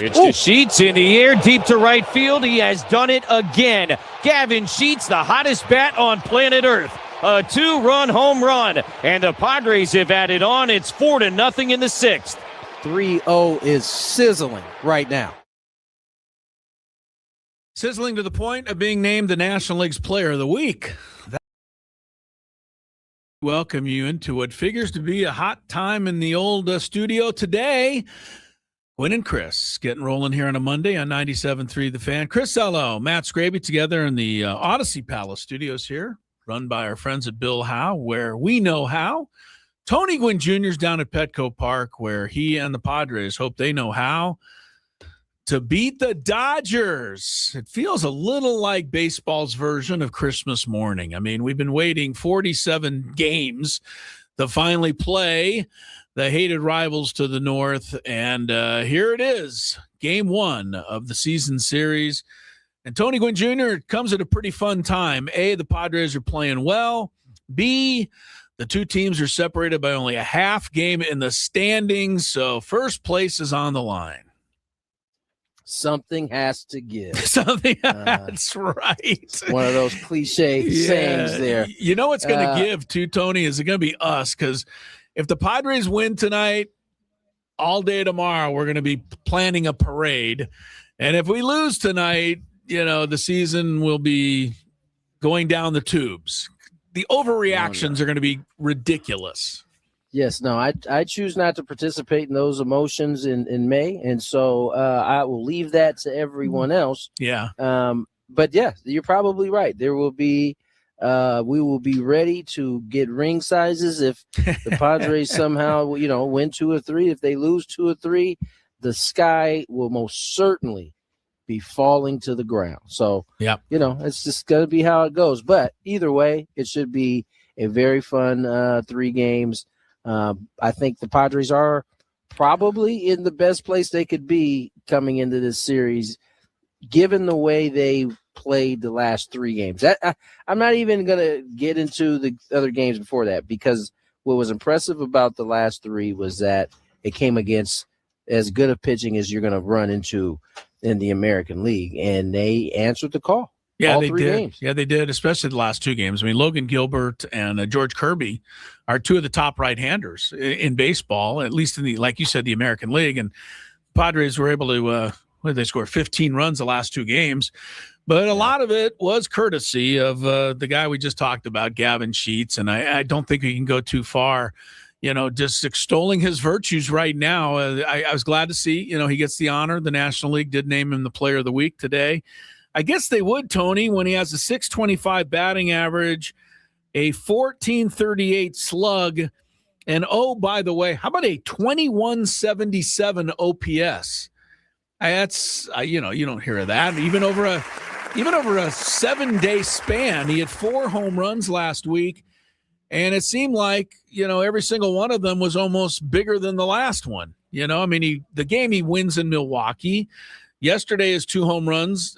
Pitch to Sheets in the air, deep to right field. He has done it again. Gavin Sheets, the hottest bat on planet Earth. A 2-run home run, and the Padres have added on. It's 4-0 in the sixth. 3-0 is sizzling right now. Sizzling to the point of being named the National League's Player of the Week. Welcome you into what figures to be a hot time in the old studio today. Gwynn and Chris getting rolling here on a Monday on 97.3 The Fan. Chris Ello, Matt Scraby together in the Odyssey Palace studios here, run by our friends at Bill Howe, where we know how. Tony Gwynn Jr. is down at Petco Park, where he and the Padres hope they know how to beat the Dodgers. It feels a little like baseball's version of Christmas morning. I mean, we've been waiting 47 games to finally play the hated rivals to the north, and here it is, game one of the season series. And Tony Gwynn Jr. comes at a pretty fun time. A, the Padres are playing well. B, the two teams are separated by only a half game in the standings, so first place is on the line. Something has to give. Something, that's right. One of those cliche sayings there. You know what's going to give, too, Tony, is it going to be us, because if the Padres win tonight, all day tomorrow, we're going to be planning a parade. And if we lose tonight, you know, the season will be going down the tubes. The overreactions are going to be ridiculous. Yes, no, I choose not to participate in those emotions in May. And so I will leave that to everyone else. Yeah. But yeah, you're probably right. There will be we will be ready to get ring sizes if the Padres somehow, win 2 or 3. If they lose 2 or 3, the sky will most certainly be falling to the ground. So, yeah, it's just going to be how it goes. But either way, it should be a very fun 3 games. I think the Padres are probably in the best place they could be coming into this series, given the way they played the last 3 games. I'm not even going to get into the other games before that, because what was impressive about the last 3 was that it came against as good a pitching as you're going to run into in the American League, and they answered the call. Yeah, all they 3 did. games. Yeah, they did, especially the last 2 games. I mean, Logan Gilbert and George Kirby are 2 of the top right-handers in baseball, at least in the, like you said, the American League. And Padres were able to, what did they score? 15 runs the last 2 games. But a lot of it was courtesy of the guy we just talked about, Gavin Sheets. And I don't think we can go too far, just extolling his virtues right now. I was glad to see, he gets the honor. The National League did name him the Player of the Week today. I guess they would, Tony, when he has a .625 batting average, a .1438 slug, and by the way, how about a 2177 OPS? That's you don't hear of that. Even over a 7-day span, he had 4 home runs last week, and it seemed like every single one of them was almost bigger than the last one. The game he wins in Milwaukee. Yesterday is 2 home runs,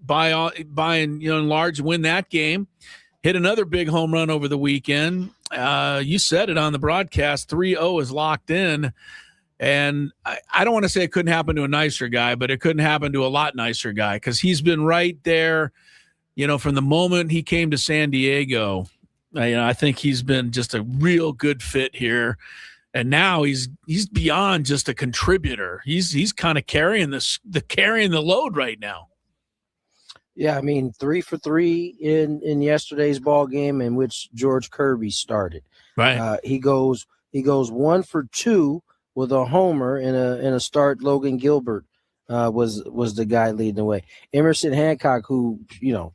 by and large win that game. Hit another big home run over the weekend. You said it on the broadcast, 3-0 is locked in. And I don't want to say it couldn't happen to a nicer guy, but it couldn't happen to a lot nicer guy, because he's been right there, from the moment he came to San Diego. I think he's been just a real good fit here. And now he's beyond just a contributor. He's kind of carrying the load right now. Yeah, 3 for 3 in yesterday's ball game, in which George Kirby started. Right. He goes 1 for 2 with a homer in a start. Logan Gilbert was the guy leading the way. Emerson Hancock, who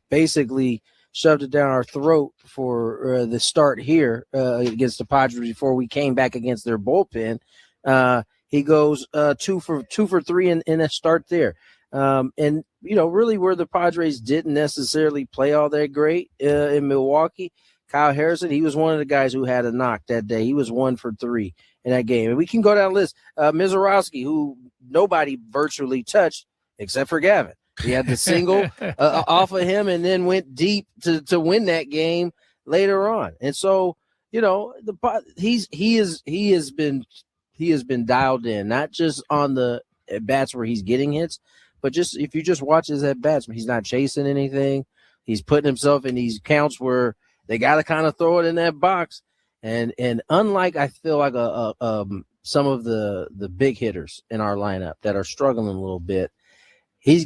basically shoved it down our throat for the start here against the Padres before we came back against their bullpen. He goes 2 for 3 in a start there. And really where the Padres didn't necessarily play all that great in Milwaukee, Kyle Harrison, he was one of the guys who had a knock that day. He was 1 for 3 in that game. And we can go down the list. Mizorowski, who nobody virtually touched except for Gavin. He had the single off of him, and then went deep to win that game later on. And so, he has been dialed in, not just on the at bats where he's getting hits, but if you just watch his at bats, he's not chasing anything. He's putting himself in these counts where they got to kind of throw it in that box. And unlike, I feel like some of the big hitters in our lineup that are struggling a little bit,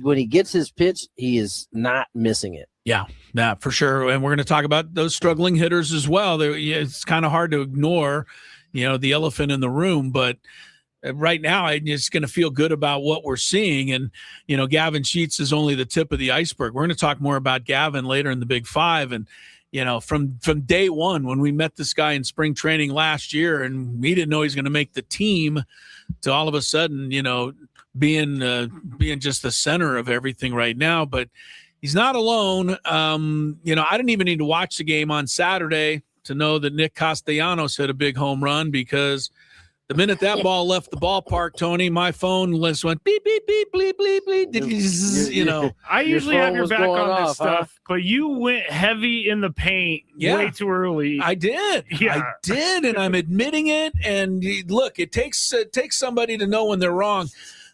when he gets his pitch, he is not missing it. Yeah, for sure. And we're going to talk about those struggling hitters as well. It's kind of hard to ignore, the elephant in the room, but right now I'm just going to feel good about what we're seeing. And, Gavin Sheets is only the tip of the iceberg. We're going to talk more about Gavin later in the Big Five. And, from day one, when we met this guy in spring training last year and we didn't know he was going to make the team, to all of a sudden, being just the center of everything right now. But he's not alone. I didn't even need to watch the game on Saturday to know that Nick Castellanos hit a big home run, because the minute that ball left the ballpark, Tony, my phone list went beep, beep, beep, bleep, bleep, bleep. I usually have your back on this stuff, huh? but you went heavy in the paint way too early. I did. Yeah. I did, and I'm admitting it. And look, it takes somebody to know when they're wrong.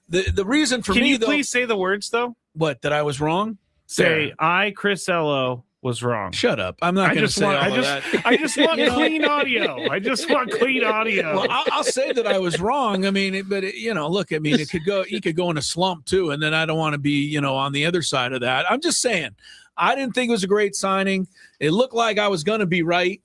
The reason for Can me, you though, please say the words, though? What, that I was wrong? Say, I, Chris Ello, was wrong. Shut up. I'm not going to say all of that. I just want clean audio. I just want clean audio. Well, I'll say that I was wrong. I mean, look, it could go, you could go in a slump too. And then I don't want to be, on the other side of that. I'm just saying, I didn't think it was a great signing. It looked like I was going to be right,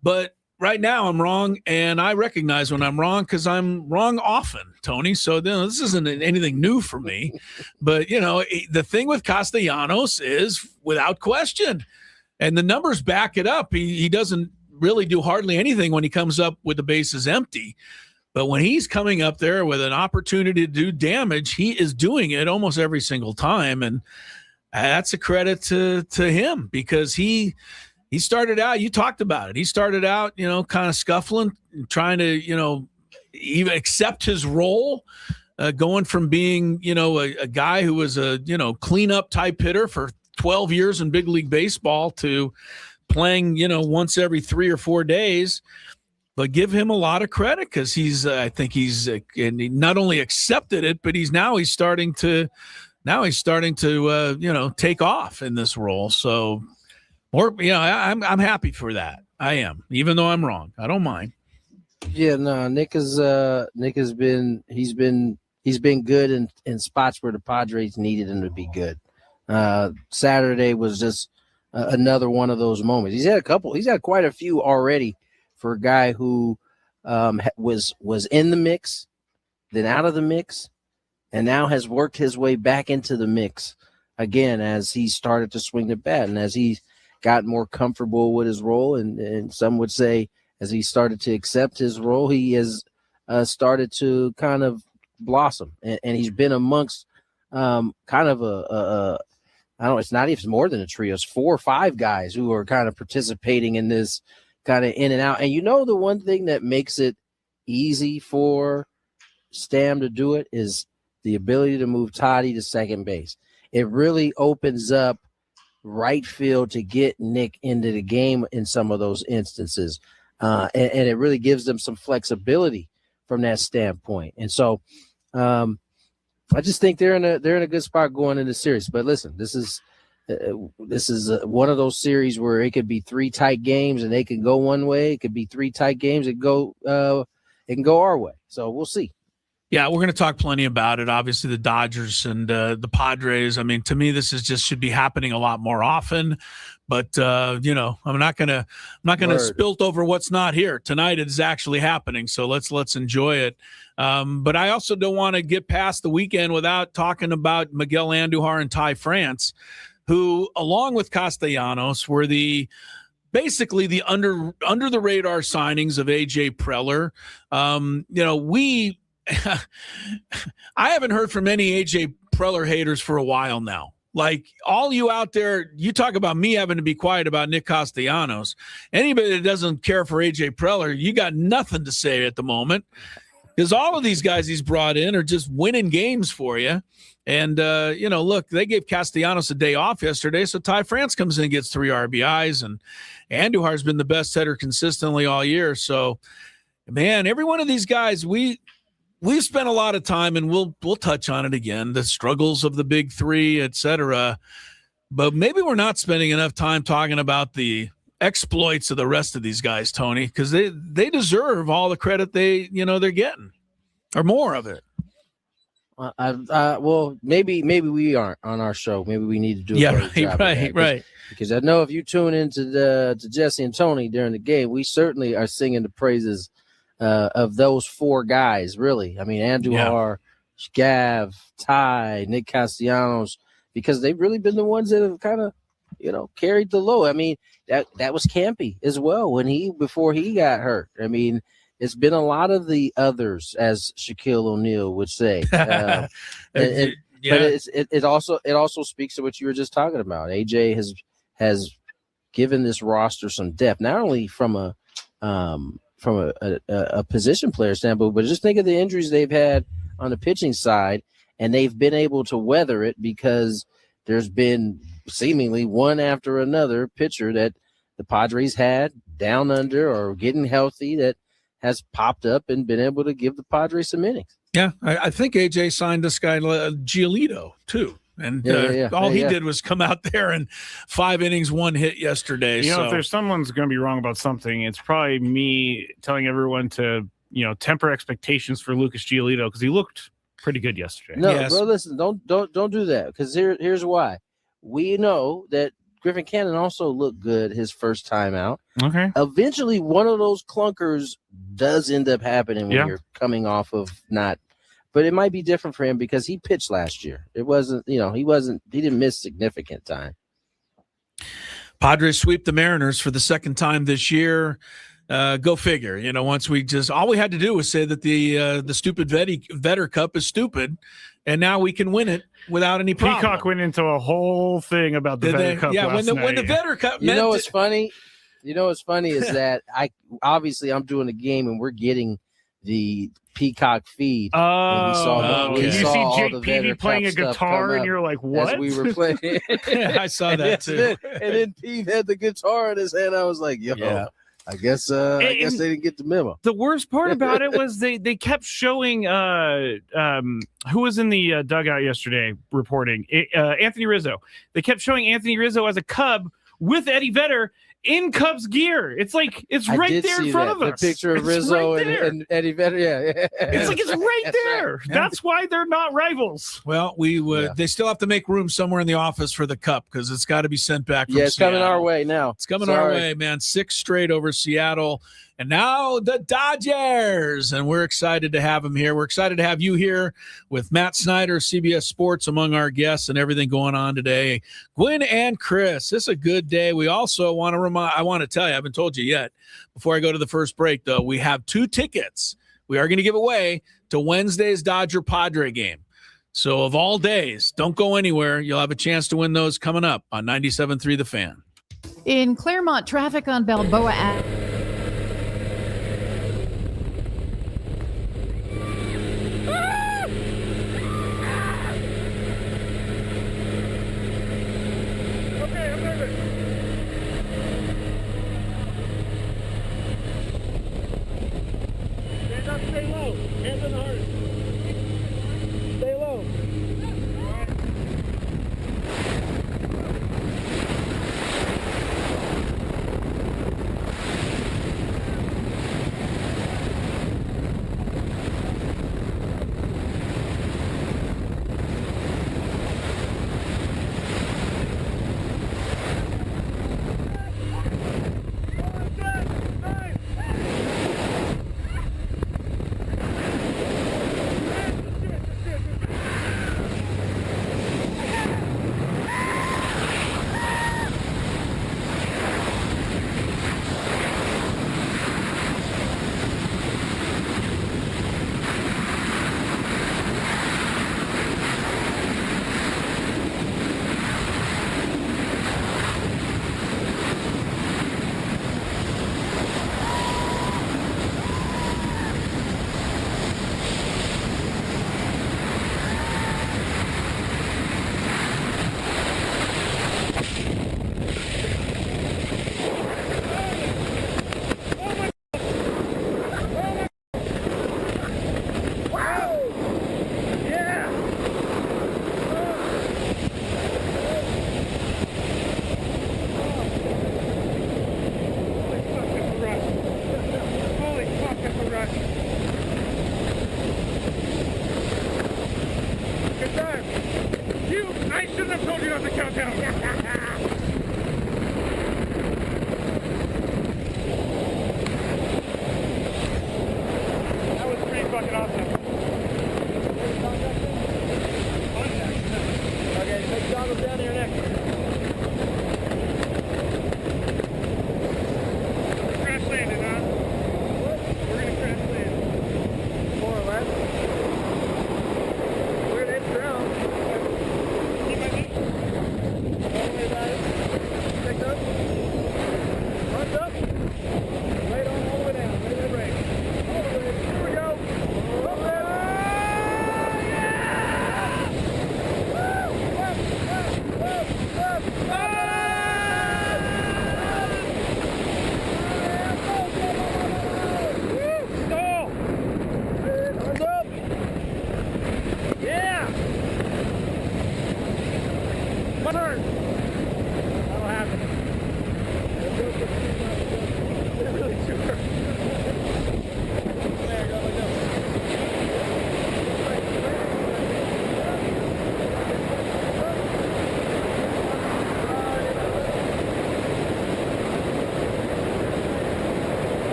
but right now I'm wrong. And I recognize when I'm wrong, because I'm wrong often, Tony. So this isn't anything new for me, but the thing with Castellanos is without question, and the numbers back it up. He doesn't really do hardly anything when he comes up with the bases empty. But when he's coming up there with an opportunity to do damage, he is doing it almost every single time. And that's a credit to him, because he started out, you talked about it. He started out, kind of scuffling, trying to, even accept his role, going from being, a guy who was a, cleanup type hitter for 12 years in big league baseball to playing, once every 3 or 4 days. But give him a lot of credit, because I think he's and he not only accepted it, but he's starting to take off in this role. So, I'm happy for that. I am, even though I'm wrong. I don't mind. Yeah, no, Nick has been good in spots where the Padres needed him to be good. Saturday was just another one of those moments. He's had quite a few already for a guy who was in the mix, then out of the mix, and now has worked his way back into the mix again as he started to swing the bat and as he got more comfortable with his role, and some would say as he started to accept his role, he has started to kind of blossom, and he's been amongst kind of it's not even more than a trio. It's 4 or 5 guys who are kind of participating in this kind of in and out. And the one thing that makes it easy for Stam to do it is the ability to move Toddy to second base. It really opens up right field to get Nick into the game in some of those instances. And it really gives them some flexibility from that standpoint. And so I just think they're in a good spot going into the series. But listen, this is one of those series where it could be 3 tight games and they can go one way. It could be 3 tight games and it can go our way. So we'll see. Yeah, we're going to talk plenty about it. Obviously, the Dodgers and the Padres. I mean, to me, this should be happening a lot more often. But I'm not going to spilt over what's not here tonight. It's actually happening, so let's enjoy it. But I also don't want to get past the weekend without talking about Miguel Andujar and Ty France, who, along with Castellanos, were basically the under the radar signings of AJ Preller. I haven't heard from any AJ Preller haters for a while now. Like, all you out there, you talk about me having to be quiet about Nick Castellanos. Anybody that doesn't care for AJ Preller, you got nothing to say at the moment, because all of these guys he's brought in are just winning games for you. And, look, they gave Castellanos a day off yesterday, so Ty France comes in and gets 3 RBIs, and Andujar's been the best hitter consistently all year. So, man, every one of these guys, we we've spent a lot of time, and we'll touch on it again, the struggles of the big three, et cetera. But maybe we're not spending enough time talking about the exploits of the rest of these guys, Tony, because they deserve all the credit they're getting, or more of it. Well, maybe we aren't on our show. Maybe we need to do right. Because I know if you tune into to Jesse and Tony during the game, we certainly are singing the praises of those four guys. Really, I mean, Andujar, Gav, Ty, Nick Castellanos, because they've really been the ones that have kind of carried the load. I mean, that was Campy as well before he got hurt. I mean, it's been a lot of the others, as Shaquille O'Neal would say. But it also speaks to what you were just talking about. AJ has given this roster some depth, not only from a position player standpoint, but just think of the injuries they've had on the pitching side, and they've been able to weather it because there's been seemingly one after another pitcher that the Padres had down under or getting healthy that has popped up and been able to give the Padres some innings. Yeah, I think AJ signed this guy Giolito too, and all he did was come out there and 5 innings, 1 hit yesterday. If there's someone's going to be wrong about something, it's probably me telling everyone to temper expectations for Lucas Giolito because he looked pretty good yesterday. No, bro, listen, don't do that because here's why. We know that Griffin Cannon also looked good his first time out. Okay. Eventually, one of those clunkers does end up happening when you're coming off of not. But it might be different for him because he pitched last year. It wasn't, he didn't miss significant time. Padres sweep the Mariners for the second time this year. Go figure. Once all we had to do was say that the stupid Vetter Cup is stupid, and now we can win it without any problem. Peacock went into a whole thing about the Vetter Cup. Yeah, when the Vetter Cup. What's funny? What's funny is that I'm doing a game and we're getting the Peacock feed. You see Jake Peavy playing a guitar and you're like, what? As we were playing. I saw that too. And then Peavy had the guiar in his hand. I was like, I guess they didn't get the memo. The worst part about it was they kept showing who was in the dugout yesterday reporting Anthony Rizzo. They kept showing Anthony Rizzo as a Cub with Eddie Vedder in Cubs gear. It's like it's right there in front of us. The picture of Rizzo and Eddie Vedder. Yeah. It's like it's right there. Right. That's why they're not rivals. Well, they still have to make room somewhere in the office for the Cup because it's got to be sent back. From it's coming our way now. It's coming our way, man. 6 straight over Seattle. And now the Dodgers, and we're excited to have them here. We're excited to have you here with Matt Snyder, CBS Sports, among our guests and everything going on today. Gwynn and Chris, this is a good day. We also I want to tell you, I haven't told you yet, before I go to the first break, though, we have 2 tickets we are going to give away to Wednesday's Dodger-Padre game. So of all days, don't go anywhere. You'll have a chance to win those coming up on 97.3 The Fan. In Claremont, traffic on Balboa Stay low. Hands on the heart. Stay low.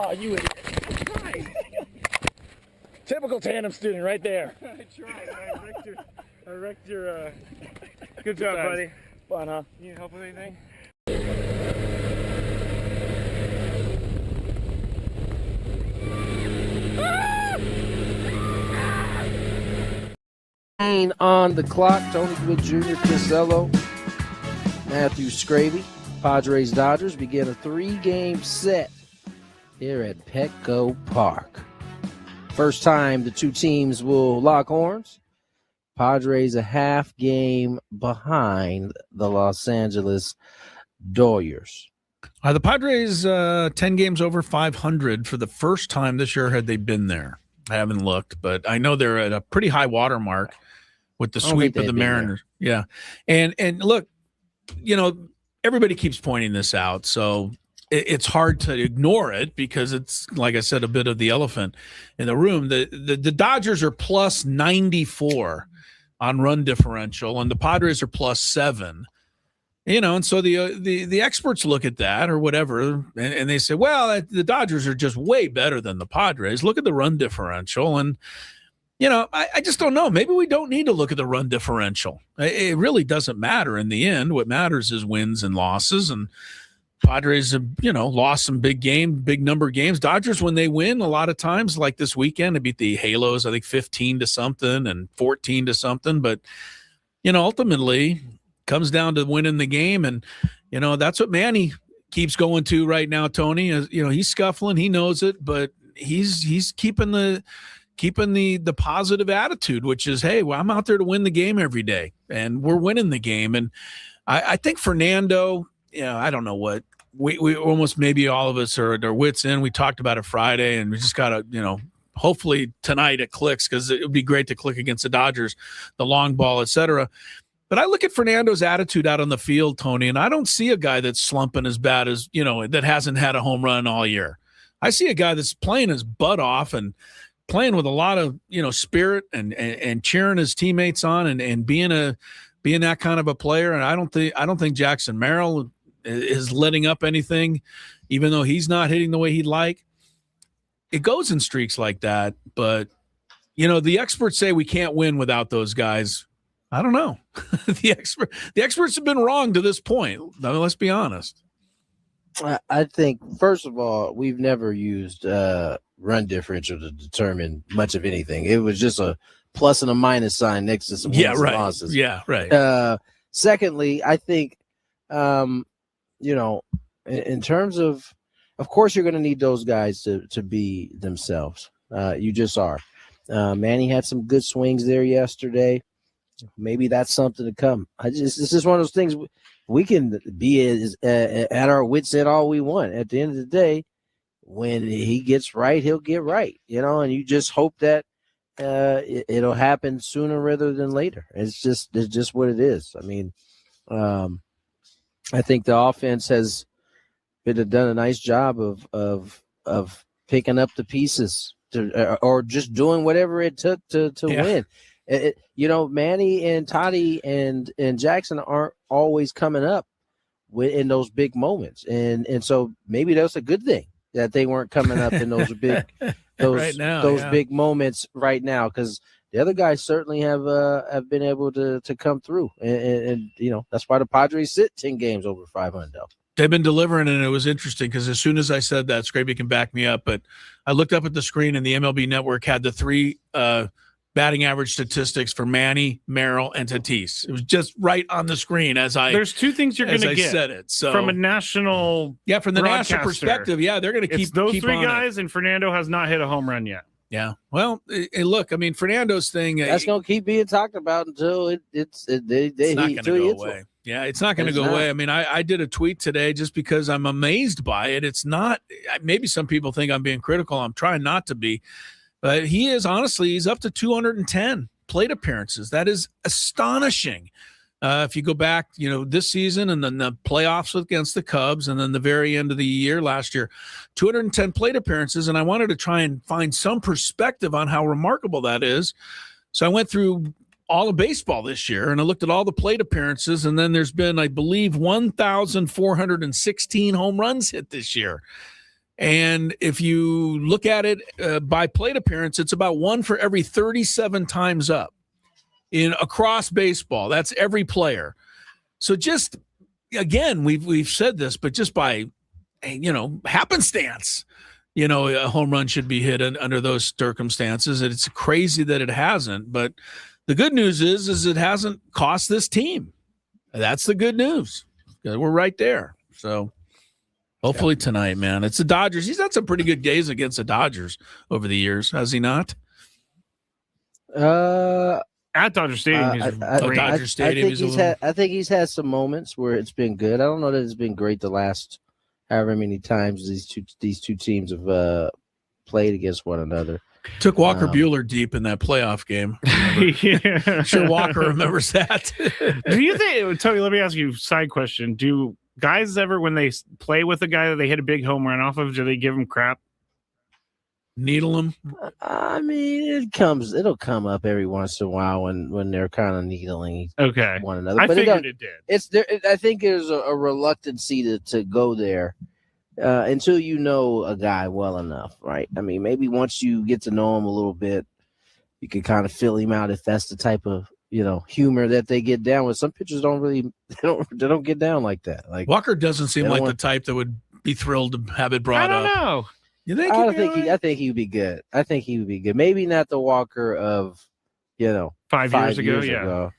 Oh, you idiot. Typical tandem student right there. I tried. I wrecked your Good job, buddy. Fun, huh? You need help with anything? On the clock, Tony Gwynn Jr., Chris Ello, Matthew Scraby. Padres Dodgers begin a 3-game set here at Petco Park. First time the two teams will lock horns. Padres a half game behind the Los Angeles Dodgers. Are the Padres 10 games over 500 for the first time this year? Had they been there? I haven't looked, but I know they're at a pretty high water mark with the sweep of the Mariners. Yeah. And look, everybody keeps pointing this out, so it's hard to ignore it because it's, like I said, a bit of the elephant in the room. The Dodgers are plus 94 on run differential, and the Padres are plus 7. And so the experts look at that or whatever, and they say, well, the Dodgers are just way better than the Padres. Look at the run differential, and I just don't know. Maybe we don't need to look at the run differential. It really doesn't matter in the end. What matters is wins and losses, and Padres have, lost some big number of games. Dodgers, when they win, a lot of times, like this weekend, they beat the Halos, I think 15 to something and 14 to something. But, ultimately comes down to winning the game. And, that's what Manny keeps going to right now, Tony. He's scuffling. He knows it, but he's keeping the positive attitude, which is, hey, well, I'm out there to win the game every day, and we're winning the game. And I think Fernando, I don't know what we almost, maybe all of us are at our wits end. We talked about it Friday, and we just got to, hopefully tonight it clicks, because it would be great to click against the Dodgers, the long ball, etc. But I look at Fernando's attitude out on the field, Tony, and I don't see a guy that's slumping as bad as, that hasn't had a home run all year. I see a guy that's playing his butt off and playing with a lot of, spirit and cheering his teammates on and being that kind of a player. And I don't think Jackson Merrill is letting up anything, even though he's not hitting the way he'd like. It goes in streaks like that, but the experts say we can't win without those guys. I don't know. The experts have been wrong to this point. I mean, let's be honest. I think, first of all, we've never used run differential to determine much of anything. It was just a plus and a minus sign next to some wins and losses. Yeah, right. Secondly, I think, in terms of course, you're going to need those guys to be themselves. You just are. Manny had some good swings there yesterday. Maybe that's something to come. It's just one of those things. We can be at our wits' end all we want. At the end of the day, when he gets right, he'll get right. And you just hope that it'll happen sooner rather than later. It's just what it is. I mean, I think the offense has done a nice job of picking up the pieces or just doing whatever it took to win. Manny and Toddy and Jackson aren't always coming up in those big moments, and so maybe that's a good thing that they weren't coming up in those big big moments right now, because the other guys certainly have been able to come through, and that's why the Padres sit 10 games over 500. They've been delivering, and it was interesting because as soon as I said that, Scrappy can back me up, but I looked up at the screen and the MLB Network had the 3 batting average statistics for Manny, Merrill, and Tatis. It was just right on the screen There's 2 things you're going to get said it. So from a national from the national perspective, they're going to keep those keep 3 guys, and Fernando has not hit a home run yet. Yeah. Well, look, I mean, Fernando's thing that's going to keep being talked about until it's not going to go away. Yeah, it's not going to go away. I mean, I did a tweet today just because I'm amazed by it. It's not. Maybe some people think I'm being critical. I'm trying not to be. But he's up to 210 plate appearances. That is astonishing. If you go back, this season and then the playoffs against the Cubs and then the very end of the year last year, 210 plate appearances. And I wanted to try and find some perspective on how remarkable that is. So I went through all of baseball this year and I looked at all the plate appearances. And then there's been, I believe, 1,416 home runs hit this year. And if you look at it by plate appearance, it's about 1 for every 37 times up in across baseball. That's every player. So just again, we've said this, but just by happenstance, a home run should be hit under those circumstances. It's crazy that it hasn't, but the good news is it hasn't cost this team. That's the good news. We're right there. So hopefully tonight, man. It's the Dodgers. He's had some pretty good days against the Dodgers over the years, has he not? At Dodger Stadium, Dodger Stadium. I think he's had some moments where it's been good. I don't know that it's been great the last however many times these two teams have played against one another. Took Walker Buehler deep in that playoff game. Yeah. Sure, Walker remembers that. Do you think, Tony? Let me ask you a side question. Do guys ever, when they play with a guy that they hit a big home run off of, do they give him crap? Needle him? I mean, it'll come up every once in a while when they're kind of needling one another. I figured it did. It's there. I think there's a reluctancy to go there until you know a guy well enough, right? I mean, maybe once you get to know him a little bit, you can kind of feel him out if that's the type of humor that they get down with. Some pitchers don't really they don't get down like that. Like Walker doesn't seem like the type that would be thrilled to have it brought up. I don't know. You think? I think he would be good. I think he would be good. Maybe not the Walker of 5 years ago,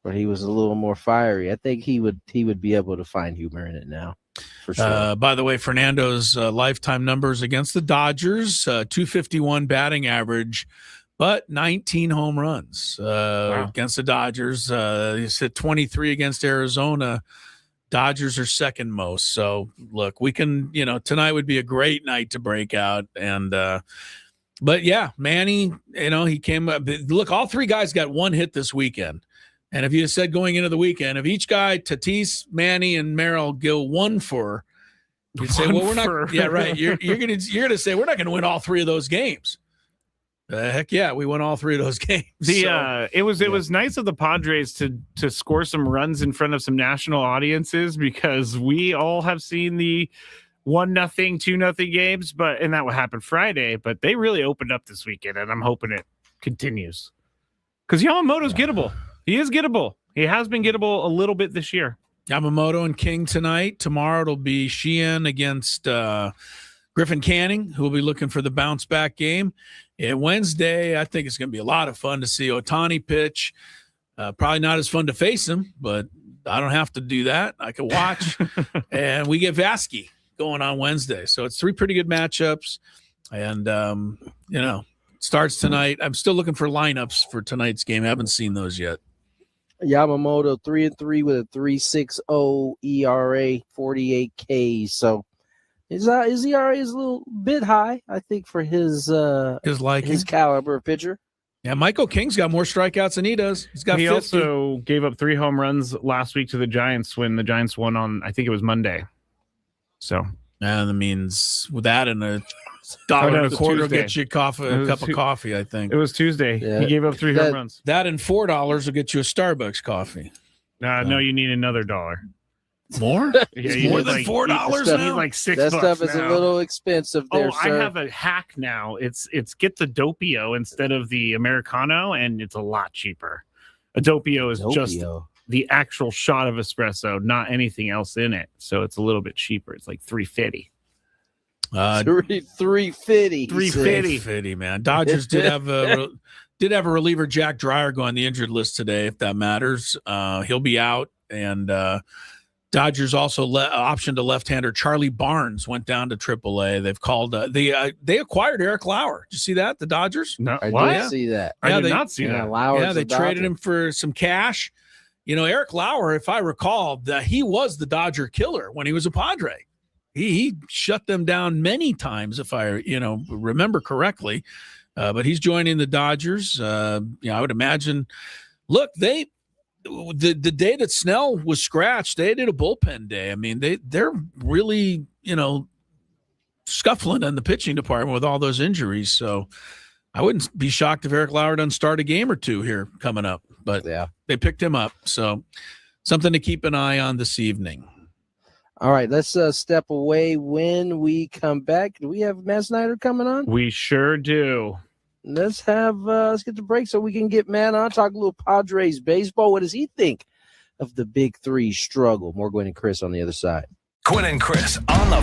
where he was a little more fiery. I think he would be able to find humor in it now. For sure. By the way, Fernando's lifetime numbers against the Dodgers: 251 batting average, but 19 home runs against the Dodgers. He's hit 23 against Arizona. Dodgers are second most. So look, we can, tonight would be a great night to break out. And, but yeah, Manny, he came up. Look, all three guys got one hit this weekend. And if you said going into the weekend, if each guy, Tatis, Manny, and Merrill go 1 for, you'd say, well, we're not. Yeah, right. You're gonna say we're not going to win all 3 of those games. Heck yeah, we won all 3 of those games. It was nice of the Padres to score some runs in front of some national audiences, because we all have seen the 1-0, 2-0 games, and that will happen Friday. But they really opened up this weekend, and I'm hoping it continues. Because Yamamoto's gettable. He is gettable. He has been gettable a little bit this year. Yamamoto and King tonight. Tomorrow it'll be Sheehan against Griffin Canning, who will be looking for the bounce back game. And Wednesday, I think it's going to be a lot of fun to see Ohtani pitch. Probably not as fun to face him, but I don't have to do that. I can watch. And we get Vasky going on Wednesday. So it's 3 pretty good matchups. And, starts tonight. I'm still looking for lineups for tonight's game. I haven't seen those yet. Yamamoto 3-3 with a 3.60 ERA, 48 Ks. So his ERA is a little bit high, I think, for his caliber of pitcher. Yeah, Michael King's got more strikeouts than he does. He 50. Also gave up 3 home runs last week to the Giants when the Giants won on, I think it was Monday. So that means with that and $1.25 will get you a cup of coffee, I think. It was Tuesday. Yeah. He gave up 3 home runs. That and $4 will get you a Starbucks coffee. No, you need another $1. More? Yeah, more than $4 now? Like $6. That stuff is a little expensive there, sir. I have a hack now. It's get the Doppio instead of the Americano, and it's a lot cheaper. A Doppio is just the actual shot of espresso, not anything else in it. So it's a little bit cheaper. It's like $3.50. $3.50, man. Dodgers did have a reliever, Jack Dreyer, go on the injured list today, if that matters. He'll be out, and Dodgers also optioned a left-hander. Charlie Barnes went down to AAA. They've called they acquired Eric Lauer. Did you see that? The Dodgers? No, I did see that. I did not see that. Lauer's they traded him for some cash. Eric Lauer, if I recall, he was the Dodger killer when he was a Padre. He shut them down many times, if I remember correctly. But he's joining the Dodgers. I would imagine. Look, the day that Snell was scratched, they did a bullpen day. I mean, they're really scuffling in the pitching department with all those injuries. So I wouldn't be shocked if Eric Lauer doesn't start a game or 2 here coming up. But they picked him up, so something to keep an eye on this evening. All right, let's step away. When we come back, do we have Matt Snyder coming on? We sure do. Let's get the break so we can get Matt on, talk a little Padres baseball. What does he think of the Big Three struggle? More Gwynn and Chris on the other side. Gwynn and Chris on the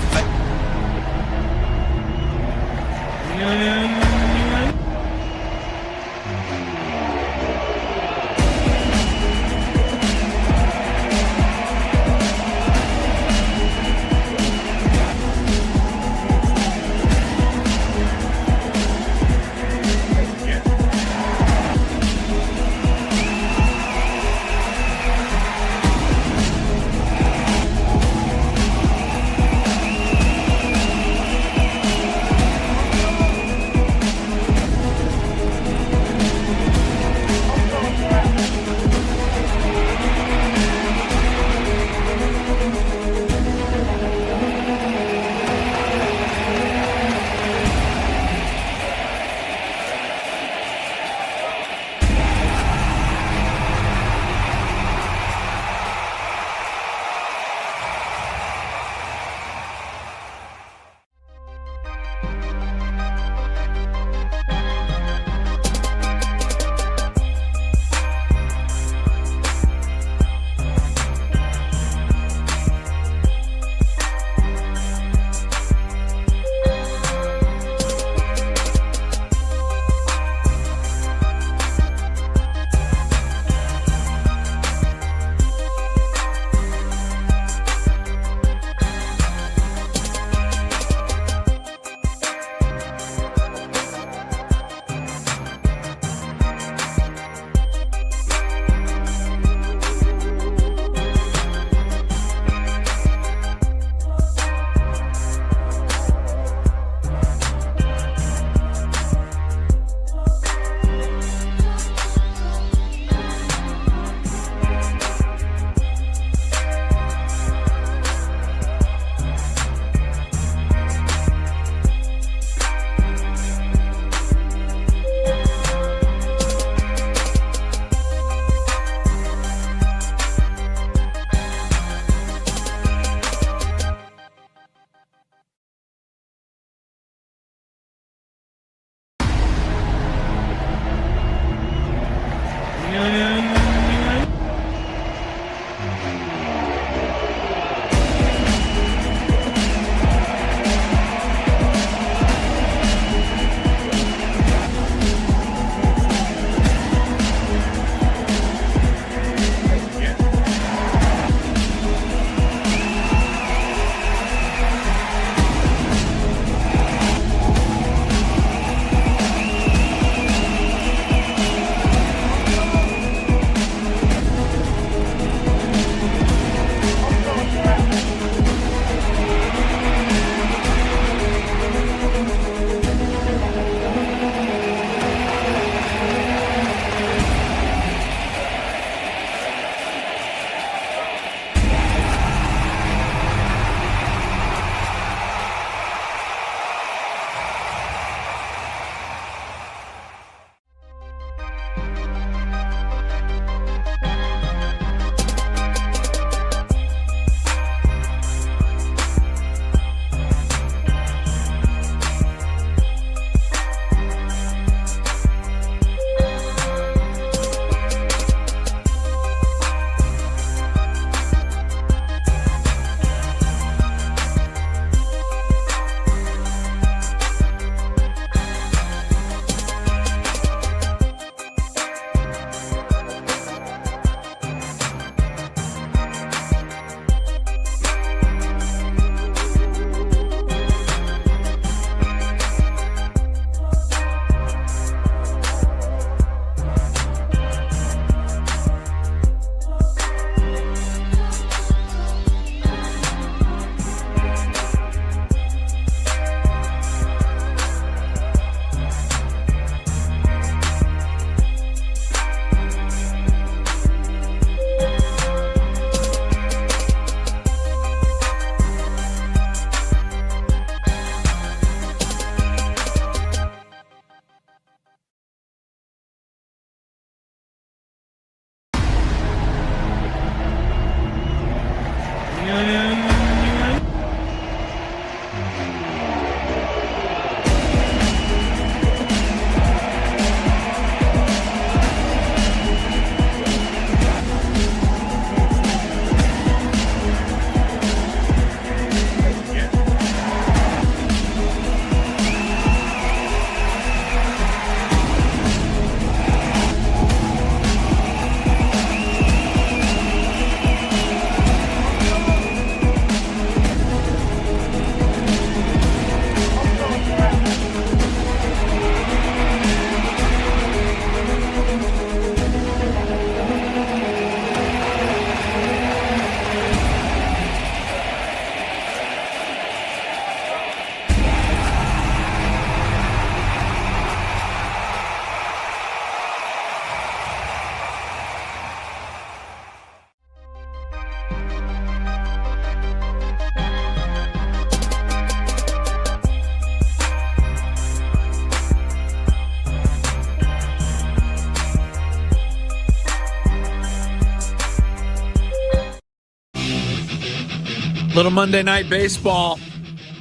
Little Monday Night Baseball.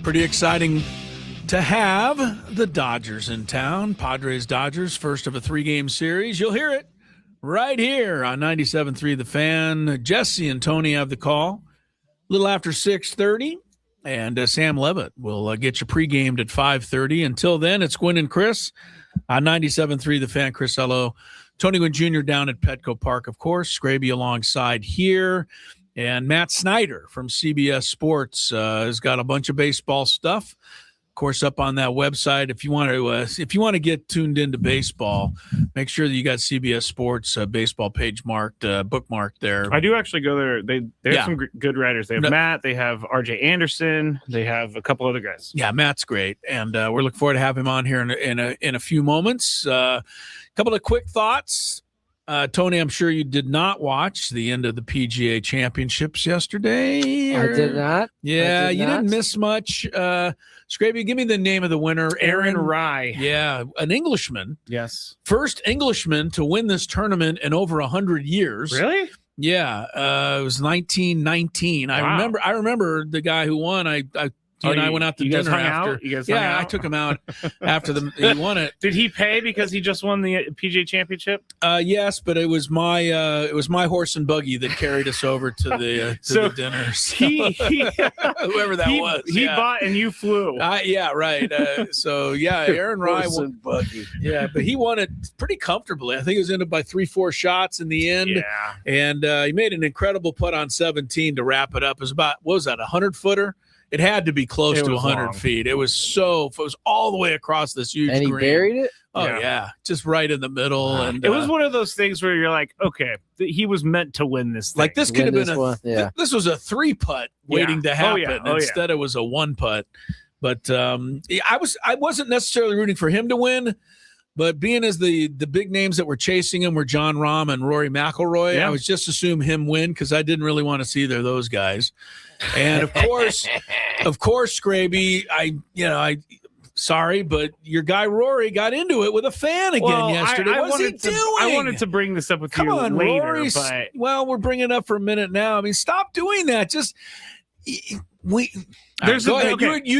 Pretty exciting to have the Dodgers in town. Padres Dodgers, first of a 3-game series. You'll hear it right here on 97.3 The Fan. Jesse and Tony have the call a little after 6:30, and Sam Levitt will get you pre-gamed at 5:30. Until then, it's Gwynn and Chris on 97.3 The Fan. Chris Ello, Tony Gwynn Jr. down at Petco Park, of course. Scraby alongside here. And Matt Snyder from CBS Sports has got a bunch of baseball stuff, of course, up on that website. If you want to get tuned into baseball, make sure that you got CBS Sports baseball page bookmarked there. I do actually go there. They have some good writers. They have Matt. They have RJ Anderson. They have a couple other guys. Yeah, Matt's great, and we're looking forward to have him on here in a few moments. Couple of quick thoughts. Tony, I'm sure you did not watch the end of the PGA Championships yesterday. I did not. Yeah, you didn't miss much. Scraby, give me the name of the winner. Aaron Rye. Yeah, an Englishman. Yes. First Englishman to win this tournament in over 100 years. Really? Yeah, it was 1919. Wow. I remember the guy who won. He and I went out to dinner after. You guys hung out? I took him out after he won it. Did he pay because he just won the PGA Championship? Yes, but it was my horse and buggy that carried us over to the dinners. Whoever that was, he bought and you flew. Yeah, right. Aaron Rye Horse and buggy. Yeah, but he won it pretty comfortably. I think it was in it by 3-4 shots in the end. Yeah, and he made an incredible putt on 17 to wrap it up. It was about, what was that, 100-footer? It had to be close to 100 feet. It was all the way across this huge green. And he buried it? Oh, yeah. Just right in the middle. And it was one of those things where you're like, okay, he was meant to win this thing. Like this could have been this was a 3-putt waiting to happen. Instead, it was a 1-putt. But I wasn't necessarily rooting for him to win. But being as the big names that were chasing him were John Rahm and Rory McIlroy, I was just assume him win because I didn't really want to see either of those guys. And of course, Scraby, sorry, but your guy Rory got into it with a fan again yesterday. What's he doing? I wanted to bring this up with Come you on, later, Rory. but We're bringing it up for a minute now. I mean, stop doing that. Just you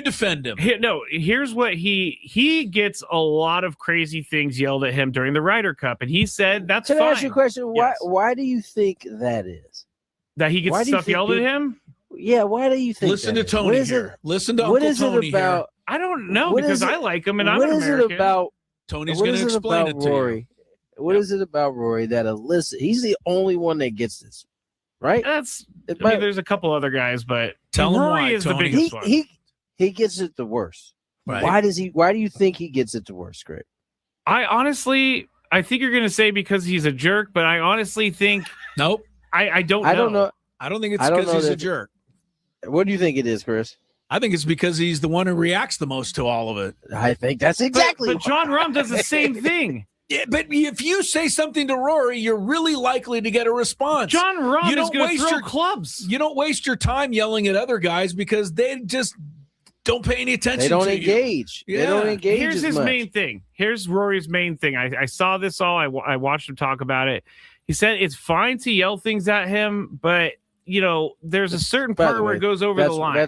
defend him. Here's what he gets a lot of crazy things yelled at him during the Ryder Cup, and he said that's fine. Can I ask you a question? Yes. Why do you think that is? That he gets stuff yelled at him? Yeah, why do you think? Listen to Tony here. Listen to what Uncle is Tony it about? here. I don't know because I like him and I'm an American. What is it about? Tony's going to explain it to Rory? you. What is it about Rory that he's the only one that gets this, right? There's a couple other guys, but tell him Rory why, is Tony. the biggest one. He gets it the worst. Right. Why do you think he gets it the worst, Greg? I think you're going to say because he's a jerk, but I honestly think nope. I don't know. I don't know. I don't think it's because he's a jerk. What do you think it is, Chris? I think it's because he's the one who reacts the most to all of it. I think that's exactly. But John Rahm does the same thing. Yeah, but if you say something to Rory, you're really likely to get a response. John Rahm is going to throw clubs. You don't waste your time yelling at other guys because they just don't pay any attention. They don't to engage. You. They don't engage. Here's his main thing. Here's Rory's main thing. I saw this all. I watched him talk about it. He said it's fine to yell things at him, but there's a certain part where it goes over the line.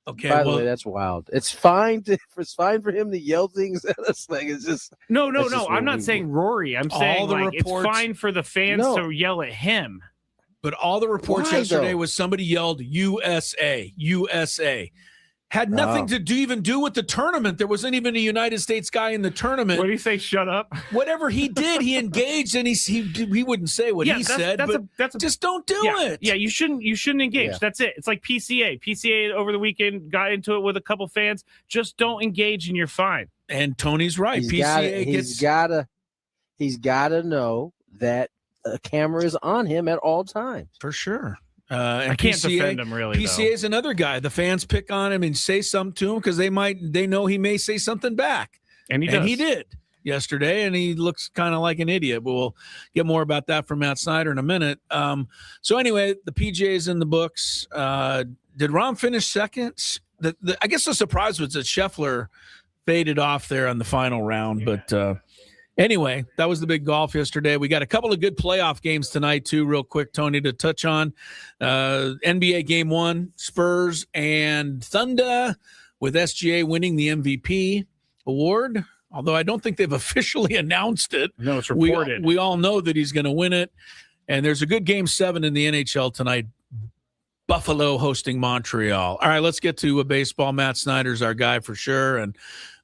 Okay. By the way, that's wild. It's fine for him to yell things at us. Like it's just no. I'm not saying Rory. I'm saying it's fine for the fans to yell at him. But all the reports yesterday was somebody yelled USA, USA. Had nothing to do with the tournament. There wasn't even a United States guy in the tournament. What did he say? Shut up. Whatever he did, he engaged, and he wouldn't say what he said. Just don't do it. Yeah, you shouldn't engage. Yeah. That's it. It's like PCA. PCA over the weekend got into it with a couple fans. Just don't engage, and you're fine. And Tony's right. He's gotta know that a camera is on him at all times. For sure. And I can't defend him really. PCA is another guy. The fans pick on him and say something to him because they know he may say something back. And he did yesterday, and he looks kind of like an idiot. But we'll get more about that from Matt Snyder in a minute. So anyway, the PGA is in the books. Did Rahm finish second? I guess the surprise was that Scheffler faded off there on the final round, but Anyway, that was the big golf yesterday. We got a couple of good playoff games tonight, too, real quick, Tony, to touch on. NBA Game 1, Spurs and Thunder, with SGA winning the MVP award, although I don't think they've officially announced it. No, it's reported. We all know that he's going to win it. And there's a good Game 7 in the NHL tonight. Buffalo hosting Montreal. All right, let's get to baseball. Matt Snyder's our guy for sure. And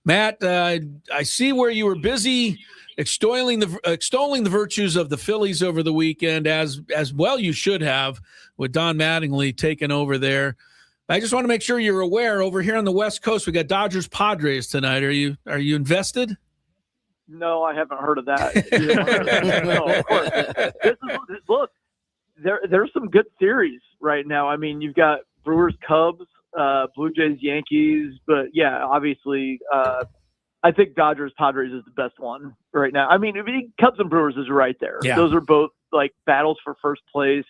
Matt, I see where you were busy extolling the virtues of the Phillies over the weekend, as well you should have, with Don Mattingly taking over there. I just want to make sure you're aware, over here on the West Coast, we got Dodgers Padres tonight. Are you invested? No, I haven't heard of that. No, of course. Look, there's some good series right now. I mean, you've got Brewers Cubs, Blue Jays Yankees, but yeah, obviously I think Dodgers Padres is the best one right now. I mean, Cubs and Brewers is right there. Yeah. Those are both like battles for first place.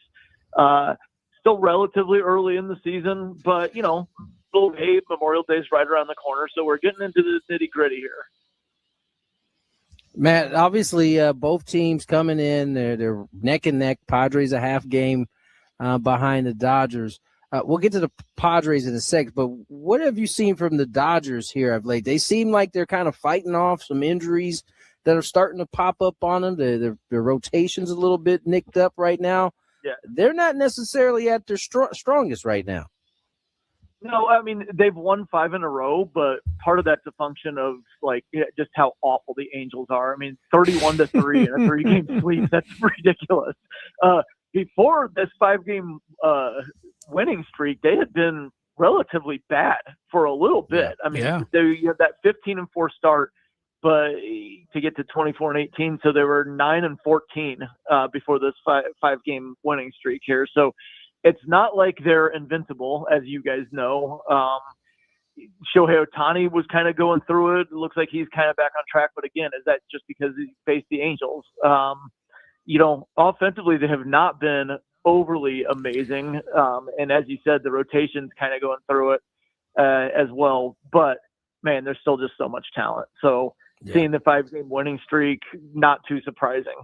Still relatively early in the season, but Memorial Day's right around the corner, so we're getting into the nitty-gritty here. Matt, obviously both teams coming in, they're neck and neck. Padres a half game behind the Dodgers. We'll get to the Padres in a sec, but what have you seen from the Dodgers here of late? They seem like they're kind of fighting off some injuries that are starting to pop up on them. Their rotation's a little bit nicked up right now. Yeah, they're not necessarily at their strongest right now. No, I mean, they've won 5 in a row, but part of that's a function of just how awful the Angels are. I mean, 31-3 in a 3-game sweep. That's ridiculous. Before this 5-game winning streak, they had been relatively bad for a little bit. I mean, you have that 15-4 start, but to get to 24-18, so they were 9-14 before this 5-game winning streak here. So it's not like they're invincible, as you guys know. Shohei Ohtani was kind of going through it. It looks like he's kind of back on track. But again, is that just because he faced the Angels? Offensively, they have not been overly amazing. And as you said, the rotation's kind of going through it as well. But, man, there's still just so much talent. So seeing the 5-game winning streak, not too surprising.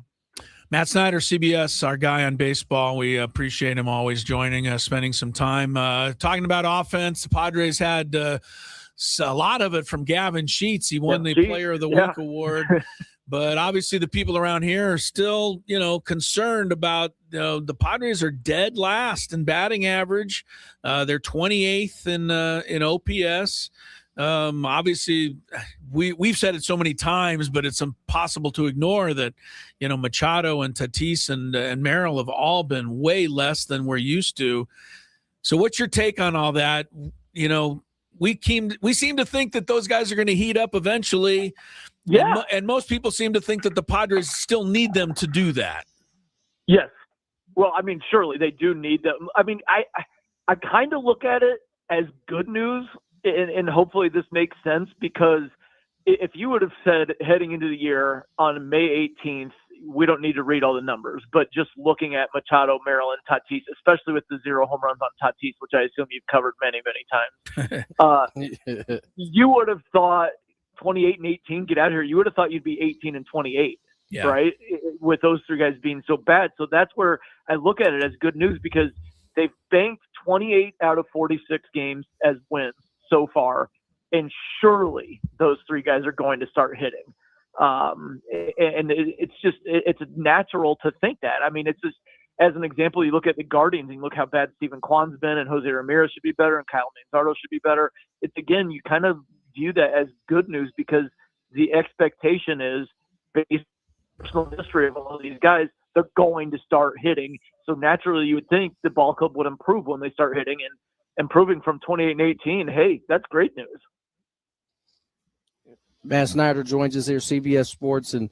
Matt Snyder, CBS, our guy on baseball. We appreciate him always joining us, spending some time talking about offense. The Padres had a lot of it from Gavin Sheets. He won the Player of the Week award. But obviously the people around here are still, concerned about the Padres are dead last in batting average. They're 28th in OPS. Obviously, we've said it so many times, but it's impossible to ignore that, Machado and Tatis and Merrill have all been way less than we're used to. So what's your take on all that? We seem to think that those guys are going to heat up eventually. Yeah. And most people seem to think that the Padres still need them to do that. Yes. Well, I mean, surely they do need them. I mean, I kind of look at it as good news. And hopefully this makes sense, because if you would have said heading into the year on May 18th, we don't need to read all the numbers, but just looking at Machado, Merrill, and Tatis, especially with the 0 home runs on Tatis, which I assume you've covered many, many times, you would have thought 28 and 18, get out of here. You would have thought you'd be 18 and 28, right? With those 3 guys being so bad. So that's where I look at it as good news, because they've banked 28 out of 46 games as wins so far, and surely those 3 guys are going to start hitting. And it's natural to think that. I mean, it's just, as an example, you look at the Guardians and look how bad Steven Kwan's been, and Jose Ramirez should be better, and Kyle Manzardo should be better. It's, again, you kind of view that as good news, because the expectation is, based on the personal history of all of these guys, they're going to start hitting. So naturally, you would think the ball club would improve when they start hitting, and improving from 28 and 18, hey, that's great news. Matt Snyder joins us here, CBS Sports. And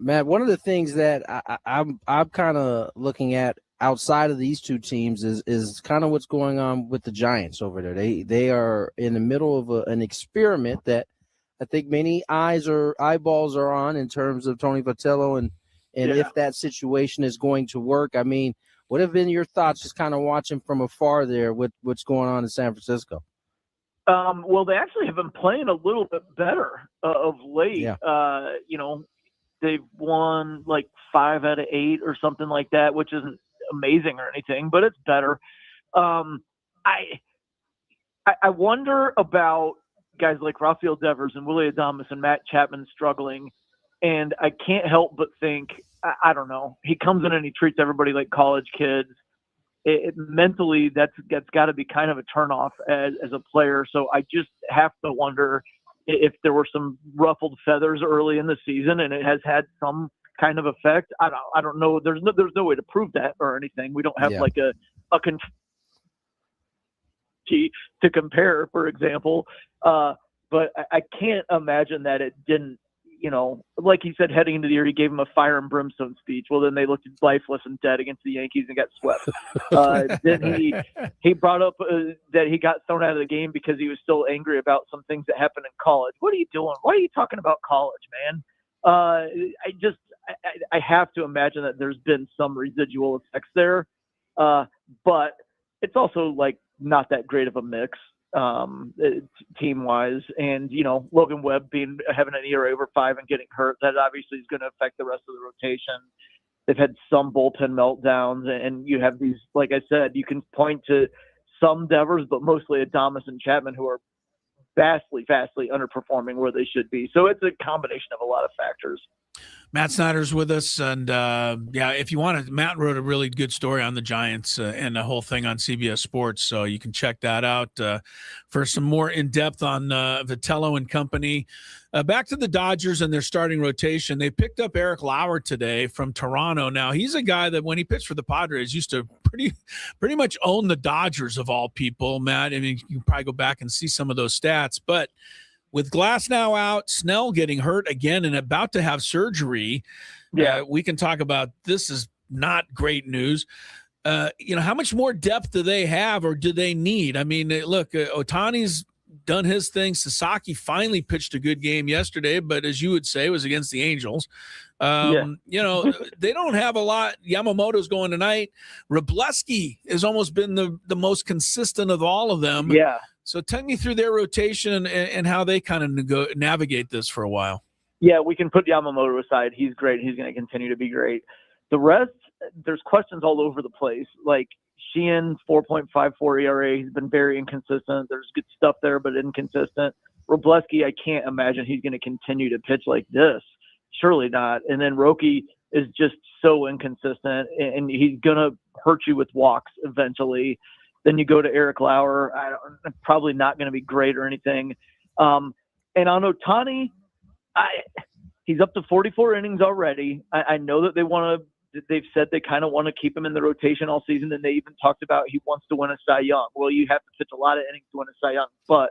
Matt, one of the things that I'm kind of looking at outside of these 2 teams is kind of what's going on with the Giants over there. They are in the middle of an experiment that I think many eyeballs are on, in terms of Tony Vitello and if that situation is going to work. I mean, what have been your thoughts just kind of watching from afar there with what's going on in San Francisco? Well, they actually have been playing a little bit better of late. they've won like 5 out of 8 or something like that, which isn't amazing or anything, but it's better. I wonder about guys like Rafael Devers and Willie Adames and Matt Chapman struggling, and I can't help but think, I don't know, he comes in and he treats everybody like college kids. Mentally, that's got to be kind of a turnoff as a player. So I just have to wonder if there were some ruffled feathers early in the season, and it has had some kind of effect. I don't know. There's no way to prove that or anything. We don't have like a to compare, for example. But I can't imagine that it didn't, like he said, heading into the year, he gave him a fire and brimstone speech. Well, then they looked lifeless and dead against the Yankees and got swept. Then he brought up that he got thrown out of the game because he was still angry about some things that happened in college. What are you doing? Why are you talking about college, man? I have to imagine that there's been some residual effects there. But it's also like not that great of a mix team wise. And, Logan Webb having an ERA over 5 and getting hurt, that obviously is going to affect the rest of the rotation. They've had some bullpen meltdowns, and you have these, like I said, you can point to some Devers, but mostly Adames and Chapman, who are vastly underperforming where they should be. So it's a combination of a lot of factors. Matt Snyder's with us, and if you want to, Matt wrote a really good story on the Giants and the whole thing on CBS Sports, so you can check that out for some more in-depth on Vitello and company. Back to the Dodgers and their starting rotation. They picked up Eric Lauer today from Toronto. Now, he's a guy that when he pitched for the Padres used to pretty much own the Dodgers of all people, Matt. I mean, you can probably go back and see some of those stats, but with Glass now out, Snell getting hurt again and about to have surgery, we can talk about this is not great news. How much more depth do they have or do they need? I mean, look, Ohtani's done his thing. Sasaki finally pitched a good game yesterday, but as you would say, it was against the Angels. They don't have a lot. Yamamoto's going tonight. Wrobleski has almost been the most consistent of all of them. Yeah. So take me through their rotation and how they kind of navigate this for a while. Yeah, we can put Yamamoto aside. He's great. He's going to continue to be great. The rest, there's questions all over the place. Like Sheehan's 4.54 ERA. He's been very inconsistent. There's good stuff there, but inconsistent. Wrobleski, I can't imagine he's going to continue to pitch like this. Surely not. And then Roki is just so inconsistent, and he's going to hurt you with walks eventually. Then you go to Eric Lauer. Probably not going to be great or anything. And on Ohtani, he's up to 44 innings already. I know that they've said they kind of want to keep him in the rotation all season, and they even talked about he wants to win a Cy Young. Well, you have to pitch a lot of innings to win a Cy Young, but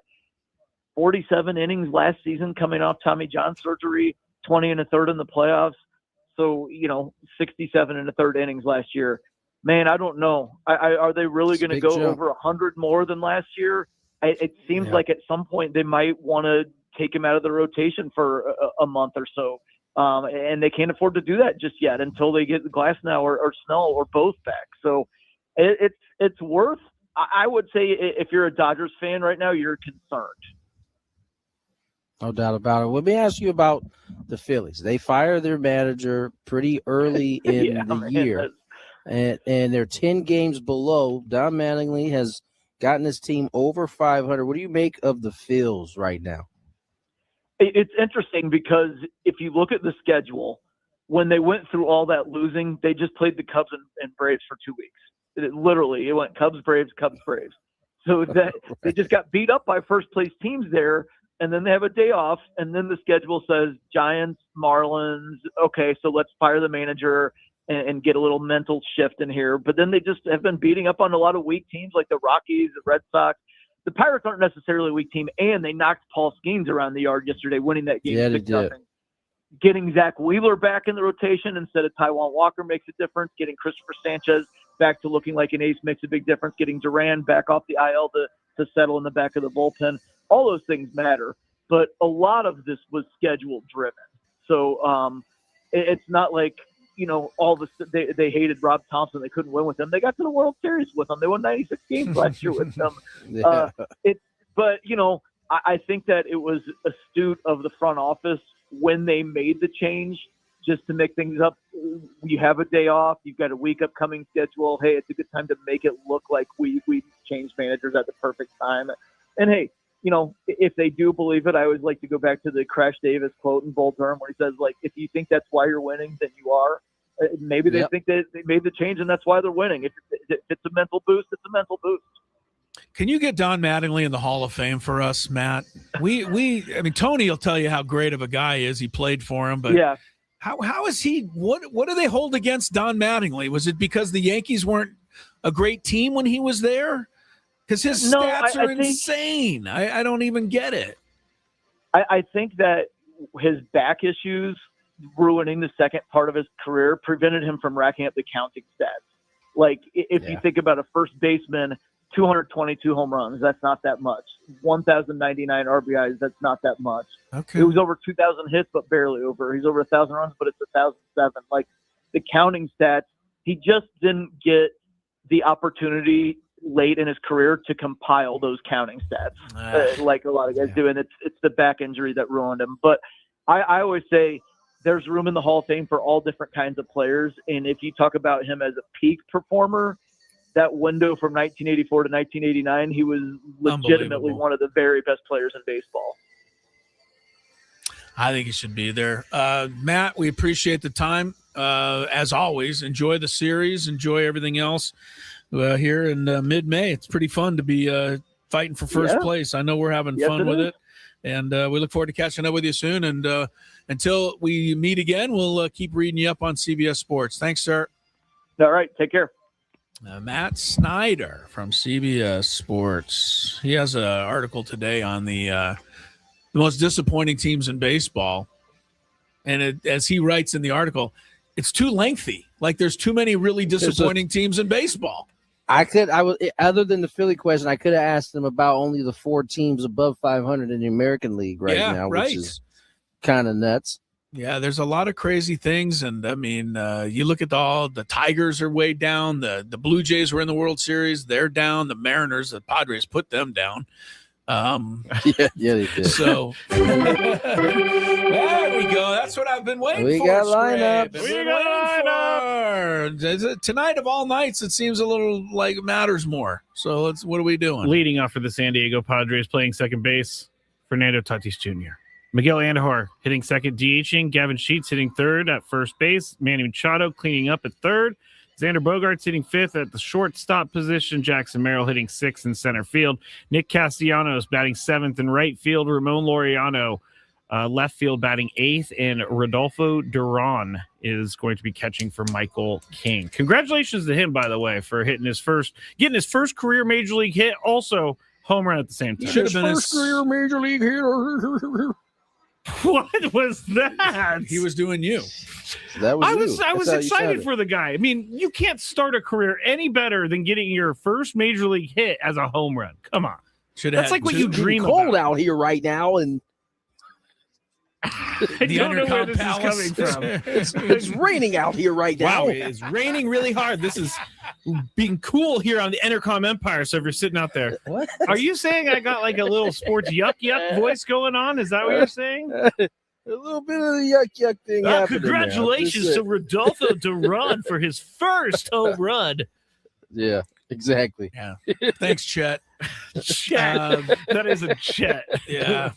47 innings last season coming off Tommy John surgery, 20 and a third in the playoffs. So, 67 and a third innings last year. Man, I don't know. Are they really going to go over 100 more than last year? It seems like at some point they might want to take him out of the rotation for a month or so. And they can't afford to do that just yet until they get Glass now or Snell or both back. So it's worth, I would say if you're a Dodgers fan right now, you're concerned. No doubt about it. Let me ask you about the Phillies. They fired their manager pretty early in the year. And they're 10 games below. Don Mattingly has gotten his team over 500. What do you make of the Phils right now? It's interesting because if you look at the schedule, when they went through all that losing, they just played the Cubs and Braves for 2 weeks. It went Cubs, Braves, Cubs, Braves. So that they just got beat up by first place teams there, and then they have a day off, and then the schedule says Giants, Marlins. Okay, so let's fire the manager and get a little mental shift in here. But then they just have been beating up on a lot of weak teams like the Rockies, the Red Sox. The Pirates aren't necessarily a weak team, and they knocked Paul Skeens around the yard yesterday, winning that game 6-0. Getting Zach Wheeler back in the rotation instead of Taijuan Walker makes a difference. Getting Christopher Sanchez back to looking like an ace makes a big difference. Getting Duran back off the IL to settle in the back of the bullpen. All those things matter, but a lot of this was schedule driven. So it's not like, they hated Rob Thompson. They couldn't win with him. They got to the World Series with him. They won 96 games last year with them. I think that it was astute of the front office when they made the change just to make things up. You have a day off. You've got a week upcoming schedule. Hey, it's a good time to make it look like we changed managers at the perfect time. And hey, if they do believe it, I always like to go back to the Crash Davis quote in Bull Durham where he says, like, if you think that's why you're winning, then you are. Maybe they think that they made the change and that's why they're winning. If it's a mental boost, it's a mental boost. Can you get Don Mattingly in the Hall of Fame for us, Matt? I mean, Tony will tell you how great of a guy he is. He played for him, but yeah. How is he? What do they hold against Don Mattingly? Was it because the Yankees weren't a great team when he was there? Because his stats are insane. I don't even get it. I think that his back issues ruining the second part of his career prevented him from racking up the counting stats. Like, if you think about a first baseman, 222 home runs, that's not that much. 1,099 RBIs, that's not that much. Okay. It was over 2,000 hits, but barely over. He's over 1,000 runs, but it's 1,007. Like, the counting stats, he just didn't get the opportunity late in his career to compile those counting stats like a lot of guys do, and it's the back injury that ruined him. But I always say there's room in the Hall of Fame for all different kinds of players, and if you talk about him as a peak performer, that window from 1984 to 1989, he was legitimately one of the very best players in baseball. I think he should be there. Matt, we appreciate the time. As always, enjoy the series, enjoy everything else here in mid-May. It's pretty fun to be fighting for first place. I know we're having fun with it, and we look forward to catching up with you soon. And until we meet again, we'll keep reading you up on CBS Sports. Thanks, sir. All right, take care. Matt Snyder from CBS Sports. He has an article today on the most disappointing teams in baseball. And as he writes in the article, it's too lengthy. Like, there's too many really disappointing teams in baseball. Other than the Philly question, I could have asked him about only the 4 teams above 500 in the American League now, which is kind of nuts. Yeah, there's a lot of crazy things, and I mean, you look at the Tigers are way down. The Blue Jays were in the World Series; they're down. The Mariners, the Padres put them down. Yeah, they did. So there we go. That's what I've been waiting for. We got lineups. We got lineups. Tonight of all nights, it seems a little like it matters more. So what are we doing? Leading off for the San Diego Padres, playing second base, Fernando Tatis Jr. Miguel Andujar hitting second, DHing. Gavin Sheets hitting third at first base. Manny Machado cleaning up at third. Xander Bogaerts hitting fifth at the shortstop position. Jackson Merrill hitting sixth in center field. Nick Castellanos batting seventh in right field. Ramon Laureano left field batting eighth. And Rodolfo Duran is going to be catching for Michael King. Congratulations to him, by the way, for getting his first career major league hit. Also, home run at the same time. Should have been his first career major league hitter. What was that? He was doing you. That was I was excited for the guy. I mean, you can't start a career any better than getting your first major league hit as a home run. Come on. That's like what you dream about. It's cold out here right now, and I don't know where this is coming from. It's raining out here right now. Wow, it's raining really hard. This is being cool here on the Entercom Empire. So if you're sitting out there, what? Are you saying I got like a little sports yuck voice going on? Is that what you're saying? A little bit of the yuck thing happening. Congratulations to Rodolfo Duran for his first home run. Yeah, exactly. Yeah. Thanks, Chet. Chet. That is a Chet. Yeah.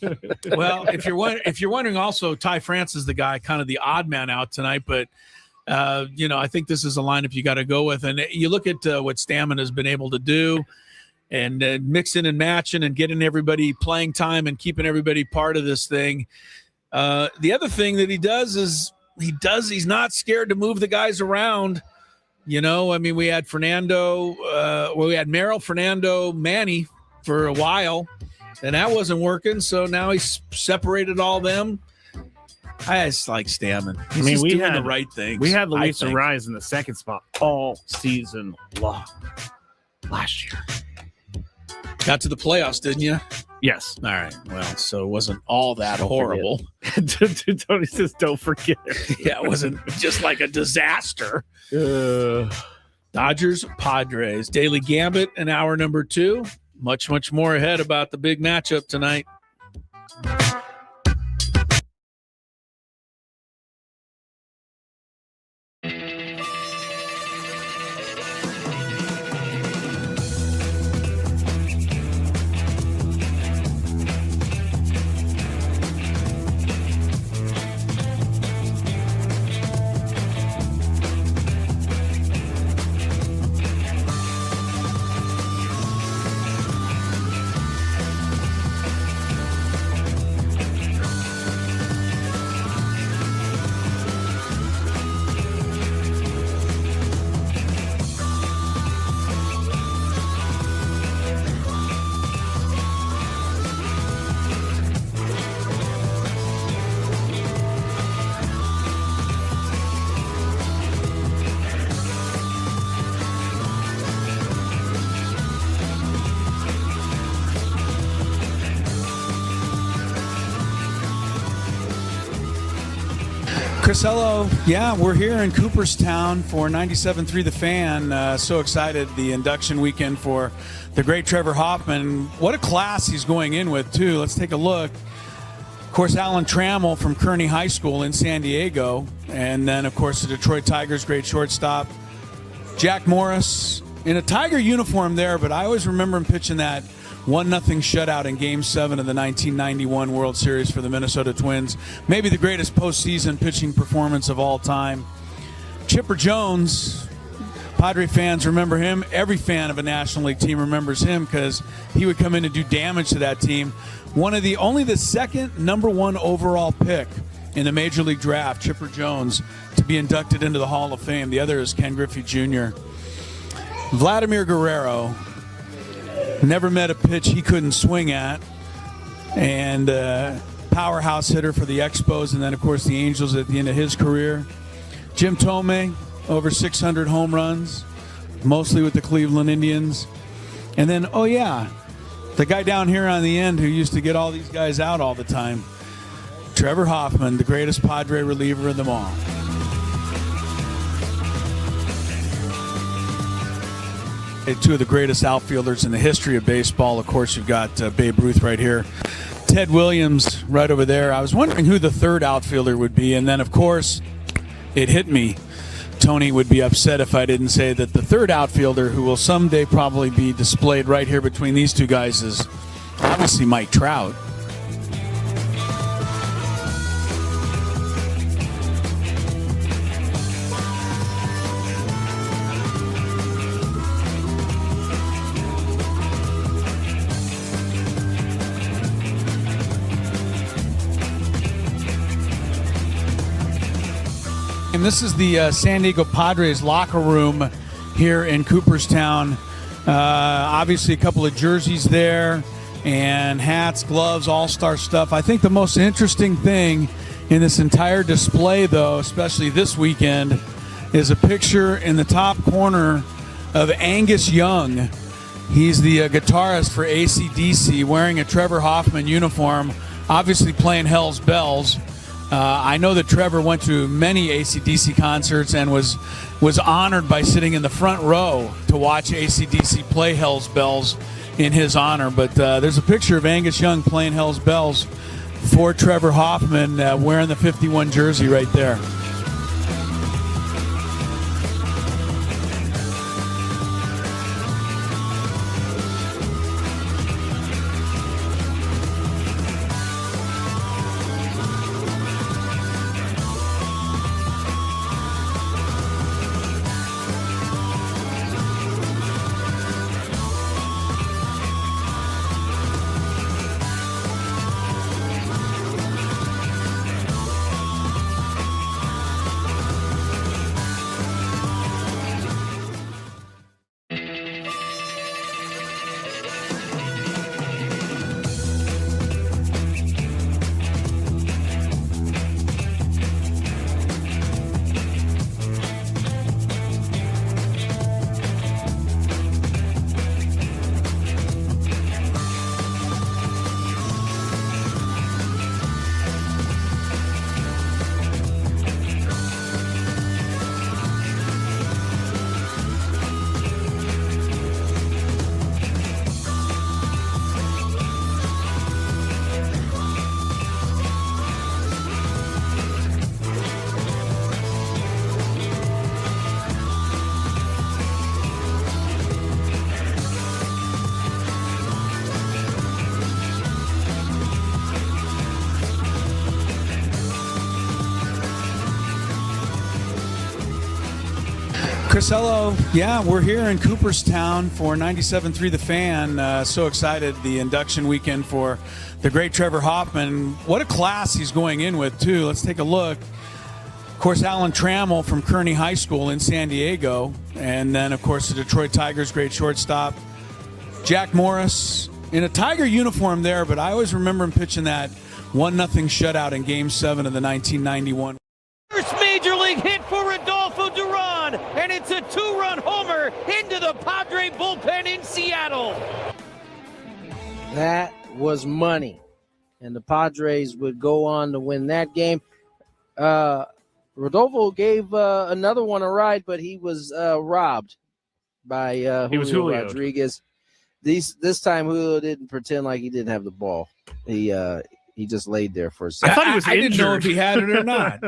Well, if you're wondering also, Ty France is the guy, kind of the odd man out tonight, but I think this is a lineup you got to go with. And you look at what Stammen has been able to do and mixing and matching and getting everybody playing time and keeping everybody part of this thing. The other thing that he does is he's not scared to move the guys around. I mean, we had we had Merrill, Fernando, Manny for a while, and that wasn't working. So now he's separated all them. I just like Stammen. He's doing the right thing. We had Luis Rise in the second spot all season long last year. Got to the playoffs, didn't you? Yes. All right. Well, so it wasn't all that horrible. Tony says, don't forget. Yeah, it wasn't just like a disaster. Dodgers, Padres. Daily Gambit in hour number 2. Much, much more ahead about the big matchup tonight. Chris, hello. Yeah, we're here in Cooperstown for 97.3 The Fan. So excited, the induction weekend for the great Trevor Hoffman. What a class he's going in with, too. Let's take a look. Of course, Alan Trammell from Kearney High School in San Diego. And then, of course, the Detroit Tigers, great shortstop. Jack Morris in a Tiger uniform there, but I always remember him pitching that 1-0 shutout in Game 7 of the 1991 World Series for the Minnesota Twins. Maybe the greatest postseason pitching performance of all time. Chipper Jones, Padre fans remember him. Every fan of a National League team remembers him because he would come in and do damage to that team. Only the second number 1 overall pick in the Major League Draft, Chipper Jones, to be inducted into the Hall of Fame. The other is Ken Griffey Jr. Vladimir Guerrero. Never met a pitch he couldn't swing at. And powerhouse hitter for the Expos and then, of course, the Angels at the end of his career. Jim Thome, over 600 home runs, mostly with the Cleveland Indians. And then, oh, yeah, the guy down here on the end who used to get all these guys out all the time, Trevor Hoffman, the greatest Padre reliever of them all. Two of the greatest outfielders in the history of baseball. Of course, you've got Babe Ruth right here. Ted Williams right over there. I was wondering who the third outfielder would be. And then, of course, it hit me. Tony would be upset if I didn't say that the third outfielder, who will someday probably be displayed right here between these two guys, is obviously Mike Trout. And this is the San Diego Padres locker room here in Cooperstown. Obviously a couple of jerseys there and hats, gloves, all-star stuff. I think the most interesting thing in this entire display, though, especially this weekend, is a picture in the top corner of Angus Young. He's the guitarist for AC/DC, wearing a Trevor Hoffman uniform, obviously playing Hell's Bells. I know that Trevor went to many AC/DC concerts and was honored by sitting in the front row to watch AC/DC play Hell's Bells in his honor. But there's a picture of Angus Young playing Hell's Bells for Trevor Hoffman, wearing the 51 jersey right there. Chris, hello. Yeah, we're here in Cooperstown for 97.3 The Fan. So excited, the induction weekend for the great Trevor Hoffman. What a class he's going in with, too. Let's take a look. Of course, Alan Trammell from Kearney High School in San Diego. And then, of course, the Detroit Tigers, great shortstop. Jack Morris in a Tiger uniform there, but I always remember him pitching that 1-0 shutout in Game 7 of the 1991. First major league hit for Rodolfo Duran, and it's a 2-run homer into the Padre bullpen in Seattle. That was money, and the Padres would go on to win that game. Rodolfo gave another one a ride, but he was robbed by Julio Rodriguez. This time Julio didn't pretend like he didn't have the ball. He just laid there for a second. I thought he was injured. I didn't know if he had it or not.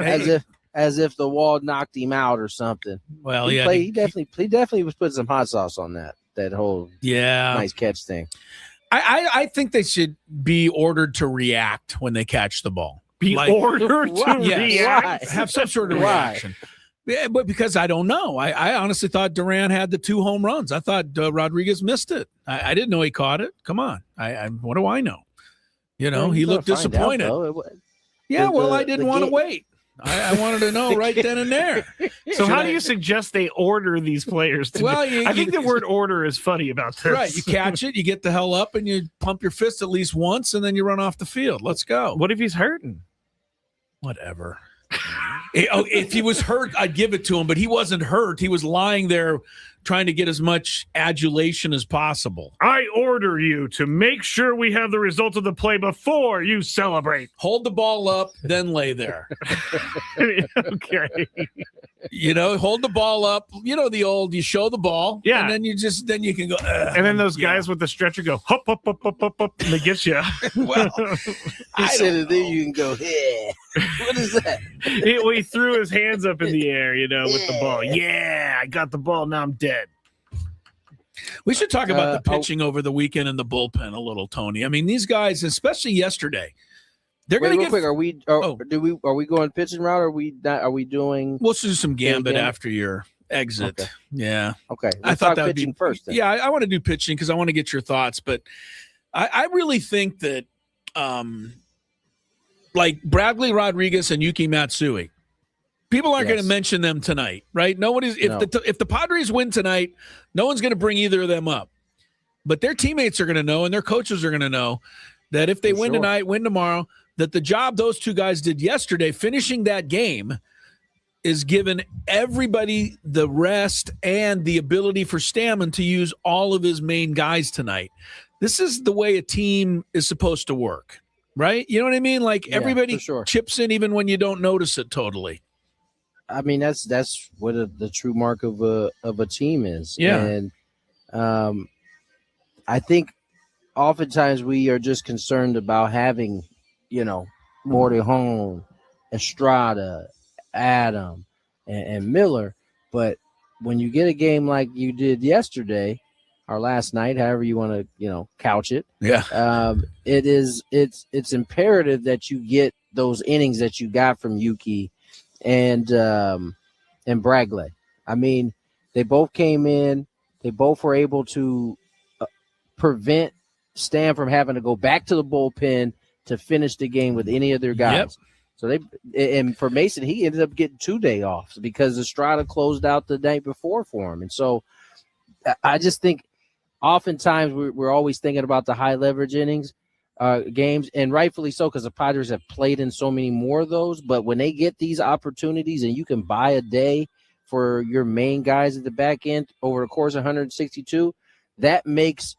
as if the wall knocked him out or something. Well, he definitely was putting some hot sauce on that whole nice catch thing. I think they should be ordered to react when they catch the ball. Ordered to react? Have some sort of reaction. Yeah, but because I don't know. I honestly thought Duran had the 2 home runs. I thought Rodriguez missed it. I didn't know he caught it. Come on. What do I know? He looked disappointed. I didn't want to wait. I wanted to know right then and there. So how do you suggest they order these players to I think the word order is funny about this. Right. You catch it, you get the hell up, and you pump your fist at least once, and then you run off the field. Let's go. What if he's hurting? Whatever. If he was hurt, I'd give it to him, but he wasn't hurt. He was lying there trying to get as much adulation as possible. I order you to make sure we have the result of the play before you celebrate. Hold the ball up, then lay there. Okay. Hold the ball up. You show the ball. Yeah. And then you can go. And then those guys with the stretcher go, hop, hop, hop, hop, hop, hop, and they get you. Well, he said it, then you can go, yeah. What is that? He threw his hands up in the air, with the ball. Yeah, I got the ball. Now I'm dead. We should talk about the pitching over the weekend and the bullpen a little, Tony. I mean, these guys, especially yesterday, they're going to get. Quick, are we going pitching route? Or are we not? Are we doing? We'll do some gambit after your exit. Okay. Yeah. Okay. I thought that would pitching be first. Then. Yeah, I want to do pitching because I want to get your thoughts, but I really think that, like Bradley Rodriguez and Yuki Matsui. People aren't going to mention them tonight, right? Nobody's if the Padres win tonight, no one's going to bring either of them up. But their teammates are going to know, and their coaches are going to know that if they win tonight, win tomorrow, that the job those two guys did yesterday, finishing that game, is given everybody the rest and the ability for Stammen to use all of his main guys tonight. This is the way a team is supposed to work, right? You know what I mean? Like everybody chips in even when you don't notice it totally. I mean, that's what the true mark of a team is. Yeah. And I think oftentimes we are just concerned about having, Morton, Estrada, Adam, and Miller. But when you get a game like you did yesterday or last night, however you want to, couch it. Yeah. It's imperative that you get those innings that you got from Yuki and Bradley. I mean, they both came in. They both were able to prevent Stan from having to go back to the bullpen to finish the game with any of their guys. Yep. So for Mason, he ended up getting 2 days off because Estrada closed out the night before for him. And so I just think oftentimes we're always thinking about the high leverage innings. Games, and rightfully so, because the Padres have played in so many more of those. But when they get these opportunities and you can buy a day for your main guys at the back end over the course of 162, that makes,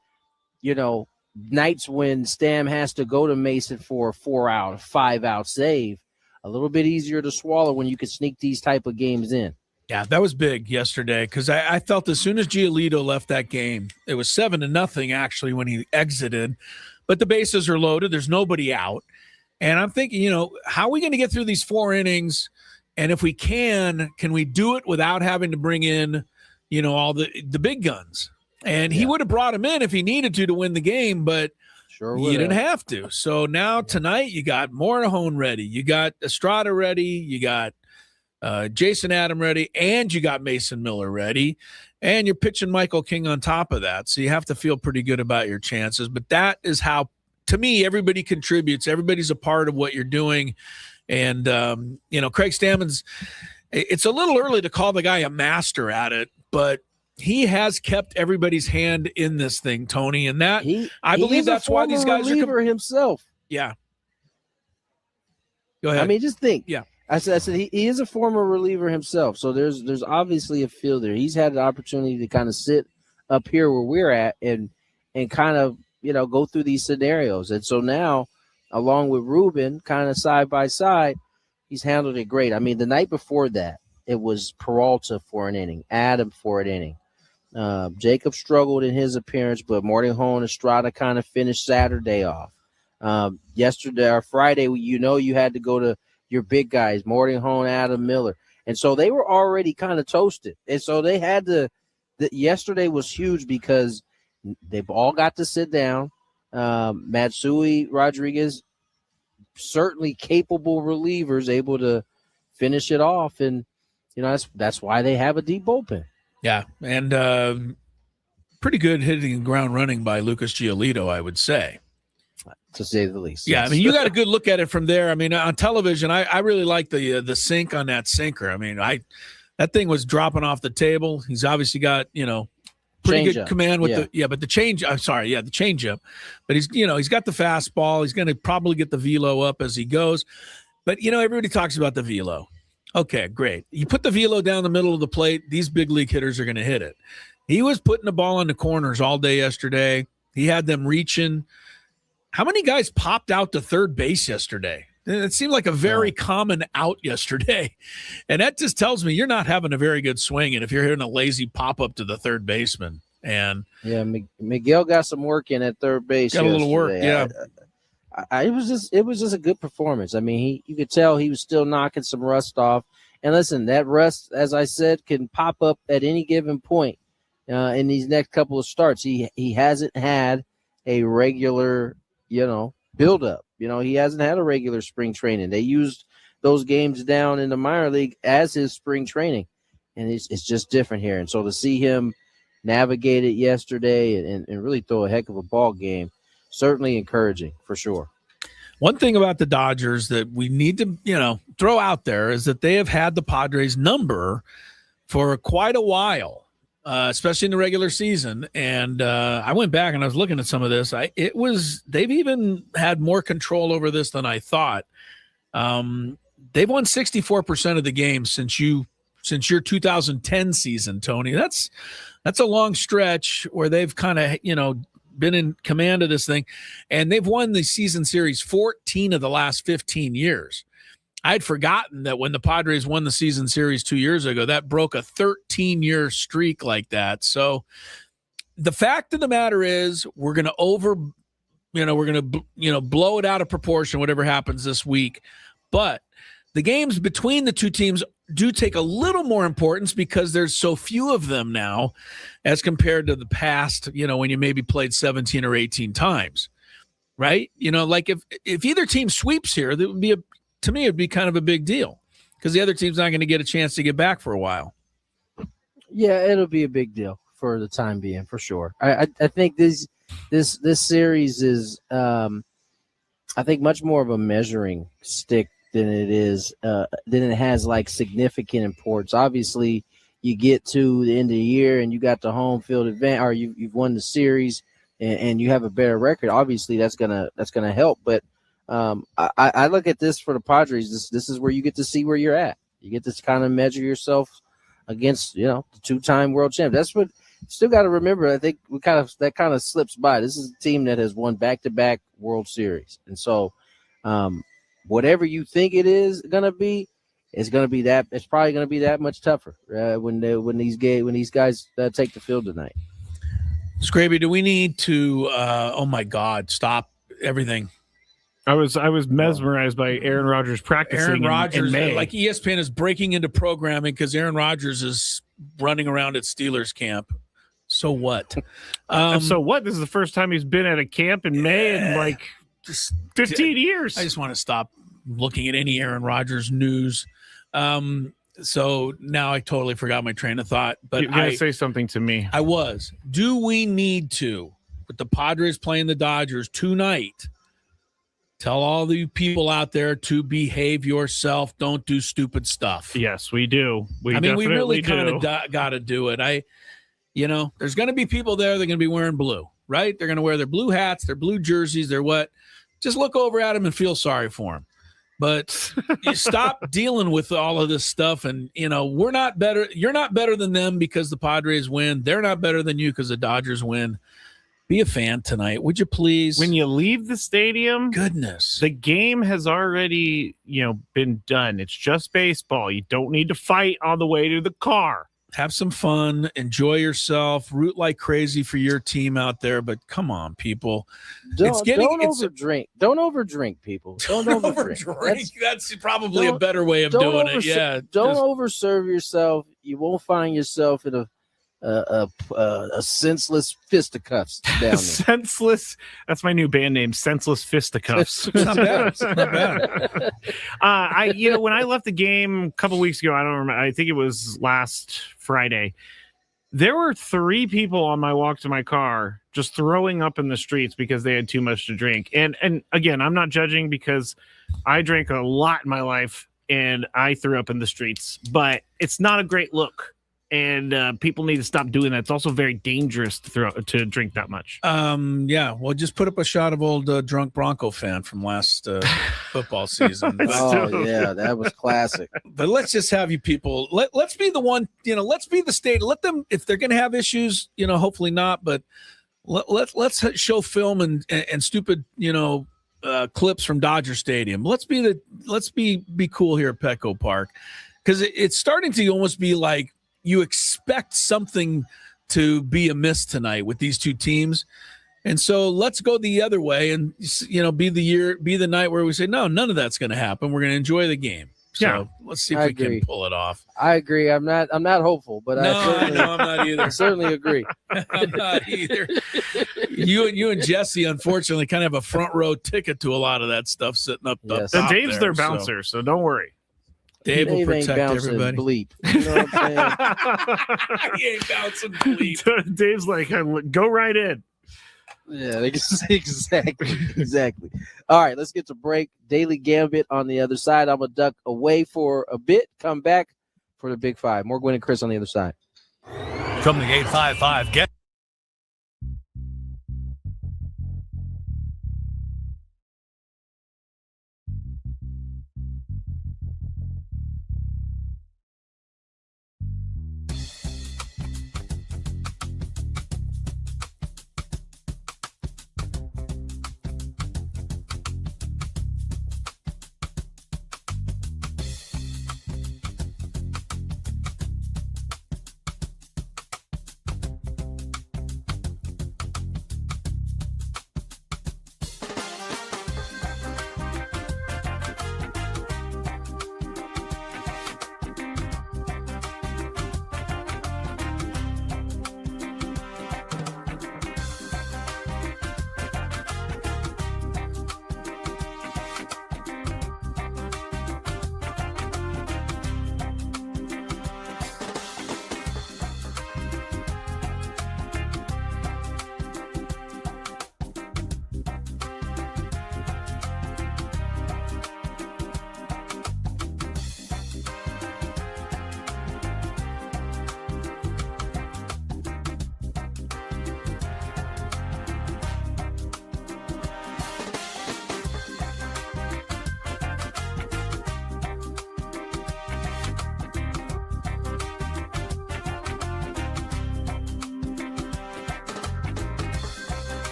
nights when Stam has to go to Mason for a 4-out, 5-out save a little bit easier to swallow when you can sneak these type of games in. Yeah, that was big yesterday because I felt as soon as Giolito left that game, it was 7-0 actually when he exited. But the bases are loaded. There's nobody out. And I'm thinking, how are we going to get through these 4 innings? And if we can we do it without having to bring in, all the big guns? And he would have brought him in if he needed to win the game, but you didn't have to. So now tonight you got Morejon ready. You got Estrada ready. You got Jason Adam ready. And you got Mason Miller ready. And you're pitching Michael King on top of that. So you have to feel pretty good about your chances. But that is how, to me, everybody contributes. Everybody's a part of what you're doing. And, Craig Stammen's, it's a little early to call the guy a master at it, but he has kept everybody's hand in this thing, Tony. And that, I believe that's why these guys are himself. Yeah. Go ahead. I mean, just think. Yeah. I said he is a former reliever himself, so there's obviously a feel there. He's had the opportunity to kind of sit up here where we're at and kind of go through these scenarios. And so now, along with Ruben, kind of side by side, he's handled it great. I mean, the night before that, it was Peralta for an inning, Adam for an inning. Jacob struggled in his appearance, but Mortenhon and Estrada kind of finished Saturday off. Yesterday or Friday, you had to go to your big guys, Mortenhon, Adam Miller. And so they were already kind of toasted. And so they had to yesterday was huge because they've all got to sit down. Matsui, Rodriguez, certainly capable relievers, able to finish it off. And, that's why they have a deep bullpen. Yeah, and pretty good hitting ground running by Lucas Giolito, I would say. To say the least. Yeah, yes. I mean, you got a good look at it from there. I mean, on television, I really like the sink on that sinker. I mean, that thing was dropping off the table. He's obviously got, pretty Change good up. command with Yeah. the change. I'm sorry, the change up. But he's got the fastball. He's going to probably get the velo up as he goes. But everybody talks about the velo. Okay, great. You put the velo down the middle of the plate, these big league hitters are going to hit it. He was putting the ball in the corners all day yesterday. He had them reaching. How many guys popped out to third base yesterday? It seemed like a very common out yesterday. And that just tells me you're not having a very good swing. And if you're hitting a lazy pop up to the third baseman. And yeah, Miguel got some work in at third base. Got a little work, yesterday. yeah. It was just a good performance. I mean, you could tell he was still knocking some rust off. And listen, that rust, as I said, can pop up at any given point in these next couple of starts. He hasn't had a regular, build up. He hasn't had a regular spring training. They used those games down in the minor league as his spring training, and it's just different here. And so to see him navigate it yesterday and really throw a heck of a ball game, certainly encouraging for sure. One thing about the Dodgers that we need to, throw out there is that they have had the Padres number for quite a while. Especially in the regular season. And I went back and I was looking at some of this. They've even had more control over this than I thought. They've won 64% of the games since your 2010 season, Tony. That's a long stretch where they've kind of, been in command of this thing. And they've won the season series 14 of the last 15 years. I'd forgotten that when the Padres won the season series 2 years ago, that broke a 13-year streak like that. So the fact of the matter is we're going to blow it out of proportion, whatever happens this week. But the games between the two teams do take a little more importance because there's so few of them now as compared to the past, when you maybe played 17 or 18 times, right? Like if either team sweeps here, that would be to me, it'd be kind of a big deal because the other team's not going to get a chance to get back for a while. Yeah, it'll be a big deal for the time being, for sure. I think this series is, I think, much more of a measuring stick than it has like significant importance. Obviously, you get to the end of the year and you got the home field advantage, or you've won the series and you have a better record. Obviously, that's gonna help, but. I look at this for the Padres. This is where you get to see where you're at. You get to kind of measure yourself against, the two-time world champ. That's what still got to remember. I think that kind of slips by. This is a team that has won back-to-back World Series, and so whatever you think it is going to be, it's going to be that. It's probably going to be that much tougher when these guys take the field tonight. Scraby, do we need to? Oh my God! Stop everything. I was mesmerized by Aaron Rodgers practicing. Aaron Rodgers, in May. like ESPN is breaking into programming because Aaron Rodgers is running around at Steelers camp. So what? So what? This is the first time he's been at a camp in May in like just 15 years. I just want to stop looking at any Aaron Rodgers news. So now I totally forgot my train of thought. But you're going to say something to me. I was. Do we need to, with the Padres playing the Dodgers tonight, tell all the people out there to behave yourself. Don't do stupid stuff. Yes, we do. We really kind of got to do it. There's going to be people there. They're going to be wearing blue, right? They're going to wear their blue hats, their blue jerseys, their what? Just look over at them and feel sorry for them. But you stop dealing with all of this stuff. And, we're not better. You're not better than them because the Padres win. They're not better than you because the Dodgers win. Be a fan tonight, would you please? When you leave the stadium, Goodness, the game has already, been done. It's just baseball. You don't need to fight on the way to the car. have some fun, enjoy yourself, root like crazy for your team out there. But come on, people. Don't overdrink. Don't overdrink, people. Don't overdrink. That's probably a better way of doing it. Yeah. Don't overserve yourself. You won't find yourself in a senseless fisticuffs down there. Senseless. That's my new band name, Senseless Fisticuffs. It's not bad. It's not bad. When I left the game a couple weeks ago, I don't remember. I think it was last Friday. There were 3 people on my walk to my car just throwing up in the streets because they had too much to drink. And again, I'm not judging because I drank a lot in my life and I threw up in the streets, but it's not a great look. And people need to stop doing that. It's also very dangerous to drink that much. Yeah. Well, just put up a shot of old drunk Bronco fan from last football season. Oh yeah, that was classic. But let's just have you people. Let's be the one. Let's be the state. Let them, if they're going to have issues. Hopefully not. But let's show film and stupid. Clips from Dodger Stadium. Let's be cool here at Petco Park, because it's starting to almost be like you expect something to be amiss tonight with these two teams. And so let's go the other way and, be the night where we say, no, none of that's going to happen. We're going to enjoy the game. So let's see if we can pull it off. I agree. I'm not hopeful, but I'm not either. I certainly agree. I'm not either. You and Jesse, unfortunately, kind of have a front row ticket to a lot and Dave's their bouncer, so don't worry. Dave will protect everybody. Bleep. You know what I'm saying? He ain't bouncing bleep. Dave's like, go right in. Yeah, exactly. All right, let's get to break. Daily Gambit on the other side. I'm going to duck away for a bit, come back for the Big Five. More Gwynn and Chris on the other side. From the 855 Get.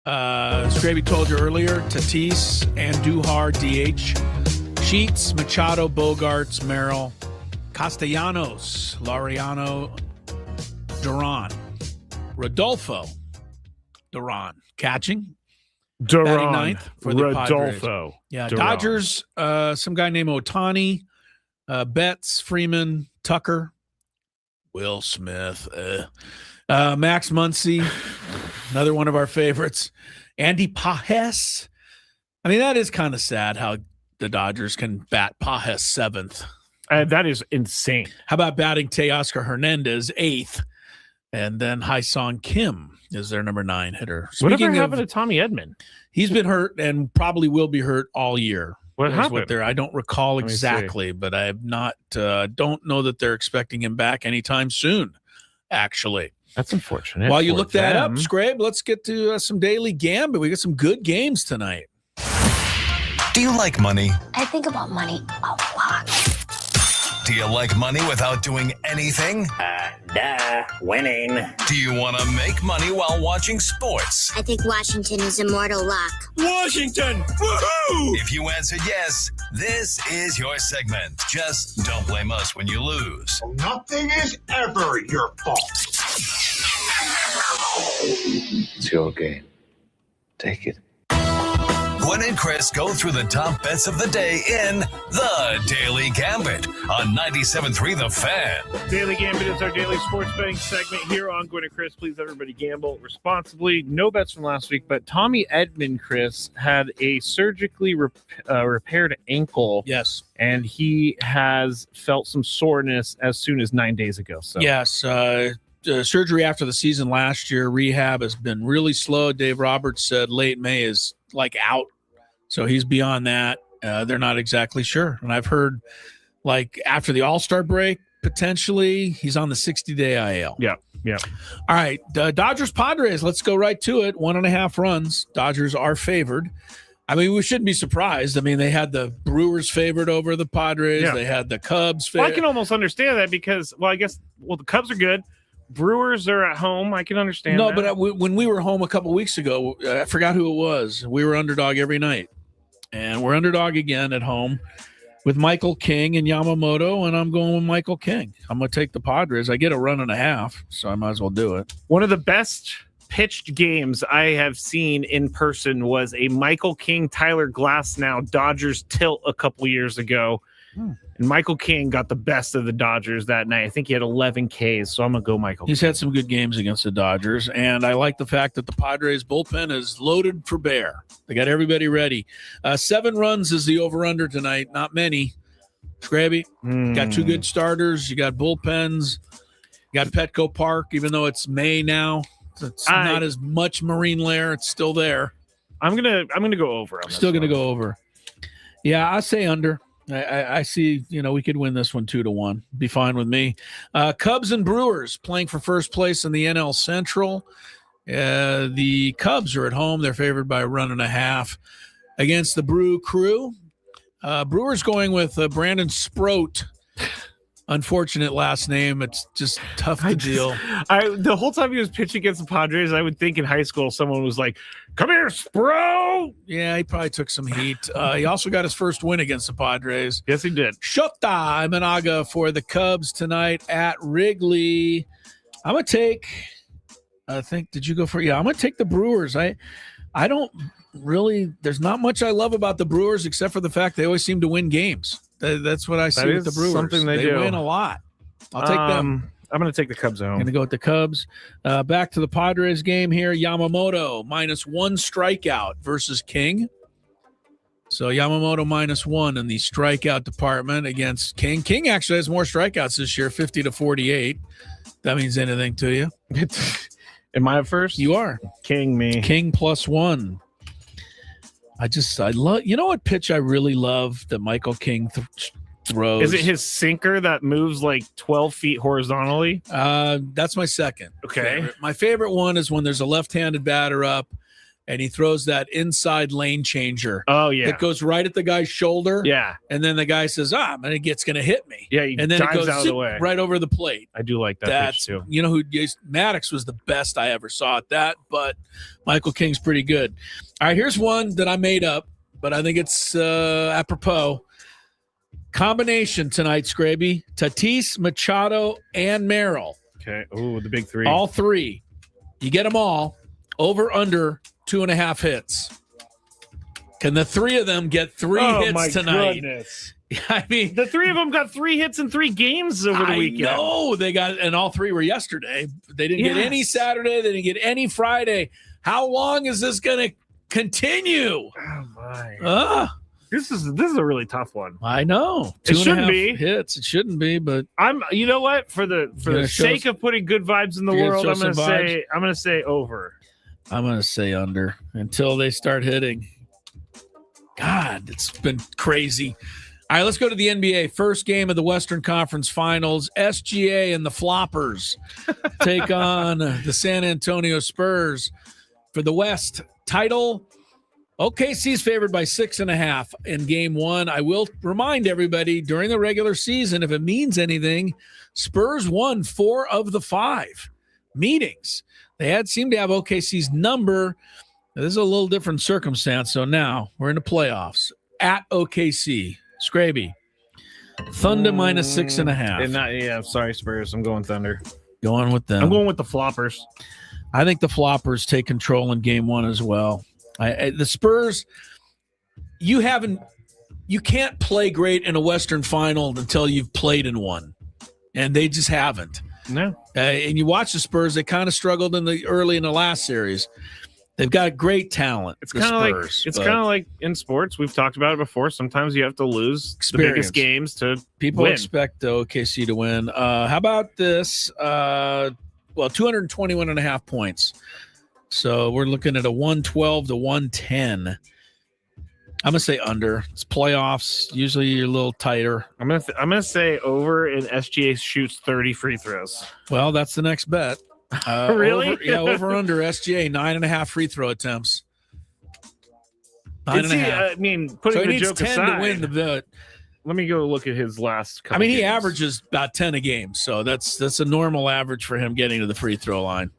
Scraby told you earlier, Tatis, Andujar, DH. Sheets, Machado, Bogarts, Merrill, Castellanos, Laureano, Duran, Rodolfo, Duran, catching. Batting Duran, ninth for the Padres. Rodolfo. Yeah, Duran. Dodgers, some guy named Otani, Betts, Freeman, Tucker, Will Smith, Max Muncy, another one of our favorites, Andy Pages. I mean, that is kind of sad how the Dodgers can bat Pages 7th. That is insane. How about batting Teoscar Hernandez 8th? And then Hai-Song Kim is their number 9 hitter. Whatever happened to Tommy Edman? He's been hurt and probably will be hurt all year. What happened? I don't recall exactly, but I have not. Don't know that they're expecting him back anytime soon. Actually, that's unfortunate. While you look that up, Scrabe, let's get to some daily gambit. We got some good games tonight. Do you like money? I think about money a lot. Do you like money without doing anything? Winning. Do you want to make money while watching sports? I think Washington is immortal luck. Washington! Woohoo! If you answered yes, this is your segment. Just don't blame us when you lose. Nothing is ever your fault. It's your game. Take it. Gwynn and Chris go through the top bets of the day in The Daily Gambit on 97.3 The Fan. Daily Gambit is our daily sports betting segment here on Gwynn and Chris. Please, everybody, gamble responsibly. No bets from last week, but Tommy Edman, Chris, had a surgically repaired ankle. Yes. And he has felt some soreness as soon as 9 days ago. So yes, surgery after the season last year. Rehab has been really slow. Dave Roberts said late May is like out. So he's beyond that. They're not exactly sure. And I've heard like after the All-Star break, potentially he's on the 60-day IL. Yeah. All right. Dodgers Padres. Let's go right to it. 1.5 runs. Dodgers are favored. I mean, we shouldn't be surprised. I mean, they had the Brewers favored over the Padres. Yeah. They had the Cubs favored. Well, I can almost understand that because, the Cubs are good. Brewers are at home. I can understand that. But when we were home a couple weeks ago, I forgot who it was. We were underdog every night. And we're underdog again at home with Michael King and Yamamoto, and I'm going with Michael King. I'm going to take the Padres. I get a 1.5, so I might as well do it. One of the best pitched games I have seen in person was a Michael King, Tyler Glasnow Dodgers tilt a couple years ago. And Michael King got the best of the Dodgers that night. I think he had 11 Ks, so I'm going to go Michael He's King. had some good games against the Dodgers, and I like the fact that the Padres bullpen is loaded for bear. They got everybody ready. 7 runs is the over-under tonight. Not many. Scraby, got 2 good starters. You got bullpens. You got Petco Park, even though it's May now. It's not as much marine layer. It's still there. I'm gonna go over. Still going to go over. Yeah, I say under. I see, we could win this one 2-1. Be fine with me. Cubs and Brewers playing for first place in the NL Central. The Cubs are at home. They're favored by 1.5 against the Brew Crew. Brewers going with Brandon Sproat. Unfortunate last name. It's just tough to deal. The whole time he was pitching against the Padres, I would think in high school someone was like, "Come here, Spro." Yeah, he probably took some heat. He also got his first win against the Padres. Yes, he did. Shota Imanaga for the Cubs tonight at Wrigley. I'm gonna take. Did you go for? Yeah, I'm gonna take the Brewers. I don't really. There's not much I love about the Brewers except for the fact they always seem to win games. That's what I see with the Brewers. Something they do. Win a lot. I'll take them. I'm going to take the Cubs at home. Going to go with the Cubs. Back to the Padres game here. Yamamoto -1 strikeout versus King. So Yamamoto -1 in the strikeout department against King. King actually has more strikeouts this year, 50-48. That means anything to you. Am I at first? You are. King me. King +1. I love, what pitch I really love that Michael King throws? Is it his sinker that moves like 12 feet horizontally? That's my second. Okay. favorite. My favorite one is when there's a left-handed batter up and he throws that inside lane changer. Oh, yeah. It goes right at the guy's shoulder. Yeah. And then the guy says, and it's going to hit me. Yeah, he and then it dives goes out of the way. right over the plate. I do like that pitch, too. You know who Maddox was the best I ever saw at that, but Michael King's pretty good. All right, here's one that I made up, but I think it's apropos. Combination tonight, Scraby. Tatis, Machado, and Merrill. Okay. Oh, the big three. All three. You get them all. Over, under 2.5 hits. Can the three of them get 3 hits tonight? Goodness. I mean, the three of them got 3 hits in 3 games over the weekend. No, they got, and all 3 were yesterday. They didn't get any Saturday. They didn't get any Friday. How long is this going to continue? Oh my! This is a really tough one. I know. It shouldn't be hits. It shouldn't be, but you know what? For the sake of putting good vibes in the world, I'm gonna say over. I'm gonna say under until they start hitting. God, it's been crazy. All right, let's go to the NBA. First game of the Western Conference Finals. SGA and the Floppers take on the San Antonio Spurs for the West title. OKC's favored by 6.5 in game 1. I will remind everybody during the regular season, if it means anything, Spurs won 4 of the 5 meetings. They seemed to have OKC's number. This is a little different circumstance. So now we're in the playoffs at OKC. Scraby. Thunder minus 6.5. Sorry, Spurs. I'm going Thunder. Going with them. I'm going with the Floppers. I think the Floppers take control in game 1 as well. The Spurs, you can't play great in a Western Final until you've played in one, and they just haven't. No. And you watch the Spurs; they kind of struggled early in the last series. They've got great talent. It's kind of like in sports. We've talked about it before. Sometimes you have to lose the biggest games to people win. Expect the OKC to win. How about this? 221.5 points. So we're looking at a 112 to 110. I'm gonna say under. It's playoffs. Usually you're a little tighter. I'm gonna say over, and SGA shoots 30 free throws. Well, that's the next bet. Really? Over under SGA 9.5 free throw attempts. 9.5. I mean, putting the joke 10 aside, to win the bet. Let me go look at his last couple he games. averages about 10 a game, so that's a normal average for him getting to the free throw line.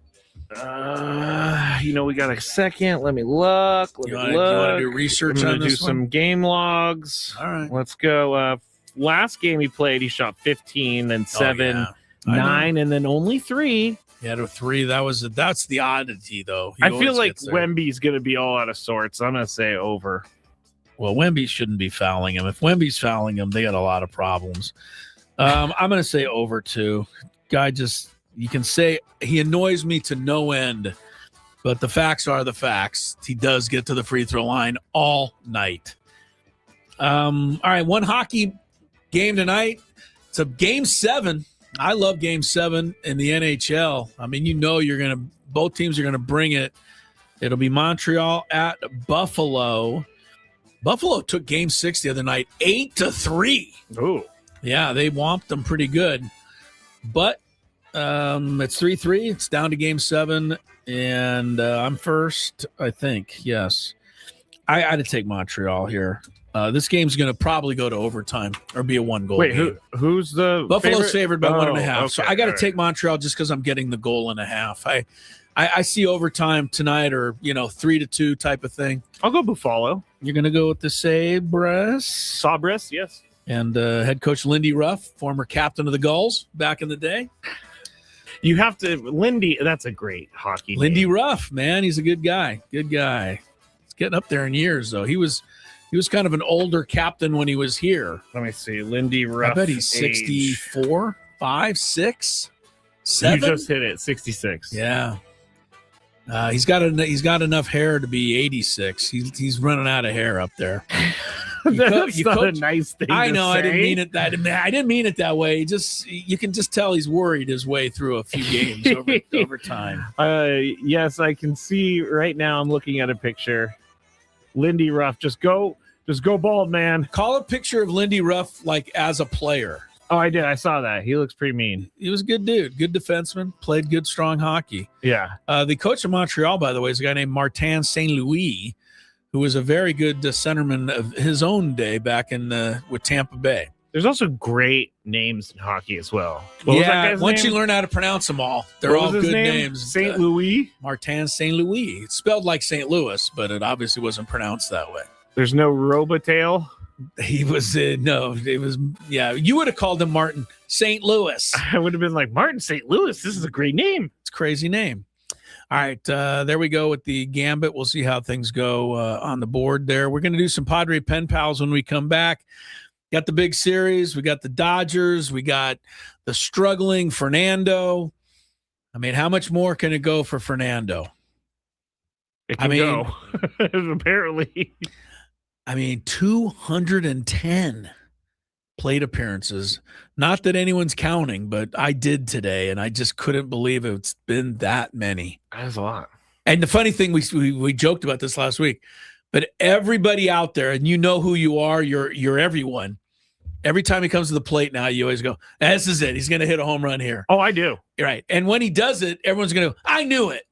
We got a second. Let me look. You want to do research on this do some game logs. All right. Let's go. Last game he played, he shot 15, then 7, 9, and then only 3. He had a 3. That's the oddity, though. I feel like Wemby's going to be all out of sorts. I'm going to say over. Well, Wemby shouldn't be fouling him. If Wemby's fouling him, they got a lot of problems. I'm going to say over, too. Guy you can say he annoys me to no end, but the facts are the facts. He does get to the free throw line all night. All right, one hockey game tonight. It's a game 7. I love game 7 in the NHL. I mean, both teams are going to bring it. It'll be Montreal at Buffalo. Buffalo took game 6 the other night, 8-3. Oh, yeah, they whomped them pretty good. But it's 3-3. It's down to game 7, and I'm first, I think. Yes, I had to take Montreal here. This game's going to probably go to overtime or be a 1-goal. Wait, game. who's the Buffalo's favored by 1.5? Okay, so I got to take Montreal just because I'm getting the 1.5. I see overtime tonight, or 3-2 type of thing. I'll go Buffalo. You're going to go with the Sabres, yes. And head coach Lindy Ruff, former captain of the Gulls back in the day. You have to, Lindy. That's a great hockey Lindy name. Ruff, man, he's a good guy. Good guy. He's getting up there in years, though. He was kind of an older captain when he was here. Let me see, Lindy Ruff. I bet he's 64, 5, 6, 7. You just hit it, 66. Yeah. He's got enough hair to be 86. He's running out of hair up there. That's not a nice thing. I know. To say. I didn't mean it that. I didn't mean it that way. You can just tell he's worried his way through a few games over time. Yes, I can see right now. I'm looking at a picture. Lindy Ruff, just go bald, man. Call a picture of Lindy Ruff like as a player. Oh, I did. I saw that. He looks pretty mean. He was a good dude, good defenseman, played good, strong hockey. Yeah. The coach of Montreal, by the way, is a guy named Martin St. Louis, who was a very good centerman of his own day back in with Tampa Bay. There's also great names in hockey as well. What was that guy's once name? you learn how to pronounce them all, they're all good names. St. Louis? Martin St. Louis. It's spelled like St. Louis, but it obviously wasn't pronounced that way. There's no Robitaille? He was, no, it was, yeah. You would have called him Martin St. Louis. I would have been like, Martin St. Louis, this is a great name. It's a crazy name. All right, there we go with the Gambit. We'll see how things go on the board there. We're going to do some Padre pen pals when we come back. Got the big series. We got the Dodgers. We got the struggling Fernando. I mean, how much more can it go for Fernando? It can go. Apparently. I mean, 210 plate appearances. Not that anyone's counting, but I did today, and I just couldn't believe it's been that many. That's a lot. And the funny thing, we joked about this last week, but everybody out there, and you know who you are, you're everyone. Every time he comes to the plate now, you always go, this is it. He's going to hit a home run here. Oh, I do. Right. And when he does it, everyone's going to go, I knew it.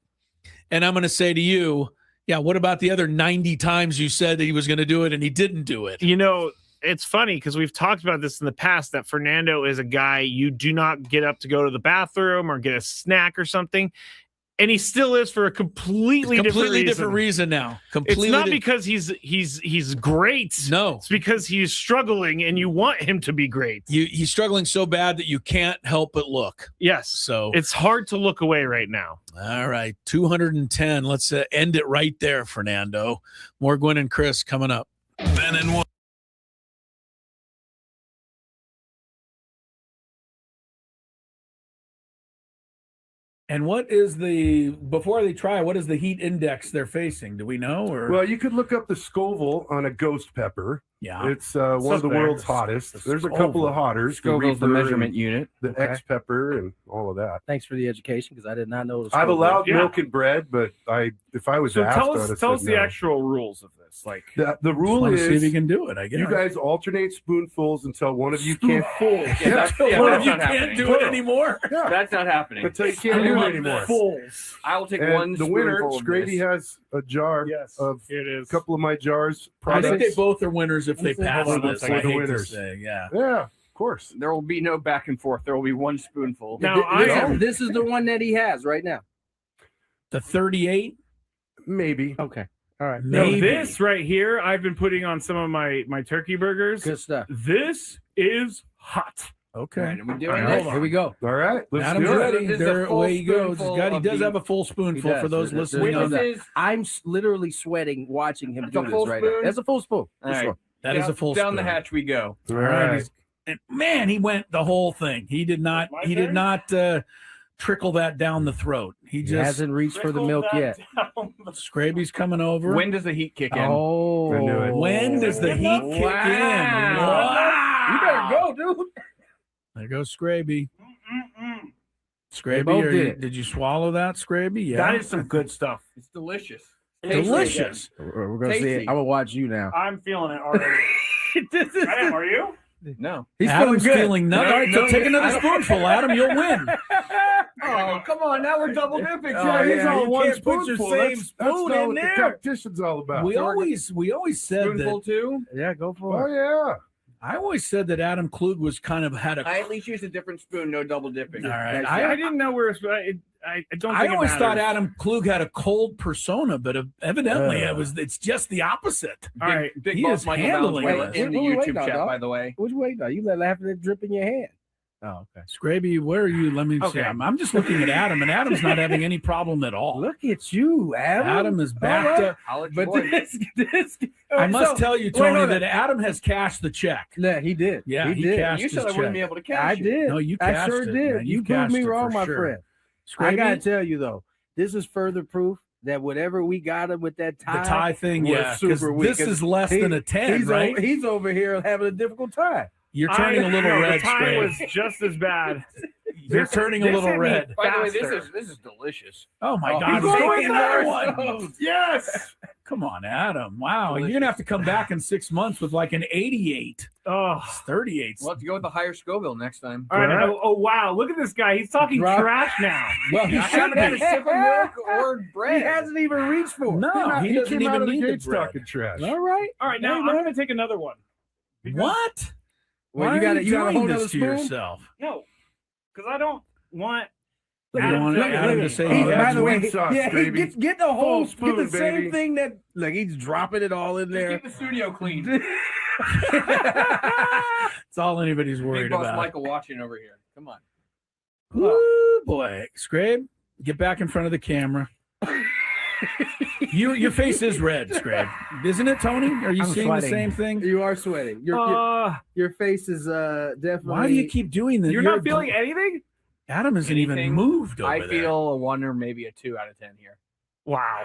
And I'm going to say to you, yeah, what about the other 90 times you said that he was going to do it and he didn't do it? You know, it's funny because we've talked about this in the past that Fernando is a guy you do not get up to go to the bathroom or get a snack or something. And he still is for a completely different reason now. It's not because he's great. No. It's because he's struggling and you want him to be great. He's struggling so bad that you can't help but look. Yes. So it's hard to look away right now. All right. 210. Let's end it right there, Fernando. More Gwynn and Chris coming up. Ben and Wood. And what is before they try, what is the heat index they're facing? Do we know? Or well, you could look up the Scoville on a ghost pepper. Yeah. It's one of the world's hottest. There's a couple of hotters. Scoville's the measurement unit. The X pepper and all of that. Thanks for the education because I did not know. I've allowed milk and bread, but if I was asked, tell us the actual rules of this. Like the rule is, see if you can do it. I guess you guys alternate spoonfuls until one of you can't. One of you can't do it anymore. Yeah. That's not happening. Until you can't do it anymore. I will take and one. The winner, Scrady, has a jar of a couple of my jars. I think they both are winners if they pass this. The winners. Yeah, of course. There will be no back and forth. There will be one spoonful. Now, this is the one that he has right now. The 38, maybe. Okay. All right. No, this right here, I've been putting on some of my turkey burgers. Good stuff. This is hot. Okay. Right, we do it. Here we go. All right. Let's Adam's do it. ready. There, away he goes. He does have a full spoonful for those listening. I'm literally sweating watching him do this right now. That's a full spoon. All right. Sure. That is a full spoon. Down the hatch we go. All right. And man, he went the whole thing. He did not. He did not trickle that down the throat. He just hasn't reached for the milk yet. Scraby's coming over. When does the heat kick in? Oh, I knew it. When does the heat kick in? Wow. You better go, dude. There goes Scraby. Scraby, did you swallow that, Scraby? Yeah. That is some good stuff. It's delicious. Delicious. We're gonna see it. I'm gonna watch you now. I'm feeling it already. Adam, are you? No. Adam's feeling nothing. All right, so take another spoonful, Adam. You'll win. Oh, come on. Now we're double dipping. He's all one can't put your spoonful. same That's spoon not in what there. the competition's all about. We always said Spoonful that. too? Yeah, go for it. Oh yeah. I always said that Adam Klug was kind of had a. I at least used a different spoon, no double dipping. All right. I didn't know where I don't. I think always it thought matters. Adam Klug had a cold persona, but evidently it's just the opposite. All right, Big he boss is Michael handling Bowles it. in the YouTube chat, by the way. What you waiting on? You let laughing drip in your hand. Oh, okay. Scraby, where are you? Let me see. Okay. I'm just looking at Adam, and Adam's not having any problem at all. Look at you, Adam. Adam is backed up. But this I must tell you, Tony, that Adam has cashed the check. Yeah, he did. Yeah, he did. cashed You said his I wouldn't check. be able to cash I it. did. No, you cashed I sure it, did. man. You cashed proved me it wrong, for my sure. friend. I Scraby? gotta tell you though, this is further proof that whatever we got him with that tie, The tie thing, was yeah, because super weak. this is less than a 10, right? He's over here having a difficult time. You're turning a little red, The time Scraby. was just as bad. You're turning a little red. By the way, this is delicious. Oh my Oh, God! he's going He's with another that one. Yes. Come on, Adam. Wow. You're going to have to come back in 6 months with like an 88. Oh, 38. We'll have to go with the higher Scoville next time. All right. Oh, wow. Look at this guy. He's talking trash now. Well, he I haven't had a sip of milk or bread. He hasn't even reached for it. No, he doesn't came out even of the need the gates bread. talking trash. All right. All right. Now I'm going to take another one. What? Well, Why you got are to hold doing another this to spoon. yourself? No, because I don't want. You don't want Adam to say He he by has the way, one? sauce, Yeah, baby. get the whole Full get the spoon, same baby. thing that like he's dropping it all in there. Keep the studio clean. It's all anybody's Big worried boss about. Michael watching over here. Come on. Ooh, boy. Scrabe, get back in front of the camera. Your face is red, Scrabe. Isn't it, Tony? Are you I'm seeing sweating. the same thing? You are sweating. Your face is definitely. Why do you keep doing this? You're not feeling anything? Adam hasn't even moved over I there. feel a 1 or maybe a 2 out of 10 here. Wow.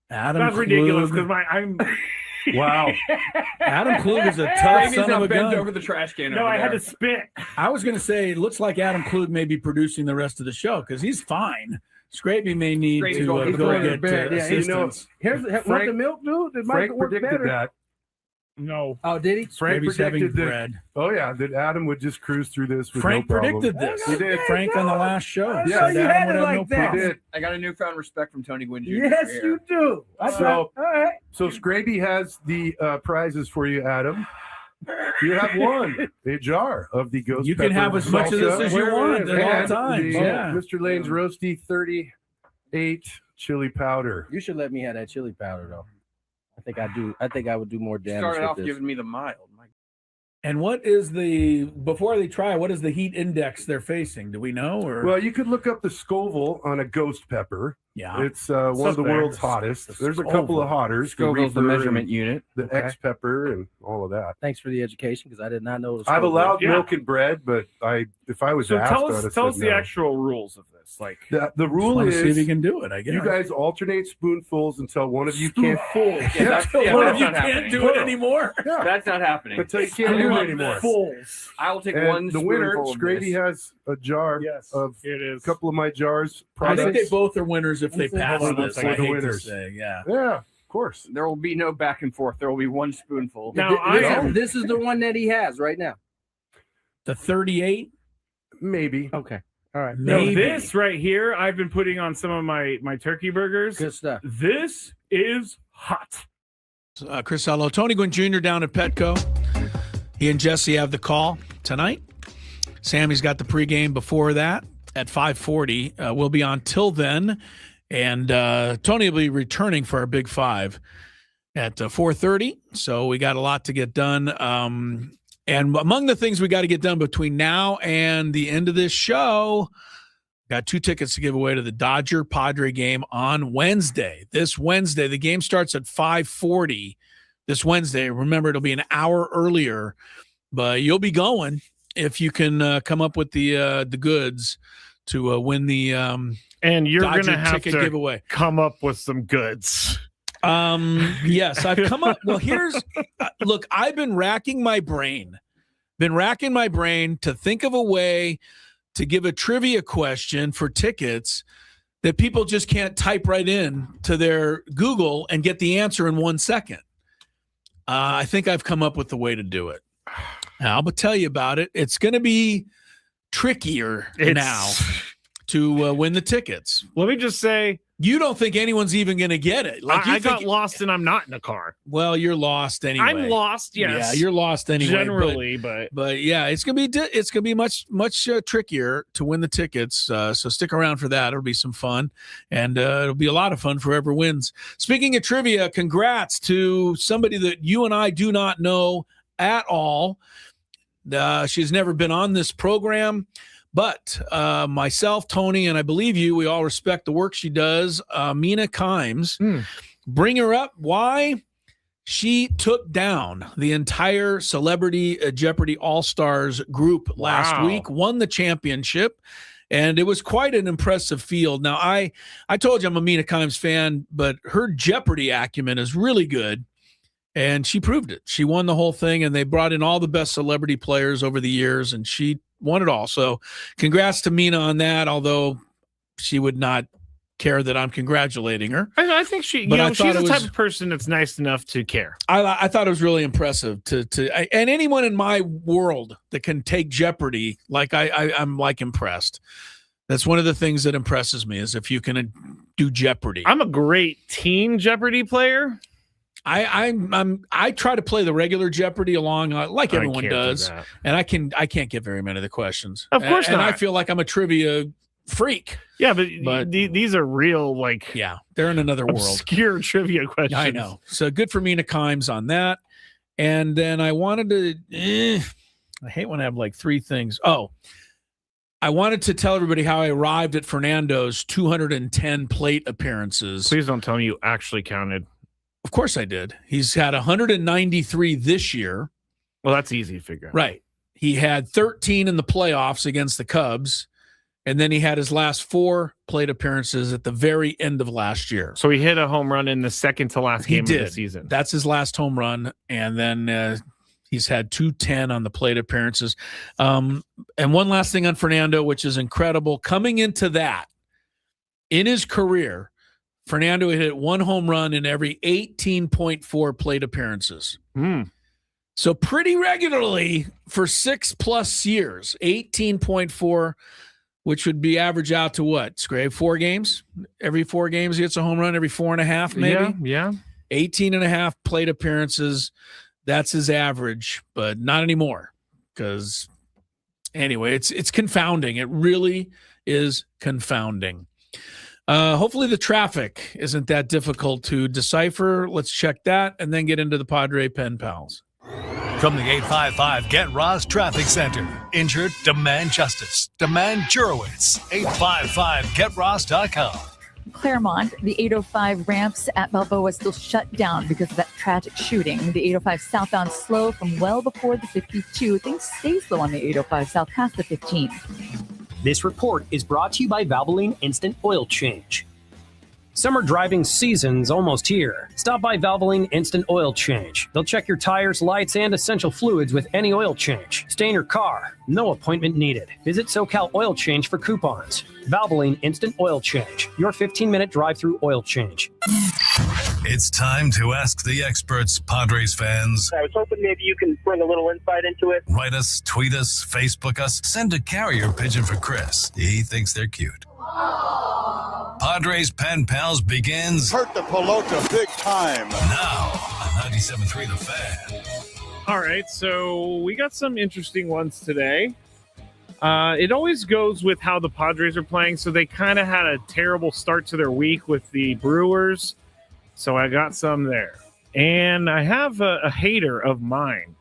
Adam That's Klug. ridiculous because I'm. Wow. Adam Klug is a tough son of a bent gun. over the trash can. No, over I had there. to spit. I was going to say, it looks like Adam Klug may be producing the rest of the show because he's fine. Scrapey may need Scrapey's to going go to get assistance. Here's want the milk, dude. Did Frank Michael work predicted better? that. No. Oh, did he? Frank Scrapey's having predicted that. bread. Oh yeah, that Adam would just cruise through this with Frank no problem. predicted this. He did. Frank on the last show. I said know you Adam had would it have like no that. He problem. did. I got a newfound respect from Tony Gwynn Jr. Yes, here. you do. So- all right. So Scraby has the prizes for you, Adam. You have one, a jar of the ghost. You can pepper have as much of this salsa as you want at all and times. the, Yeah. Mr. Lane's roasty 38 chili powder. You should let me have that chili powder though. I think I do. I think I would do more damage. Started with off this. giving me the mild. And what is before they try, what is the heat index they're facing? Do we know? Or Well, you could look up the Scoville on a ghost pepper. yeah. It's one of the Something. world's hottest. There's a couple of hotters. Scoville's the Reaper measurement and unit. the Okay. X pepper and all of that. Thanks for the education because I did not know. I've allowed Yeah. milk and bread, but if I was So asked, tell I'd us have tell said us the no. actual rules of this. Like The rule Want to see if you is can do it, I guess. you guys alternate spoonfuls until one of you can't. That's One of that's you not can't happening. do it anymore. Yeah, That's not happening. until you can't do it anymore. fools. I will take one And the winner, spoonful of Scrady, this. has a jar Yes. of Here it is. a couple of my jars. I think they Products. both are winners if they For pass the- this. for I the hate to winners. say, yeah. Yeah, of course. There will be no back and forth. There will be one spoonful. Now I am. This is the one that he has right now. The 38, Maybe. Okay. All right. No, maybe. this right here, I've been putting on some of my turkey burgers. Good stuff. This is hot. Chris Hello, Tony Gwynn Jr. down at Petco. He and Jesse have the call tonight. Sammy's got the pregame before that at 5:40. We'll be on till then, and Tony will be returning for our Big Five at 4:30. So we got a lot to get done. And among the things we got to get done between now and the end of this show, got 2 tickets to give away to the Dodger Padre game on Wednesday. This Wednesday, the game starts at 5:40 this Wednesday. Remember, it'll be an hour earlier, but you'll be going if you can come up with the goods to win the And you're Dodger gonna have ticket to giveaway. come up with some goods. Yes, I've come up. Well, here's look, I've been racking my brain to think of a way to give a trivia question for tickets that people just can't type right in to their Google and get the answer in 1 second. I think I've come up with the way to do it. I'll tell you about it. It's going to be trickier now to win the tickets. Let me just say, you don't think anyone's even going to get it. Like I got lost and I'm not in a car. Well, you're lost anyway. I'm lost, yes. Yeah, you're lost anyway. Generally, but yeah, it's gonna be much trickier to win the tickets. So stick around for that. It'll be some fun, and it'll be a lot of fun for whoever wins. Speaking of trivia, congrats to somebody that you and I do not know at all. She's never been on this program. But myself, Tony, and I believe you, we all respect the work she does. Mina Kimes, bring her up. Why? She took down the entire Celebrity Jeopardy All-Stars group last week, won the championship, and it was quite an impressive field. Now, I told you I'm a Mina Kimes fan, but her Jeopardy acumen is really good. And she proved it. She won the whole thing, and they brought in all the best celebrity players over the years, and she won it all. So congrats to Mina on that, although she would not care that I'm congratulating her. I think she's the type of person that's nice enough to care. I thought it was really impressive and anyone in my world that can take Jeopardy, like I'm like impressed. That's one of the things that impresses me is if you can do Jeopardy. I'm a great teen Jeopardy player. I try to play the regular Jeopardy along like everyone does, and I can't get very many of the questions. Of course not. And I feel like I'm a trivia freak. Yeah, but these are real, they're in another world. Obscure trivia questions. I know. So good for Mina Kimes on that. And then I wanted to. I hate when I have like three things. Oh. I wanted to tell everybody how I arrived at Fernando's 210 plate appearances. Please don't tell me you actually counted. Of course I did. He's had 193 this year. Well, that's easy to figure out. Right. He had 13 in the playoffs against the Cubs, and then he had his last 4 plate appearances at the very end of last year. So he hit a home run in the second to last game of the season. That's his last home run, and then he's had 210 on the plate appearances. And one last thing on Fernando, which is incredible. Coming into that, in his career, Fernando hit 1 home run in every 18.4 plate appearances. So pretty regularly for 6+ years, 18.4, which would be average out to what, Scrape? 4 games? Every 4 games he hits a home run, every 4.5 maybe? Yeah. 18.5 plate appearances. That's his average, but not anymore. Because anyway, it's confounding. It really is confounding. Hopefully the traffic isn't that difficult to decipher. Let's check that and then get into the Padre Pen Pals. From the 855 Get Ross Traffic Center. Injured? Demand justice. Demand Jurowitz. 855GetRoss.com. Claremont, the 805 ramps at Balboa still shut down because of that tragic shooting. The 805 southbound slow from well before the 52. Things stay slow on the 805 south past the 15. This report is brought to you by Valvoline Instant Oil Change. Summer driving season's almost here. Stop by Valvoline Instant Oil Change. They'll check your tires, lights, and essential fluids with any oil change. Stay in your car. No appointment needed. Visit SoCal Oil Change for coupons. Valvoline Instant Oil Change. Your 15-minute drive-through oil change. It's time to ask the experts, Padres fans. I was hoping maybe you can bring a little insight into it. Write us, tweet us, Facebook us, send a carrier pigeon for Chris. He thinks they're cute. Padres Pen Pals begins. Hurt the pelota big time. Now on 97.3 The Fan. All right, so we got some interesting ones today. It always goes with how the Padres are playing, so they kind of had a terrible start to their week with the Brewers, so I got some there. And I have a hater of mine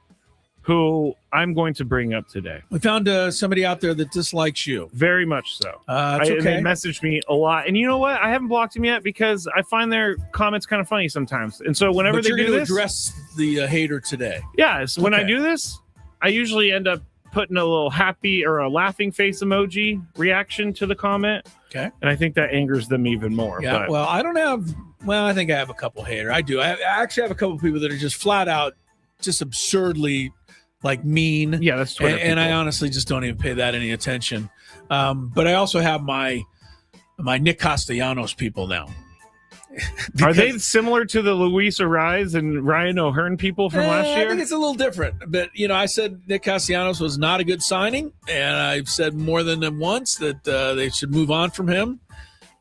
who I'm going to bring up today. We found somebody out there that dislikes you. Very much so. It's okay. They messaged me a lot. And you know what? I haven't blocked him yet because I find their comments kind of funny sometimes. And so whenever but they you're do going to this... address the hater today. Yeah, so when I do this, I usually end up putting a little happy or a laughing face emoji reaction to the comment. Okay. And I think that angers them even more. Yeah, but... well, I don't have... Well, I think I have a couple haters. I do. I actually have a couple people that are just flat out, just absurdly... mean. Yeah, that's Twitter and I honestly just don't even pay that any attention. But I also have my Nick Castellanos people now. Are they similar to the Luis Ariz and Ryan O'Hearn people from last year? I think it's a little different. But, I said Nick Castellanos was not a good signing, and I've said more than once that they should move on from him.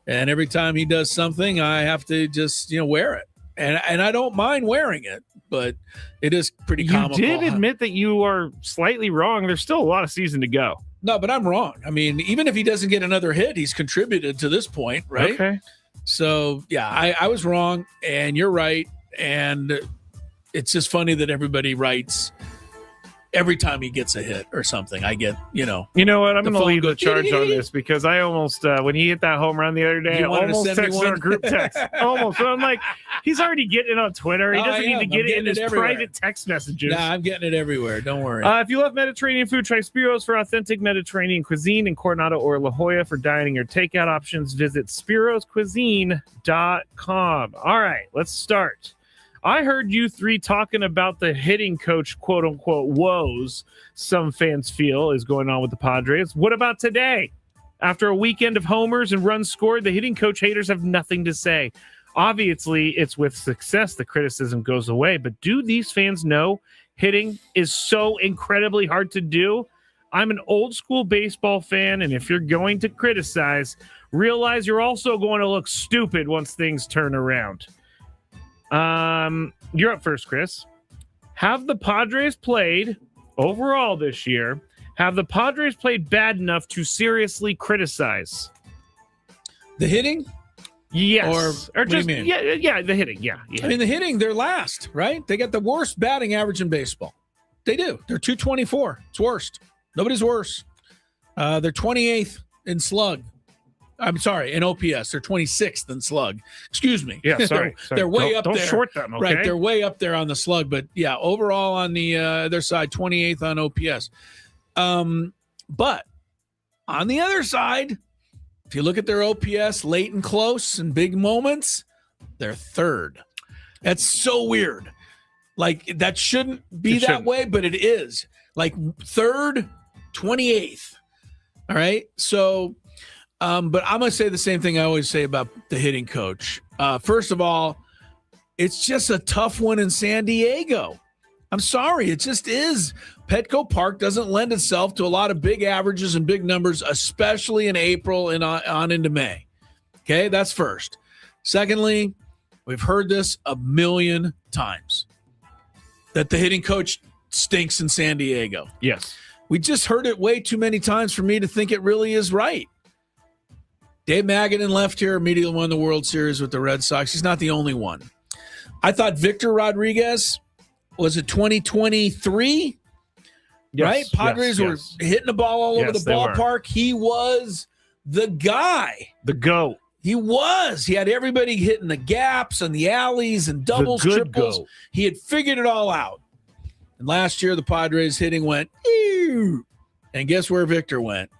And every time he does something, I have to just, wear it. And I don't mind wearing it, but it is pretty comical. You did admit that you are slightly wrong. There's still a lot of season to go. No, but I'm wrong. I mean, even if he doesn't get another hit, he's contributed to this point, right? Okay. So, yeah, I was wrong, and you're right. And it's just funny that everybody writes every time he gets a hit or something. I get, You know what? I'm going to lead the charge on this because I almost, when he hit that home run the other day, I almost texted our group text. Almost. But I'm like, he's already getting it on Twitter. He doesn't need to get it in his private text messages. Nah, I'm getting it everywhere. Don't worry. If you love Mediterranean food, try Spiro's for authentic Mediterranean cuisine in Coronado or La Jolla. For dining or takeout options, visit spiroscuisine.com. All right, let's start. I heard you three talking about the hitting coach, quote unquote, woes some fans feel is going on with the Padres. What about today? After a weekend of homers and runs scored, the hitting coach haters have nothing to say. Obviously, it's with success the criticism goes away, but do these fans know hitting is so incredibly hard to do? I'm an old school baseball fan, and if you're going to criticize, realize you're also going to look stupid once things turn around. You're up first, Chris. Have the Padres played overall this year? Have the Padres played bad enough to seriously criticize? The hitting? Yes. Or what do you mean? Yeah, the hitting. Yeah. I mean, the hitting, they're last, right? They got the worst batting average in baseball. They do. They're 224. It's worst. Nobody's worse. They're 28th in slug. I'm sorry, in OPS. They're 26th in slug. Excuse me. Yeah, sorry. They're way up there. Don't short them, okay? Right, they're way up there on the slug. But, yeah, overall on the other side, 28th on OPS. But on the other side, if you look at their OPS late and close and big moments, they're third. That's so weird. Like, that shouldn't be that way, but it is. Like, third, 28th. All right? So, but I'm going to say the same thing I always say about the hitting coach. First of all, it's just a tough one in San Diego. I'm sorry. It just is. Petco Park doesn't lend itself to a lot of big averages and big numbers, especially in April and on into May. Okay, that's first. Secondly, we've heard this a million times that the hitting coach stinks in San Diego. Yes. We just heard it way too many times for me to think it really is right. Dave Magadan left here, immediately won the World Series with the Red Sox. He's not the only one. I thought Victor Rodriguez, was it 2023? Yes, right? Padres were hitting the ball all over the ballpark. He was the guy. The GOAT. He was. He had everybody hitting the gaps and the alleys and doubles, triples. GOAT. He had figured it all out. And last year, the Padres hitting went, ew. And guess where Victor went?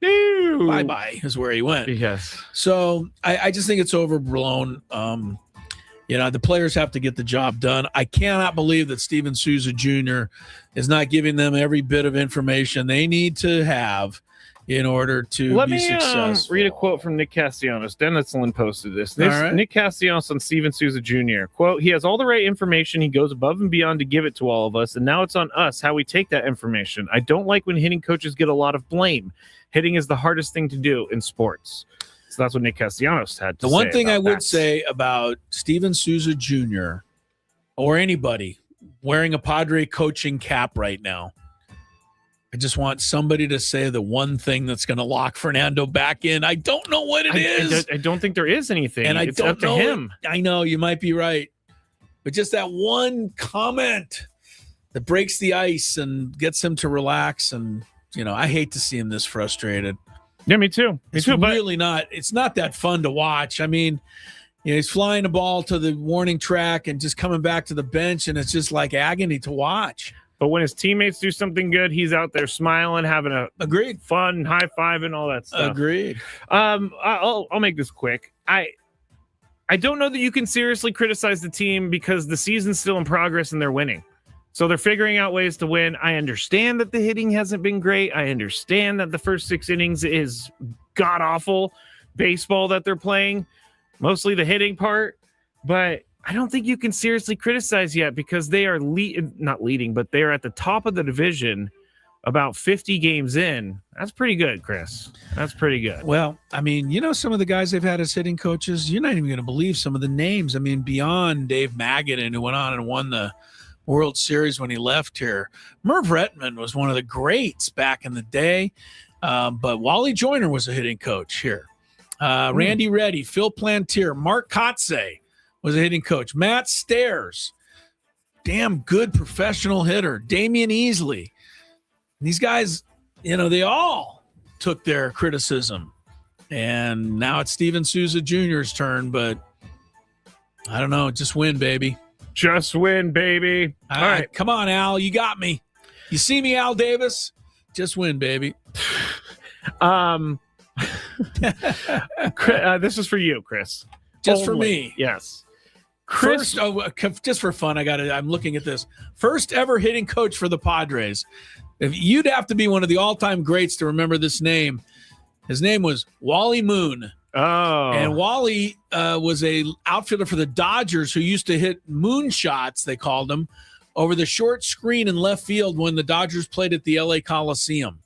Ew. Bye-bye is where he went. Yes. So I just think it's overblown. The players have to get the job done. I cannot believe that Steven Souza Jr. is not giving them every bit of information they need to have in order to be successful. Let me read a quote from Nick Castellanos. Dennis Lynn posted this. Right. Nick Castellanos on Steven Souza Jr. Quote, he has all the right information. He goes above and beyond to give it to all of us, and now it's on us how we take that information. I don't like when hitting coaches get a lot of blame. Hitting is the hardest thing to do in sports. So that's what Nick Castellanos had to say. The one thing I would that. say about Steven Souza Jr. or anybody wearing a Padre coaching cap right now, I just want somebody to say the one thing that's going to lock Fernando back in. I don't know what it is. I don't think there is anything. And it's up to him. I know, you might be right. But just that one comment that breaks the ice and gets him to relax. And, I hate to see him this frustrated. Yeah, me too. It's not that fun to watch. I mean, he's flying the ball to the warning track and just coming back to the bench, and it's just like agony to watch. But when his teammates do something good, he's out there smiling, having a fun high five and all that stuff. Agreed. I'll make this quick. I don't know that you can seriously criticize the team because the season's still in progress and they're winning. So they're figuring out ways to win. I understand that the hitting hasn't been great. I understand that the first 6 innings is god-awful baseball that they're playing, mostly the hitting part. But I don't think you can seriously criticize yet because they are not leading, but they are at the top of the division about 50 games in. That's pretty good, Chris. That's pretty good. Well, I mean, some of the guys they've had as hitting coaches, you're not even going to believe some of the names. I mean, beyond Dave Magadan, who went on and won the World Series when he left here. Merv Retman was one of the greats back in the day, but Wally Joyner was a hitting coach here. Randy Reddy, Phil Plantier, Mark Kotze was a hitting coach. Matt Stairs, damn good professional hitter. Damian Easley. These guys, they all took their criticism. And now it's Steven Souza Jr.'s turn, but I don't know. Just win, baby. Just win, baby. All right. Come on, Al. You got me. You see me, Al Davis? Just win, baby. This is for you, Chris. Just for me. Yes. Chris, just for fun, I'm looking at this. First ever hitting coach for the Padres. If you'd have to be one of the all-time greats to remember this name. His name was Wally Moon. Oh. And Wally was a outfielder for the Dodgers who used to hit moonshots, they called them, over the short screen in left field when the Dodgers played at the LA Coliseum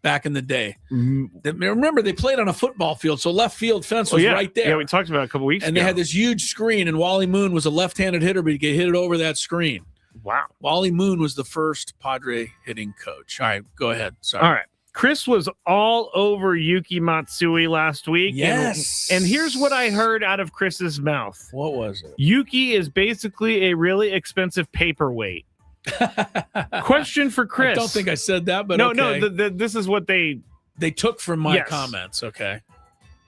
back in the day. Remember, they played on a football field, so left field fence was right there. Yeah, we talked about it a couple weeks ago. And they had this huge screen, and Wally Moon was a left-handed hitter, but he could hit it over that screen. Wow. Wally Moon was the first Padre hitting coach. All right, go ahead. Sorry. All right. Chris was all over Yuki Matsui last week. Yes. And here's what I heard out of Chris's mouth. What was it? Yuki is basically a really expensive paperweight. Question for Chris. I don't think I said that, but no, okay. no. This is what they took from my comments. Okay.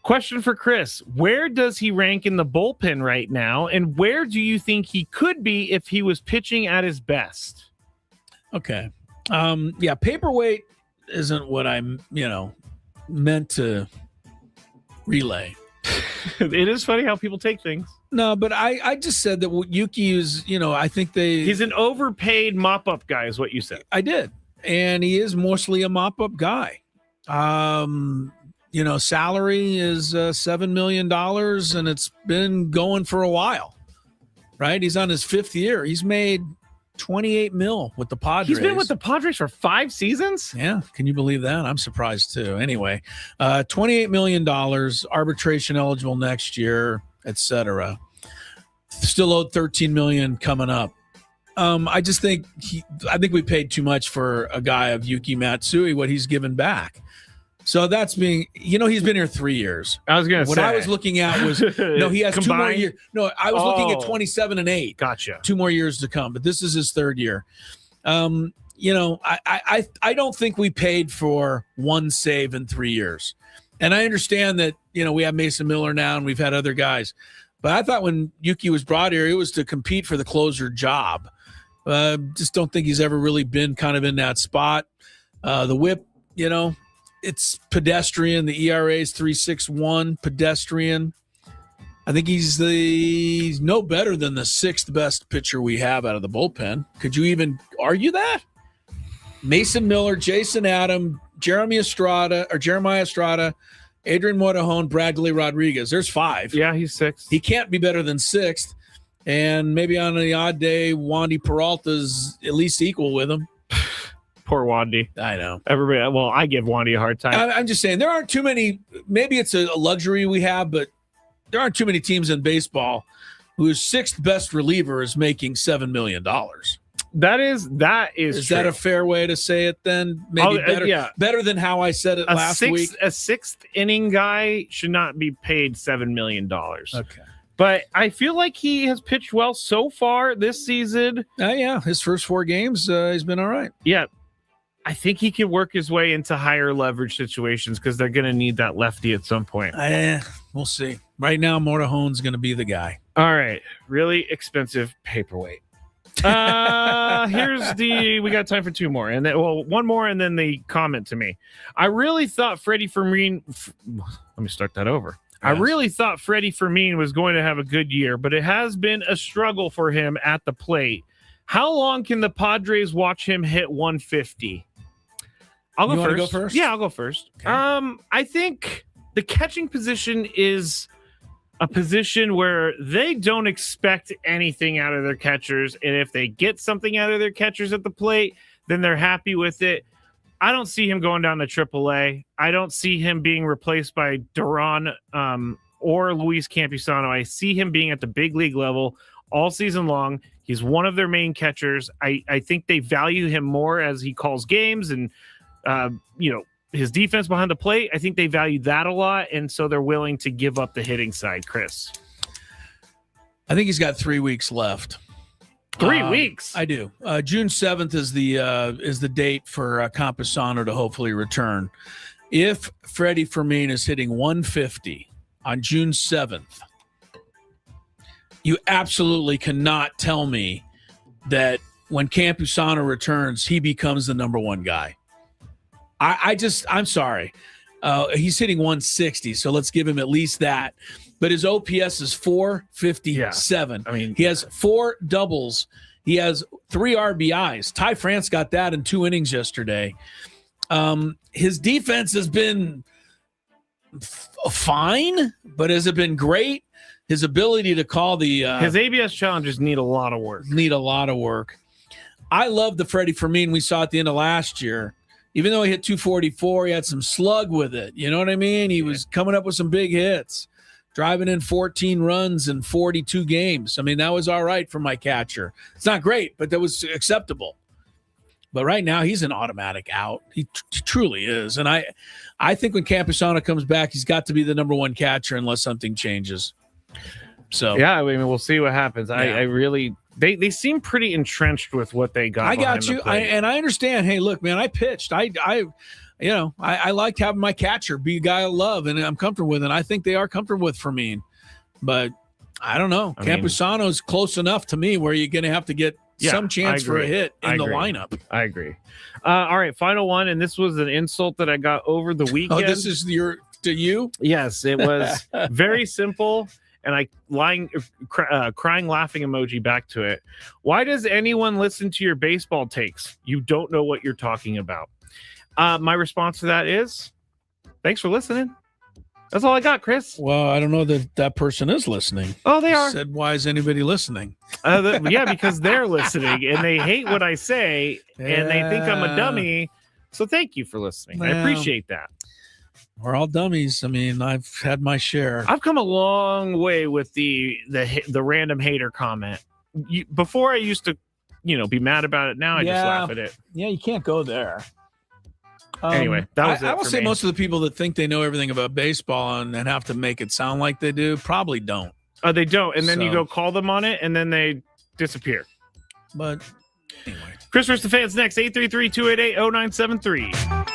Question for Chris. Where does he rank in the bullpen right now? And where do you think he could be if he was pitching at his best? Okay. Yeah, paperweight isn't what I'm, meant to relay. It is funny how people take things. No, but I just said that Yuki is, I think he's an overpaid mop-up guy is what you said. I did. And he is mostly a mop-up guy. Salary is $7 million, and it's been going for a while, right? He's on his 5th year. He's made $28 million with the Padres. He's been with the Padres for 5 seasons? Yeah. Can you believe that? I'm surprised too. Anyway, $28 million, arbitration eligible next year, etc. Still owed $13 million coming up. I just think I think we paid too much for a guy of Yuki Matsui, what he's given back. So that's being, he's been here 3 years. I was going to say. What I was looking at was, no, he has Combined? 2 more years. No, I was looking at 27 and 8. Gotcha. 2 more years to come, but this is his 3rd year. I don't think we paid for one save in 3 years. And I understand that, we have Mason Miller now and we've had other guys. But I thought when Yuki was brought here, it was to compete for the closer job. Just don't think he's ever really been kind of in that spot. The whip, it's pedestrian. The ERA is 3.61, pedestrian. I think he's no better than the 6th best pitcher we have out of the bullpen. Could you even argue that? Mason Miller, Jason Adam, Jeremiah Estrada, Adrian Morejon, Bradley Rodriguez. There's 5. Yeah, he's 6th. He can't be better than 6th. And maybe on the odd day, Wandy Peralta's at least equal with him. Poor Wandy. I know. Everybody. Well, I give Wandy a hard time. I'm just saying there aren't too many. Maybe it's a luxury we have, but there aren't too many teams in baseball whose 6th best reliever is making $7 million. That is Is true. that a fair way to say it? Then maybe better than how I said it last week. A 6th inning guy should not be paid $7 million. Okay. But I feel like he has pitched well so far this season. Yeah, his first 4 games, he's been all right. Yeah. I think he could work his way into higher leverage situations because they're going to need that lefty at some point. We'll see. Right now, Morejon's going to be the guy. All right. Really expensive paperweight. We got time for 2 more. And then, one more and then the comment to me. I really thought Freddie Fermin. Let me start that over. Yes. I really thought Freddie Fermin was going to have a good year, but it has been a struggle for him at the plate. How long can the Padres watch him hit 150? I'll go first. Yeah, I'll go first. Okay. I think the catching position is a position where they don't expect anything out of their catchers. And if they get something out of their catchers at the plate, then they're happy with it. I don't see him going down to AAA. I don't see him being replaced by Duran or Luis Campusano. I see him being at the big league level all season long. He's one of their main catchers. I think they value him more as he calls games and, his defense behind the plate. I think they value that a lot, and so they're willing to give up the hitting side. Chris? I think he's got 3 weeks left. 3 weeks? I do. June 7th is the date for Campusano to hopefully return. If Freddie Fermin is hitting 150 on June 7th, you absolutely cannot tell me that when Campusano returns, he becomes the number 1 guy. I'm sorry. He's hitting 160, so let's give him at least that. But his OPS is 457. Yeah. I mean, he has 4 doubles. He has 3 RBIs. Ty France got that in 2 innings yesterday. His defense has been fine, but has it been great? His ability to call his ABS challenges need a lot of work. I love the Freddie Fermin we saw at the end of last year. Even though he hit 244, he had some slug with it. You know what I mean? He was coming up with some big hits, driving in 14 runs in 42 games. I mean, that was all right for my catcher. It's not great, but that was acceptable. But right now, he's an automatic out. He truly is. And I think when Campusano comes back, he's got to be the number one catcher unless something changes. So yeah, I mean, we'll see what happens. Yeah. I really they seem pretty entrenched with what they got. I got you, and I understand. Hey, look, man, I pitched. I like having my catcher be a guy I love and I'm comfortable with, and I think they are comfortable with Fermin. But I don't know. Campusano's close enough to me where you're going to have to get some chance for a hit in the lineup. I agree. All right, final one, and this was an insult that I got over the weekend. Oh, this is to you? Yes, it was very simple. And I crying laughing emoji back to it. Why does anyone listen to your baseball takes? You don't know what you're talking about. My response to that is, thanks for listening. That's all I got, Chris. Well, I don't know that person is listening. Oh, they are. Said, why is anybody listening? Yeah, because they're listening and they hate what I say and they think I'm a dummy. So thank you for listening. I appreciate that. We're all dummies. I mean, I've had my share. I've come a long way with the random hater comment. Before I used to, be mad about it. Now I just laugh at it. Yeah, you can't go there. Anyway, that was I will say most of the people that think they know everything about baseball and have to make it sound like they do probably don't. They don't. And then you go call them on it and then they disappear. But anyway. Chris vs. the Fans next, 833-288-0973.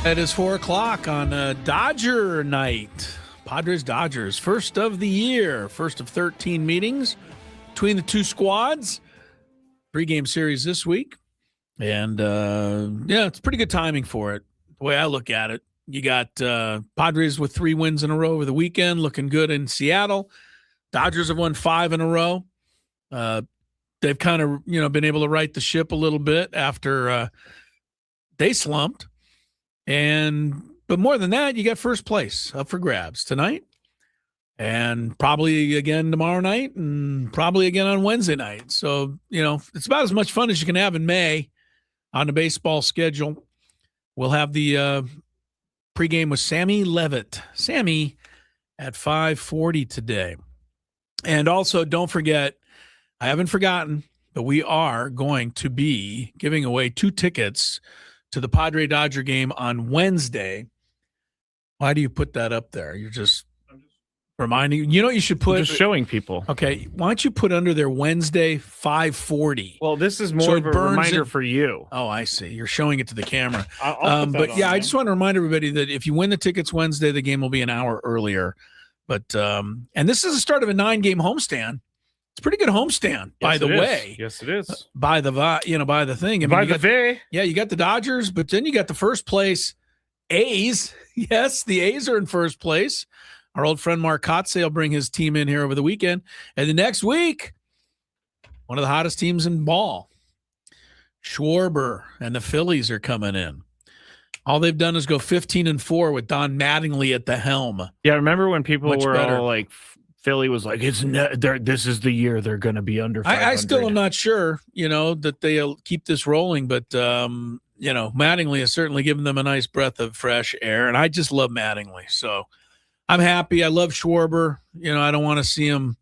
It is 4:00 on Dodger night. Padres Dodgers, first of the year, first of 13 meetings between the two squads. 3-game series this week. And it's pretty good timing for it. The way I look at it, you got Padres with 3 wins in a row over the weekend, looking good in Seattle. Dodgers have won 5 in a row. They've kind of, been able to right the ship a little bit after they slumped. But more than that, you got first place up for grabs tonight and probably again tomorrow night and probably again on Wednesday night. So, it's about as much fun as you can have in May on the baseball schedule. We'll have the pregame with Sammy Levitt. Sammy at 5:40 today. And also, don't forget, I haven't forgotten, but we are going to be giving away 2 tickets to the Padre Dodger game on Wednesday. Why do you put that up there? You're just reminding. You know what you should put? Just showing people. Okay. Why don't you put under there Wednesday 5:40? Well, this is more of a reminder for you. Oh, I see. You're showing it to the camera. I'll I just want to remind everybody that if you win the tickets Wednesday, the game will be an hour earlier. But and this is the start of a 9-game homestand. It's a pretty good homestand, by the way. Yes, it is. By the thing. I mean, you got the Dodgers, but then you got the first place A's. Yes, the A's are in first place. Our old friend Mark Kotze will bring his team in here over the weekend. And the next week, one of the hottest teams in ball, Schwarber and the Phillies are coming in. All they've done is go 15-4 with Don Mattingly at the helm. Yeah, remember when people Much were better. all like, Philly was like, this is the year they're going to be under 500. I still am not sure, that they'll keep this rolling, but, Mattingly has certainly given them a nice breath of fresh air, and I just love Mattingly. So I'm happy. I love Schwarber. I don't want to see him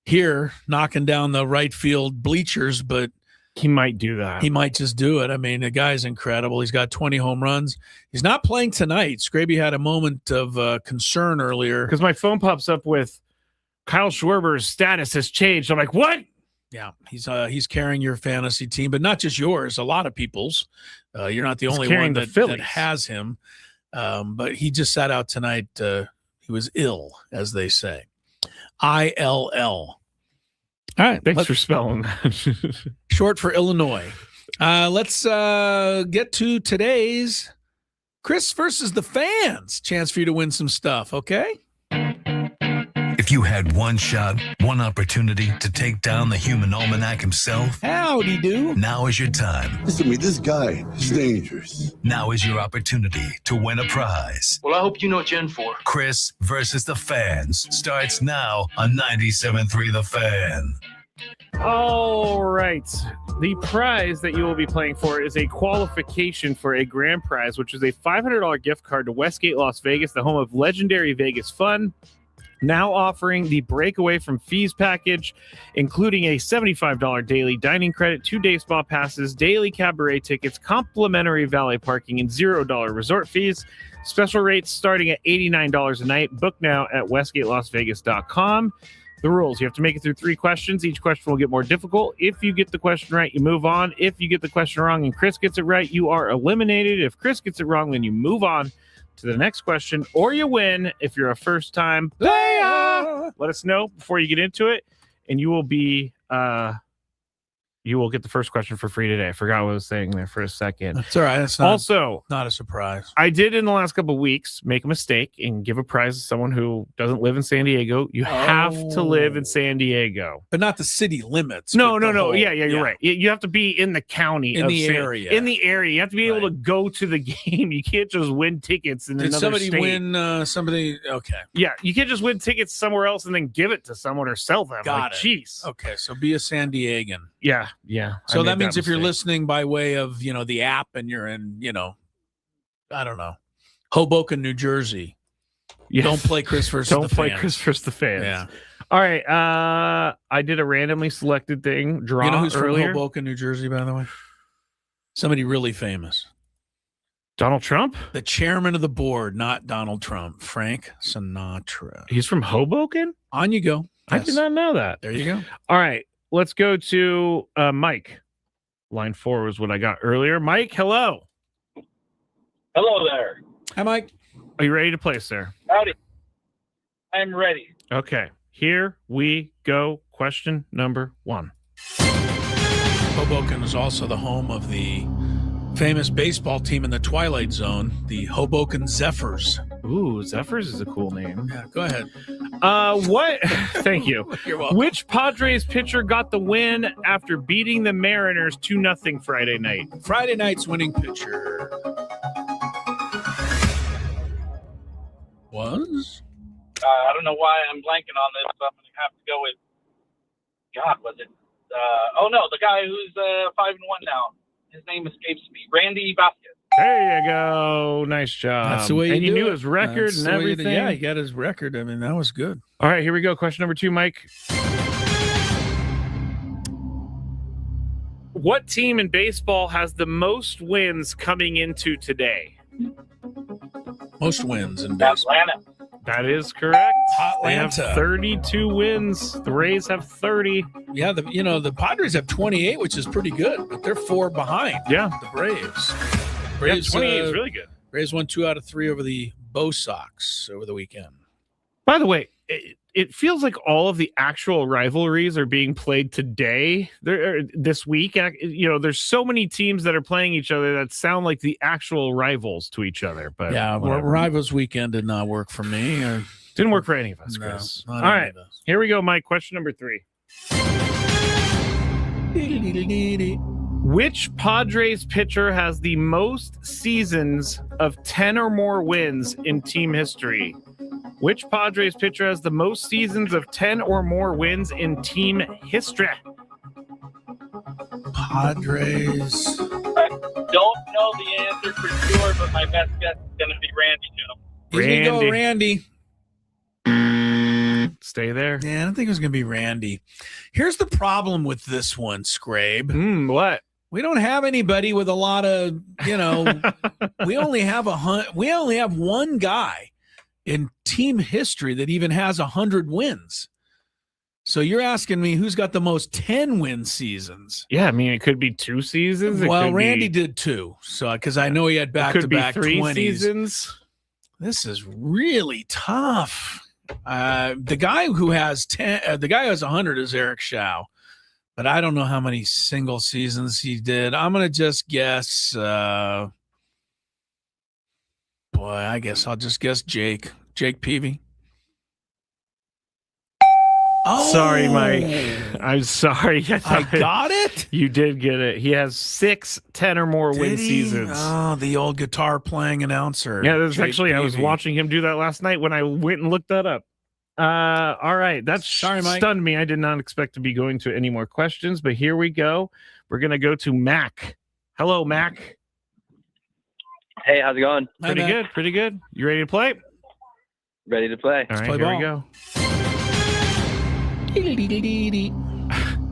here knocking down the right field bleachers, but he might do that. He might just do it. I mean, the guy's incredible. He's got 20 home runs. He's not playing tonight. Scraby had a moment of concern earlier. Because my phone pops up with Kyle Schwarber's status has changed. I'm like, what? Yeah, he's carrying your fantasy team, but not just yours. A lot of people's. You're not the only one that has him. But he just sat out tonight. He was ill, as they say. ILL. All right. Thanks for spelling that. Short for Illinois. Let's get to today's Chris versus the fans. Chance for you to win some stuff, okay? If you had one shot, one opportunity to take down the human almanac himself, howdy do. Now is your time. Listen to me, this guy is dangerous. Now is your opportunity to win a prize. Well, I hope you know what you're in for. Chris versus the fans starts now on 97.3 The Fan. All right. The prize that you will be playing for is a qualification for a grand prize, which is a $500 gift card to Westgate, Las Vegas, the home of legendary Vegas fun. Now offering the breakaway from fees package, including a $75 daily dining credit, 2-day spa passes, daily cabaret tickets, complimentary valet parking, and $0 resort fees. Special rates starting at $89 a night. Book now at westgatelasvegas.com. The rules: you have to make it through 3 questions. Each question will get more difficult. If you get the question right, you move on. If you get the question wrong and Chris gets it right, you are eliminated. If Chris gets it wrong, then you move on to the next question, or you win if you're a first-time player. Let us know before you get into it, and you will be you will get the first question for free today. I forgot what I was saying there for a second. That's all right. That's not a surprise. I did in the last couple of weeks make a mistake and give a prize to someone who doesn't live in San Diego. You have to live in San Diego, but not the city limits. No. Yeah, you're right. You have to be in the county, in the area. In the area, you have to be able to go to the game. You can't just win tickets in another somebody state. Win somebody? Okay. Yeah, you can't just win tickets somewhere else and then give it to someone or sell them. Got it. Jeez. Okay, so be a San Diegan. Yeah. So that means if you're listening by way of, the app and you're in, I don't know, Hoboken, New Jersey, don't play Chris versus the fans. Don't play Chris versus the fans. Yeah. All right. I did a randomly selected thing. Draw. You know who's earlier? from Hoboken, New Jersey, by the way? Somebody really famous. Donald Trump? The chairman of the board, not Donald Trump. Frank Sinatra. He's from Hoboken? On you go. Yes. I did not know that. There you go. All right. Let's go to Mike. Line 4 was what I got earlier. Mike, hello. Hello there. Hi, Mike. Are you ready to play, sir? Howdy. I'm ready. Okay, here we go. Question number 1. Hoboken is also the home of the famous baseball team in the Twilight Zone, the Hoboken Zephyrs. Ooh, Zephyrs is a cool name. Yeah, go ahead. What? Thank you. You're welcome. Which Padres pitcher got the win after beating the Mariners 2-0 Friday night? Friday night's winning pitcher was? I don't know why I'm blanking on this, so I'm going to have to go with, God, was it? The guy who's 5-1 now. His name escapes me. Randy Vasquez. There you go. Nice job. That's the way you and you do knew it. his record That's and the way you do- everything. Yeah, he got his record. I mean, that was good. All right, here we go. Question number 2, Mike. What team in baseball has the most wins coming into today? Most wins in baseball. Atlanta. That is correct. They have Atlanta. 32 wins. The Rays have 30. Yeah, the Padres have 28, which is pretty good, but they're 4 behind. Yeah. The Braves. Yeah, 28 is really good. Braves won 2 out of 3 over the Bo Sox over the weekend. By the way, it feels like all of the actual rivalries are being played today, this week. There's so many teams that are playing each other that sound like the actual rivals to each other. But Yeah, whatever. Rivals weekend did not work for me. Didn't work for any of us, No, Chris. not All any right, of us. here we go, Mike. Question number 3. Which Padres pitcher has the most seasons of 10 or more wins in team history? Which Padres pitcher has the most seasons of 10 or more wins in team history? Padres. I don't know the answer for sure, but my best guess is going to be Randy Newman. Here we go, Randy. Stay there. Yeah, I don't think it was going to be Randy. Here's the problem with this one, Scrabe. What? We don't have anybody with a lot of, we only have one guy in team history that even has 100 wins. So you're asking me who's got the most 10-win seasons? Yeah, I mean, it could be 2 seasons. Well, Randy did 2. So because I know he had back-to-back 3 20s. seasons. This is really tough. The guy who has 100 is Eric Shao, but I don't know how many single seasons he did. I'm gonna just guess. I guess I'll just guess Jake Peavy. Oh, Sorry, Mike. I'm sorry. I got it. You did get it. He has 6 10 or more win seasons. Oh, the old guitar playing announcer. Yeah, that's Jake actually, I was Peavy. watching him do that last night when I went and looked that up. All right. That stunned me. I did not expect to be going to any more questions, but here we go. We're going to go to Mac. Hello, Mac. Hey, how's it going? Pretty good. Pretty good. You ready to play? Ready to play. All right, play here ball. we go.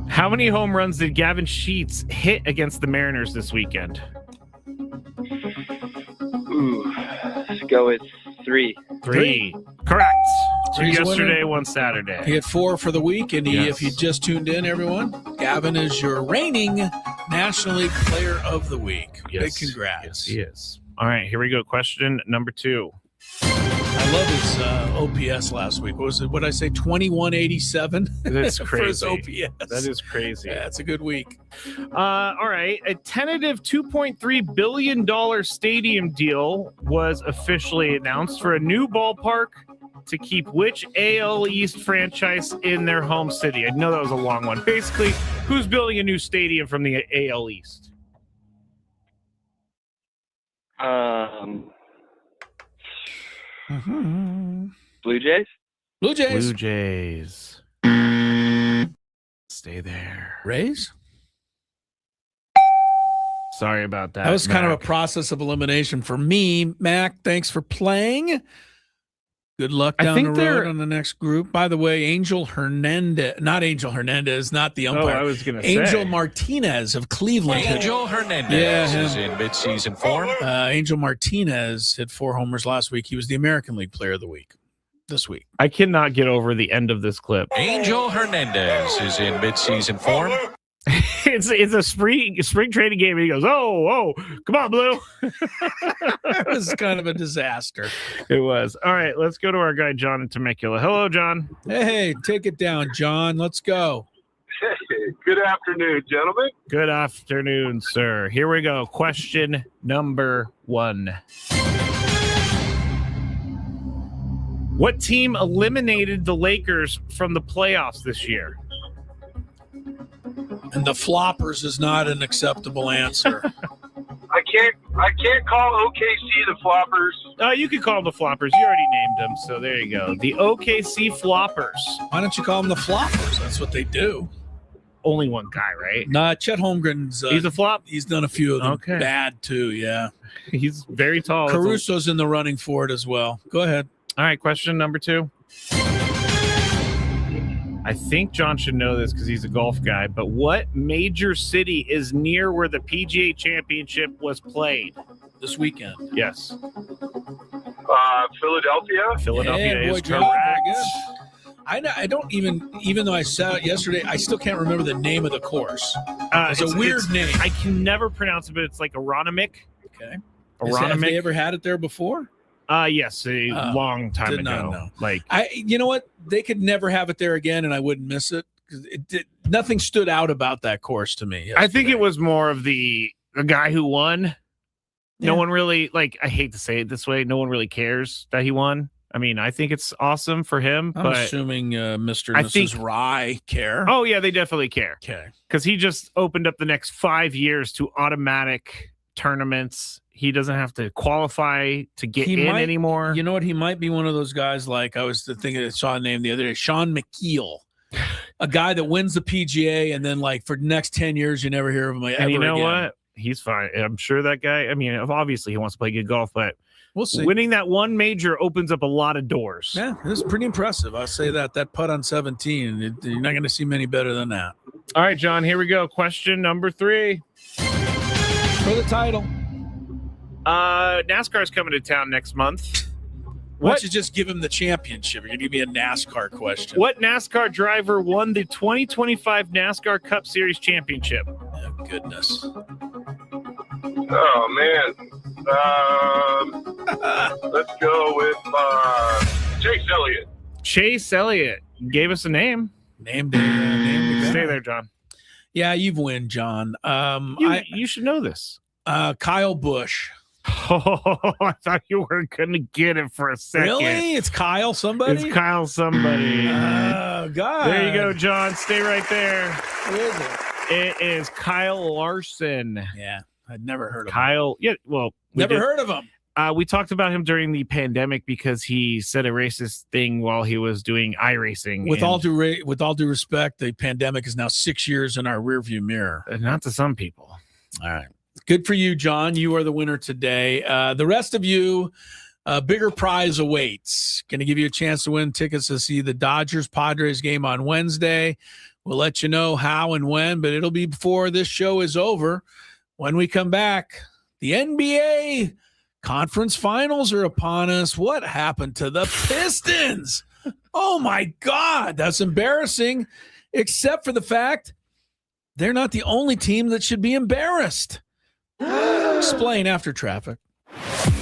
How many home runs did Gavin Sheets hit against the Mariners this weekend? Ooh, let's go with 3. 3. Correct. So 2 he's a yesterday, winner. 1 Saturday. He had 4 for the week, and Yes. if you just tuned in, everyone, Gavin is your reigning National League Player of the Week. Yes. Big congrats. Yes, he is. All right, here we go. Question number 2. I love his OPS last week. What was it? What did I say? 2187. That's for his crazy. OPS. That is crazy. Yeah, it's a good week. All right. A tentative $2.3 billion stadium deal was officially announced for a new ballpark to keep which AL East franchise in their home city? I know that was a long one. Basically, who's building a new stadium from the AL East? Blue Jays? Blue Jays. Blue Jays. Stay there. Rays? Sorry about that. That was kind of a Mac. process of elimination for me. Mac, thanks for playing. Good luck I down think the they're- road on the next group. By the way, Angel Hernandez, not the umpire. I was gonna Angel say. Martinez of Cleveland. Angel Hernandez Yeah, is him. in midseason form. Angel Martinez hit 4 homers last week. He was the American League Player of the Week this week. I cannot get over the end of this clip. Angel Hernandez is in midseason form. It's a spring training game, and he goes, "Oh, come on, Blue." It was kind of a disaster. It was. All right, let's go to our guy John in Temecula. Hello, John. Hey, take it down, John. Let's go. Hey, good afternoon, gentlemen. Good afternoon, sir. Here we go. Question number 1. What team eliminated the Lakers from the playoffs this year? And the floppers is not an acceptable answer. I can't call OKC the floppers. You can call them the floppers. You already named them, so there you go. The OKC floppers. Why don't you call them the floppers? That's what they do. Only one guy, right? Nah, Chet Holmgren's. He's a flop? He's done a few of them bad, too, yeah. He's very tall. Caruso's in the running for it as well. Go ahead. All right, question number 2. I think John should know this because he's a golf guy, but what major city is near where the PGA Championship was played? This weekend. Yes. Philadelphia. Philadelphia is John, correct. I don't even though I saw it yesterday, I still can't remember the name of the course. It's a weird name. I can never pronounce it, but it's like Aronimink. Okay. Aronimink. Have they ever had it there before? Yes, a long time did ago. Not know. Like, you know what? They could never have it there again, and I wouldn't miss it because nothing stood out about that course to me. I think it was more of the guy who won. Yeah. No one really, like, I hate to say it this way, no one really cares that he won. I mean, I think it's awesome for him. I'm but assuming Mr. and Mrs. Rye care. Oh, yeah, they definitely care. Okay. Because he just opened up the next 5 years to automatic tournaments. He doesn't have to qualify to get in anymore. You know what? He might be one of those guys like I was thinking I saw a name the other day, Sean McKeel. A guy that wins the PGA and then like for the next 10 years you never hear of him ever and you know again. what? He's fine. I'm sure that guy, I mean, obviously he wants to play good golf, but we'll see. Winning that one major opens up a lot of doors. Yeah, it was pretty impressive. I'll say that putt on 17, you're not going to see many better than that. All right, John, here we go. Question number 3. For the title. NASCAR's coming to town next month. Why don't you just give him the championship? You're going to give me a NASCAR question. What NASCAR driver won the 2025 NASCAR Cup Series Championship? Oh, goodness. Oh, man. Let's go with Chase Elliott. Chase Elliott gave us a name. Name. Stay there, John. Yeah, you've won, John. You should know this. Kyle Busch. Oh, I thought you weren't going to get it for a second. Really? It's Kyle somebody? It's Kyle somebody. Oh, God. There you go, John. Stay right there. Who is it? It is Kyle Larson. Yeah, I'd never heard of Kyle. him. Yeah, well. Never heard of him. We talked about him during the pandemic because he said a racist thing while he was doing iRacing. With all due respect, the pandemic is now 6 years in our rearview mirror. Not to some people. All right. Good for you, John. You are the winner today. The rest of you, a bigger prize awaits. Going to give you a chance to win tickets to see the Dodgers-Padres game on Wednesday. We'll let you know how and when, but it'll be before this show is over. When we come back, the NBA conference finals are upon us. What happened to the Pistons? Oh, my God. That's embarrassing, except for the fact they're not the only team that should be embarrassed. Explain after traffic.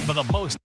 For the most.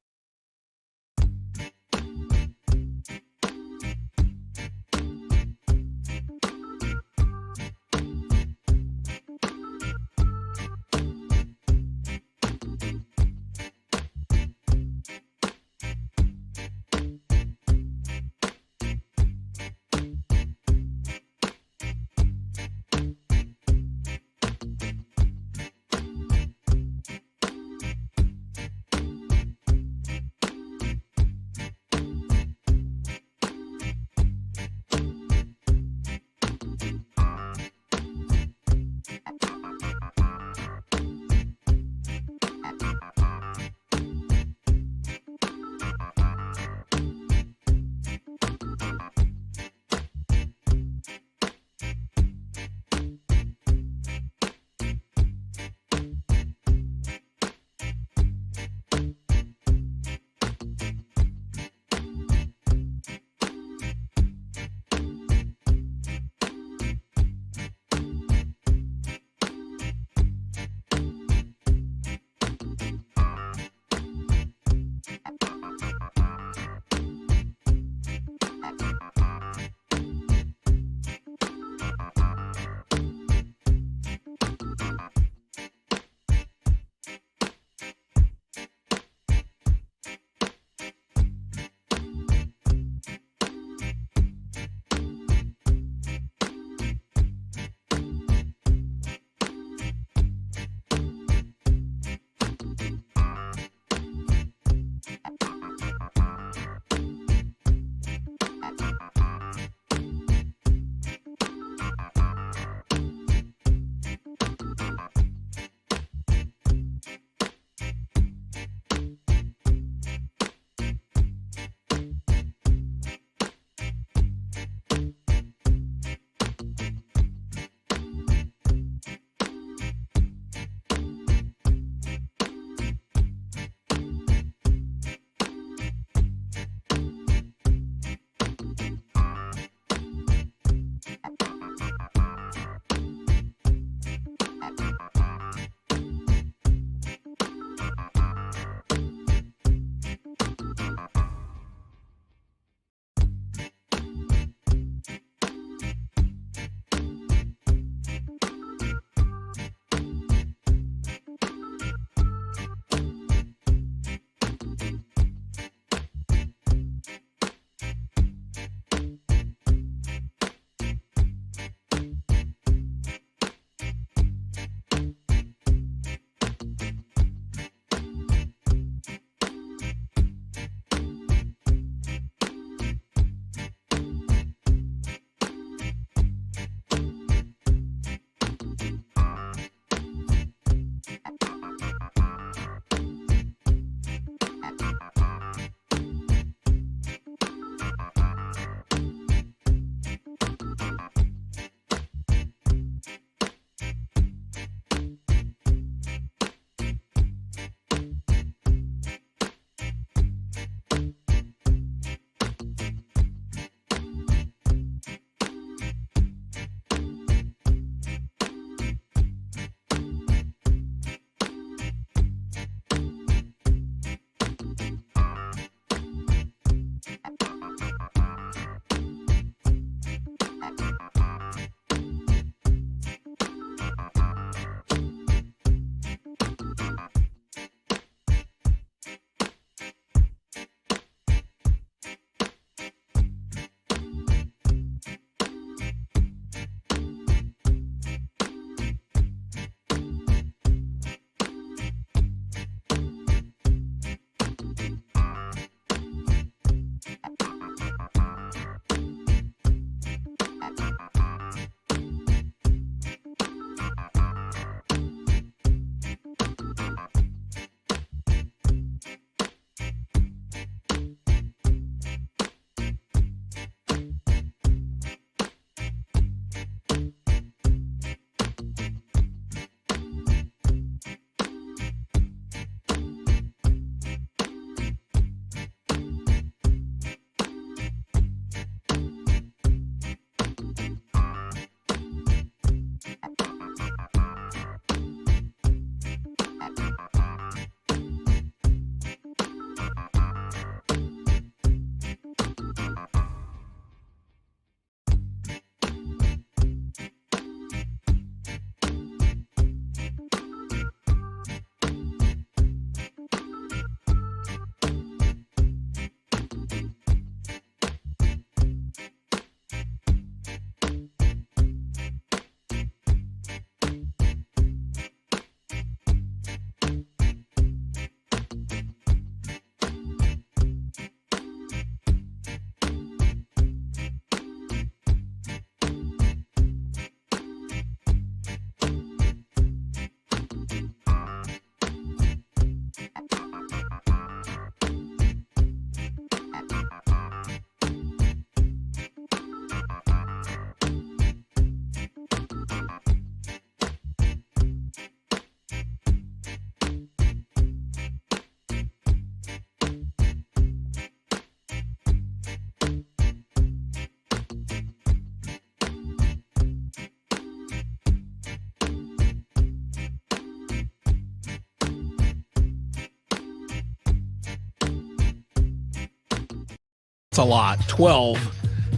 a lot, 12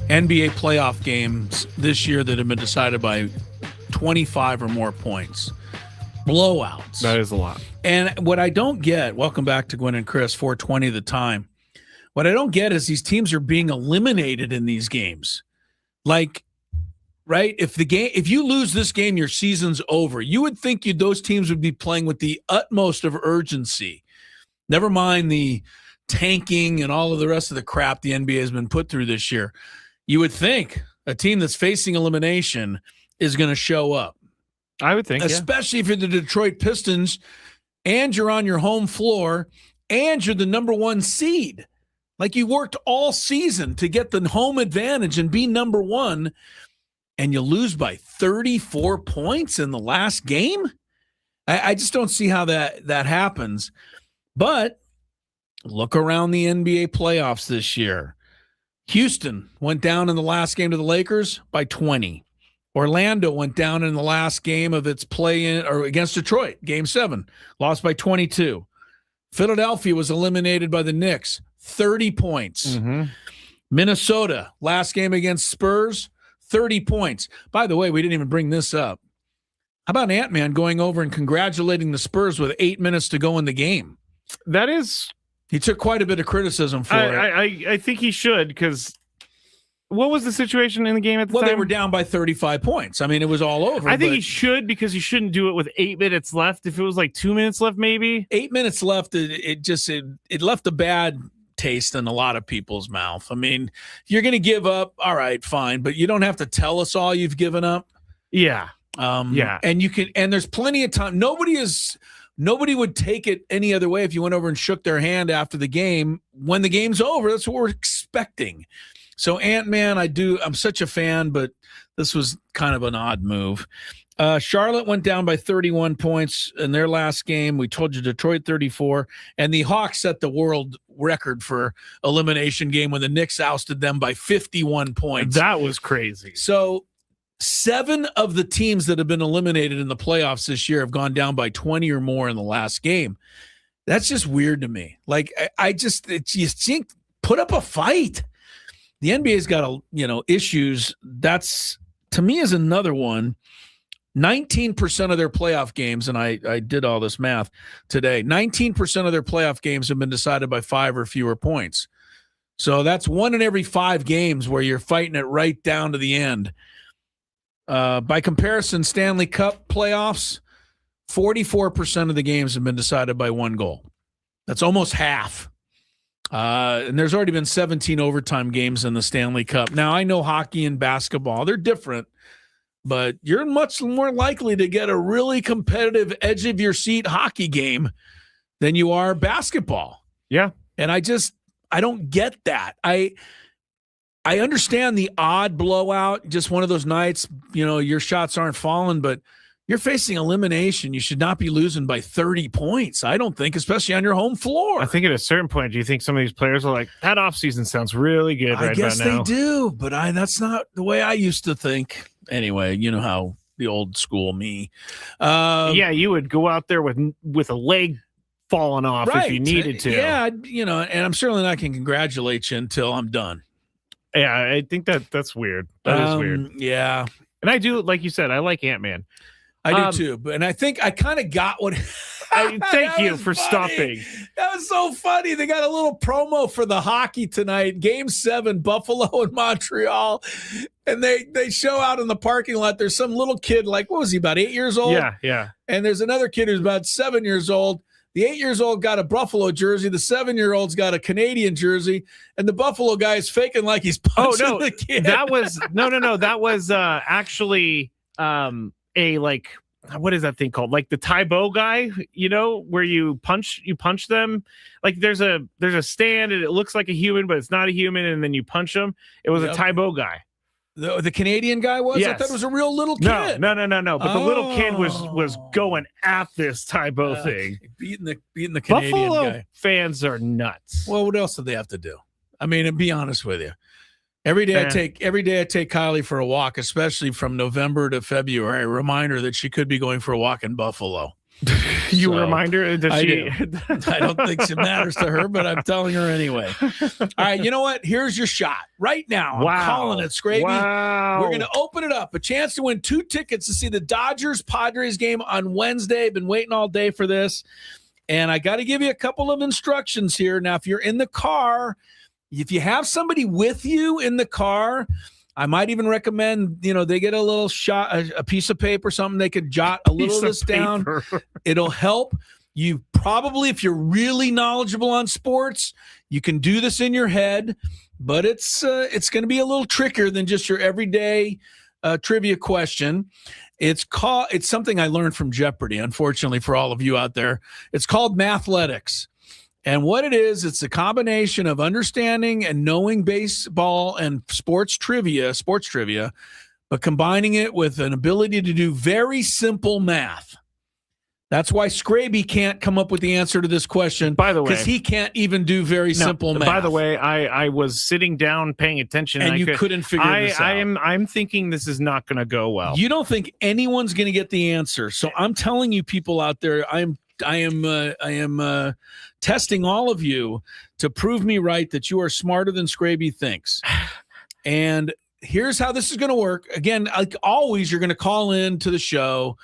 NBA playoff games this year that have been decided by 25 or more points. Blowouts. That is a lot. And what I don't get, welcome back to Gwynn and Chris, 4:20 the time. What I don't get is these teams are being eliminated in these games. Like, right? If you lose this game, your season's over. You would think those teams would be playing with the utmost of urgency. Never mind the tanking and all of the rest of the crap the NBA has been put through this year. You would think a team that's facing elimination is going to show up. I would think, especially if you're the Detroit Pistons and you're on your home floor and you're the number 1 seed. Like, you worked all season to get the home advantage and be number 1, and you lose by 34 points in the last game? I just don't see how that happens. But look around the NBA playoffs this year. Houston went down in the last game to the Lakers by 20. Orlando went down in the last game of its play-in or against Detroit, Game 7, lost by 22. Philadelphia was eliminated by the Knicks, 30 points. Mm-hmm. Minnesota, last game against Spurs, 30 points. By the way, we didn't even bring this up. How about Ant-Man going over and congratulating the Spurs with 8 minutes to go in the game? That is... He took quite a bit of criticism for it. I think he should, because what was the situation in the game at the time? Well, they were down by 35 points. I mean, it was all over. I think he should, because you shouldn't do it with 8 minutes left. If it was like 2 minutes left, maybe. 8 minutes left, it left a bad taste in a lot of people's mouth. I mean, you're going to give up, all right, fine, but you don't have to tell us all you've given up. Yeah. And you can, and there's plenty of time. Nobody would take it any other way if you went over and shook their hand after the game. When the game's over, that's what we're expecting. So Ant-Man, I'm such a fan, but this was kind of an odd move. Charlotte went down by 31 points in their last game. We told you Detroit 34, and the Hawks set the world record for elimination game when the Knicks ousted them by 51 points. That was crazy. So 7 of the teams that have been eliminated in the playoffs this year have gone down by 20 or more in the last game. That's just weird to me. Like, you think, put up a fight. The NBA's got issues. That's, to me, is another one. 19% of their playoff games, and I did all this math today, 19% of their playoff games have been decided by 5 or fewer points. So that's 1 in every 5 games where you're fighting it right down to the end. By comparison, Stanley Cup playoffs, 44% of the games have been decided by 1 goal. That's almost half. And there's already been 17 overtime games in the Stanley Cup. Now, I know hockey and basketball, they're different, but you're much more likely to get a really competitive edge-of-your-seat hockey game than you are basketball. Yeah. And I don't get that. I understand the odd blowout, just one of those nights, your shots aren't falling, but you're facing elimination. You should not be losing by 30 points, I don't think, especially on your home floor. I think at a certain point, do you think some of these players are like, that offseason sounds really good right now? I guess they do, but that's not the way I used to think. Anyway, you know how the old school me. Yeah, you would go out there with a leg falling off if you needed to. Yeah, and I'm certainly not going to congratulate you until I'm done. Yeah, I think that's weird. That is weird. Yeah. And I do, like you said, I like Ant-Man. I do too. And I think I kind of got what. Thank you for stopping. That was so funny. They got a little promo for the hockey tonight. Game 7, Buffalo and Montreal. And they show out in the parking lot. There's some little kid, like, what was he, about 8 years old? Yeah. And there's another kid who's about 7 years old. The 8 years old got a Buffalo jersey. The 7-year-old's got a Canadian jersey. And the Buffalo guy is faking like he's punching the kid. That was no. That was actually a, like, what is that thing called? Like the Taibo guy, where you punch them. Like there's a stand and it looks like a human, but it's not a human. And then you punch them. It was a Taibo guy. The Canadian guy was? Yes. I thought it was a real little kid. No. But the little kid was going at this Taibo thing. Beating the Canadian Buffalo guy. Fans are nuts. Well, what else do they have to do? I mean, to be honest with you. Every day I take Kylie for a walk, especially from November to February. A reminder that she could be going for a walk in Buffalo. You So, remind her? Does I she? do. I don't think it matters to her, but I'm telling her anyway. All right, you know what? Here's your shot right now. I'm calling it, Scraby. Wow. We're going to open it up. A chance to win 2 tickets to see the Dodgers-Padres game on Wednesday. Been waiting all day for this. And I got to give you a couple of instructions here. Now, if you're in the car, if you have somebody with you in the car, I might even recommend, they get a little shot, a piece of paper, something they could jot a little of this down. It'll help. You probably, if you're really knowledgeable on sports, you can do this in your head, but it's going to be a little trickier than just your everyday trivia question. It's something I learned from Jeopardy, unfortunately for all of you out there. It's called mathletics. And what it is, it's a combination of understanding and knowing baseball and sports trivia, but combining it with an ability to do very simple math. That's why Scraby can't come up with the answer to this question. By the way, because he can't even do very simple math. By the way, I was sitting down paying attention, and you couldn't figure this out. I'm thinking this is not going to go well. You don't think anyone's going to get the answer, so I'm telling you, people out there, I am testing all of you to prove me right that you are smarter than Scraby thinks. And here's how this is going to work. Again, like always, you're going to call in to the show.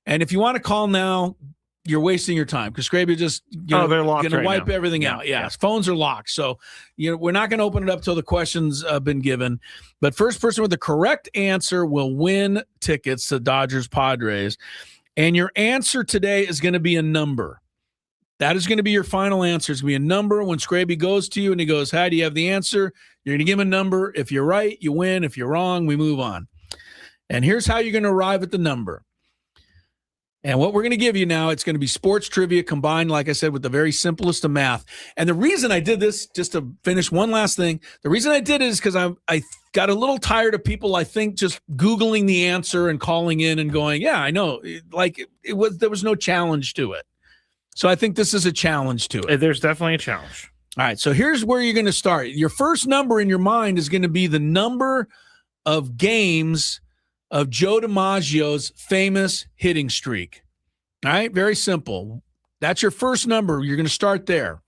And if you want to call now, you're wasting your time because Scraby just they're locked going to wipe now. everything out. Yeah, phones are locked. So we're not going to open it up till the questions been given. But first person with the correct answer will win tickets to Dodgers Padres. And your answer today is going to be a number. That is going to be your final answer. It's going to be a number. When Scraby goes to you and he goes, "How do you have the answer?" You're going to give him a number. If you're right, you win. If you're wrong, we move on. And here's how you're going to arrive at the number. And what we're going to give you now, it's going to be sports trivia combined, like I said, with the very simplest of math. And the reason I did this, just to finish one last thing, the reason I did it is because I got a little tired of people, I think, just Googling the answer and calling in and going, yeah, I know. There was no challenge to it. So I think this is a challenge to it. There's definitely a challenge. All right, so here's where you're going to start. Your first number in your mind is going to be the number of games of Joe DiMaggio's famous hitting streak. All right, very simple. That's your first number. You're going to start there.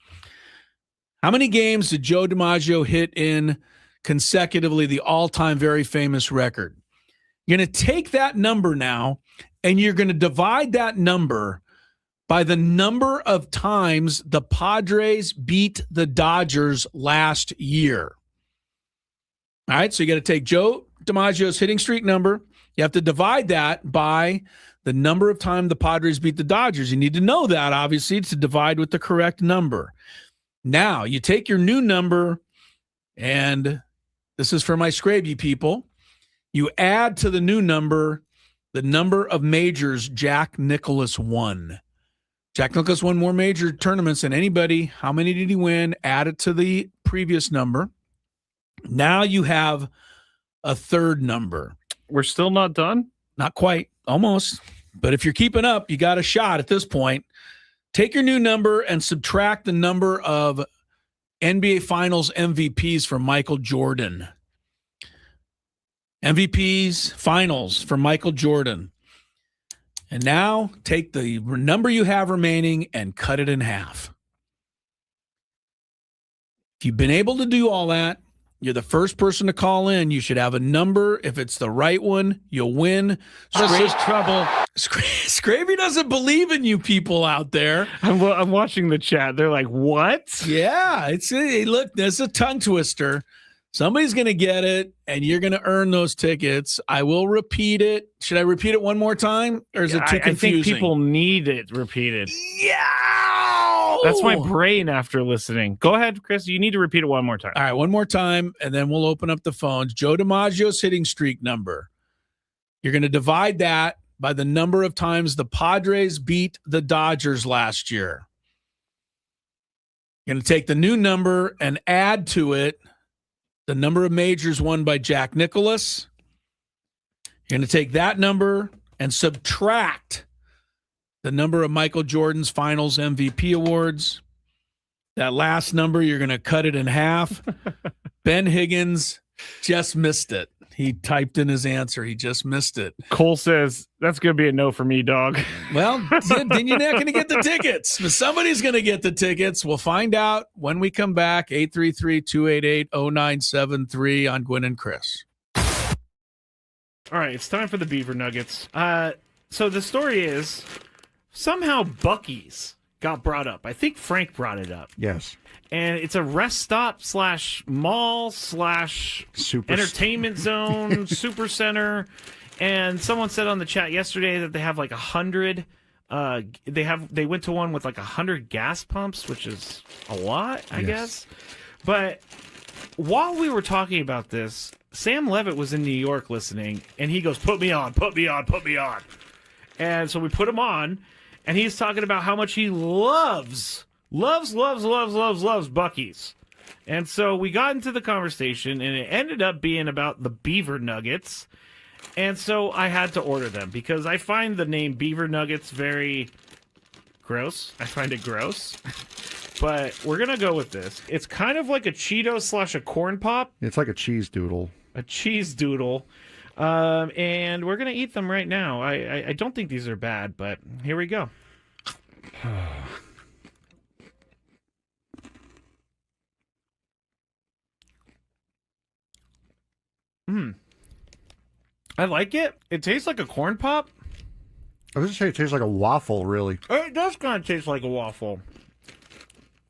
How many games did Joe DiMaggio hit in consecutively, the all-time very famous record? You're going to take that number now, and you're going to divide that number by the number of times the Padres beat the Dodgers last year. All right, so you got to take Joe DiMaggio's hitting streak number. You have to divide that by the number of times the Padres beat the Dodgers. You need to know that, obviously, to divide with the correct number. Now, you take your new number, and this is for my Scraby people. You add to the new number the number of majors Jack Nicklaus won. Jack Nicklaus won more major tournaments than anybody. How many did he win? Add it to the previous number. Now you have a third number. We're still not done? Not quite. Almost. But if you're keeping up, you got a shot at this point. Take your new number and subtract the number of NBA Finals MVPs from Michael Jordan. MVPs, Finals for Michael Jordan. And now take the number you have remaining and cut it in half. If you've been able to do all that, you're the first person to call in. You should have a number. If it's the right one, you'll win. This is trouble. Scraby doesn't believe in you people out there. I'm watching the chat. They're like, what? Yeah. Look, there's a tongue twister. Somebody's going to get it, and you're going to earn those tickets. I will repeat it. Should I repeat it one more time, or is it too confusing? I think people need it repeated. Yeah. That's my brain after listening. Go ahead, Chris. You need to repeat it one more time. All right, one more time, and then we'll open up the phones. Joe DiMaggio's hitting streak number. You're going to divide that by the number of times the Padres beat the Dodgers last year. You're going to take the new number and add to it the number of majors won by Jack Nicklaus. You're going to take that number and subtract the number of Michael Jordan's Finals MVP awards. That last number, you're going to cut it in half. Ben Higgins just missed it. He typed in his answer. He just missed it. Cole says, that's going to be a no for me, dog. Well, then you're not going to get the tickets. But somebody's going to get the tickets. We'll find out when we come back. 833-288-0973 on Gwynn and Chris. All right, it's time for the Beaver Nuggets. So the story is somehow Buc-ee's got brought up. I think Frank brought it up. Yes. And it's a rest stop / mall / entertainment zone, super center. And someone said on the chat yesterday that they have like 100. They went to one with like 100 gas pumps, which is a lot, I guess. But while we were talking about this, Sam Levitt was in New York listening, and he goes, "Put me on, put me on, put me on." And so we put him on, and he's talking about how much he loves Buc-ee's. And so we got into the conversation, and it ended up being about the Beaver Nuggets. And so I had to order them because I find the name Beaver Nuggets very gross. I find it gross. But we're going to go with this. It's kind of like a Cheeto / a corn pop. It's like a cheese doodle. A cheese doodle. And we're going to eat them right now. I don't think these are bad, but here we go. I like it. It tastes like a corn pop. I was going to say it tastes like a waffle, really. It does kind of taste like a waffle.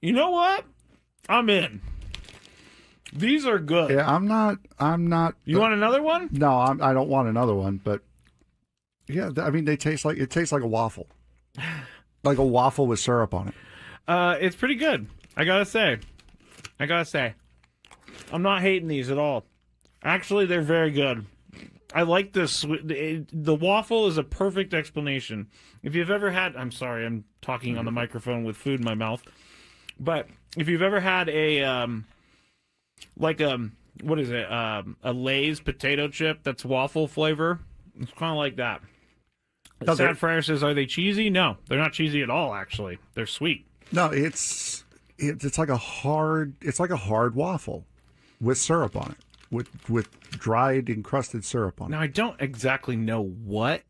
You know what? I'm in. These are good. Yeah, I'm not. You want another one? No, I don't want another one. But yeah, I mean, it tastes like a waffle, like a waffle with syrup on it. It's pretty good. I gotta say, I'm not hating these at all. Actually, they're very good. I like this. The waffle is a perfect explanation. If you've ever had, I'm sorry, I'm talking on the microphone with food in my mouth. But if you've ever had a what is it? A Lay's potato chip that's waffle flavor. It's kind of like that. Sad Fryer says, "Are they cheesy?" No, they're not cheesy at all. Actually, they're sweet. No, it's like a hard waffle with syrup on it, with dried encrusted syrup on it. Now I don't exactly know what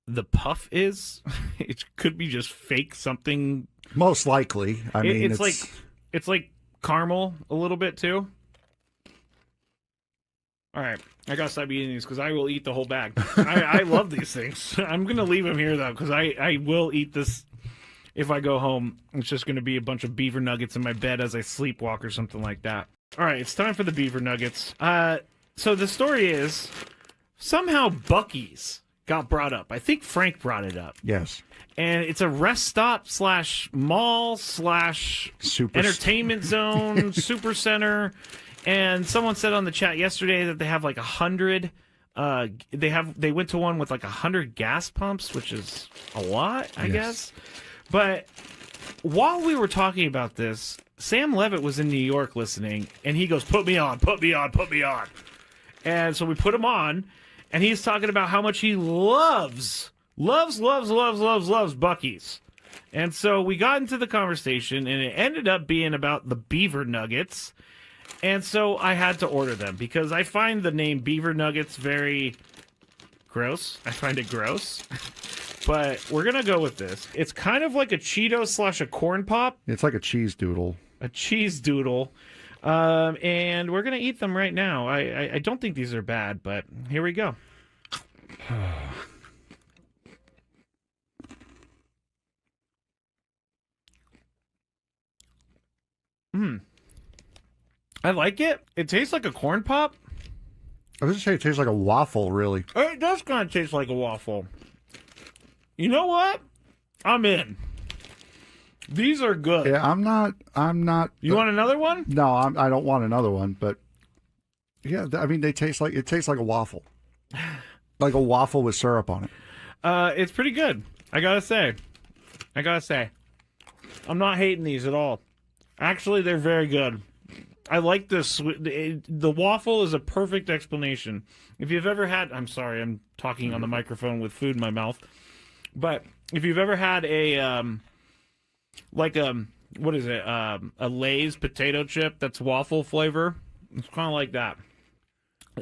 the puff is. It could be just fake something. Most likely. I mean, it's like caramel a little bit too. All right, I gotta stop eating these because I will eat the whole bag. I love these things. I'm gonna leave them here though because I will eat this if I go home. It's just gonna be a bunch of Beaver Nuggets in my bed as I sleepwalk or something like that. All right, it's time for the Beaver Nuggets. So the story is somehow Buc-ee's got brought up. I think Frank brought it up. Yes. And it's a rest stop / mall / entertainment zone, super center. And someone said on the chat yesterday that they have like 100. They went to one with like 100 gas pumps, which is a lot, I guess. But while we were talking about this, Sam Levitt was in New York listening, and he goes, "Put me on, put me on, put me on." And so we put him on, and he's talking about how much he loves Buc-ee's. And so we got into the conversation, and it ended up being about the Beaver Nuggets. And so I had to order them because I find the name Beaver Nuggets very gross. I find it gross. But we're going to go with this. It's kind of like a Cheeto / a corn pop. It's like a cheese doodle. A cheese doodle. And we're going to eat them right now. I don't think these are bad, but here we go. I like it. It tastes like a corn pop. I was going to say it tastes like a waffle, really. It does kind of taste like a waffle. You know what? I'm in. These are good. Yeah, I'm not. You want another one? No, I don't want another one. But yeah, I mean, it tastes like a waffle, like a waffle with syrup on it. It's pretty good. I gotta say, I'm not hating these at all. Actually, they're very good. I like this. The waffle is a perfect explanation. If you've ever had, I'm sorry, I'm talking on the microphone with food in my mouth. But if you've ever had a what is it? A Lay's potato chip that's waffle flavor. It's kind of like that.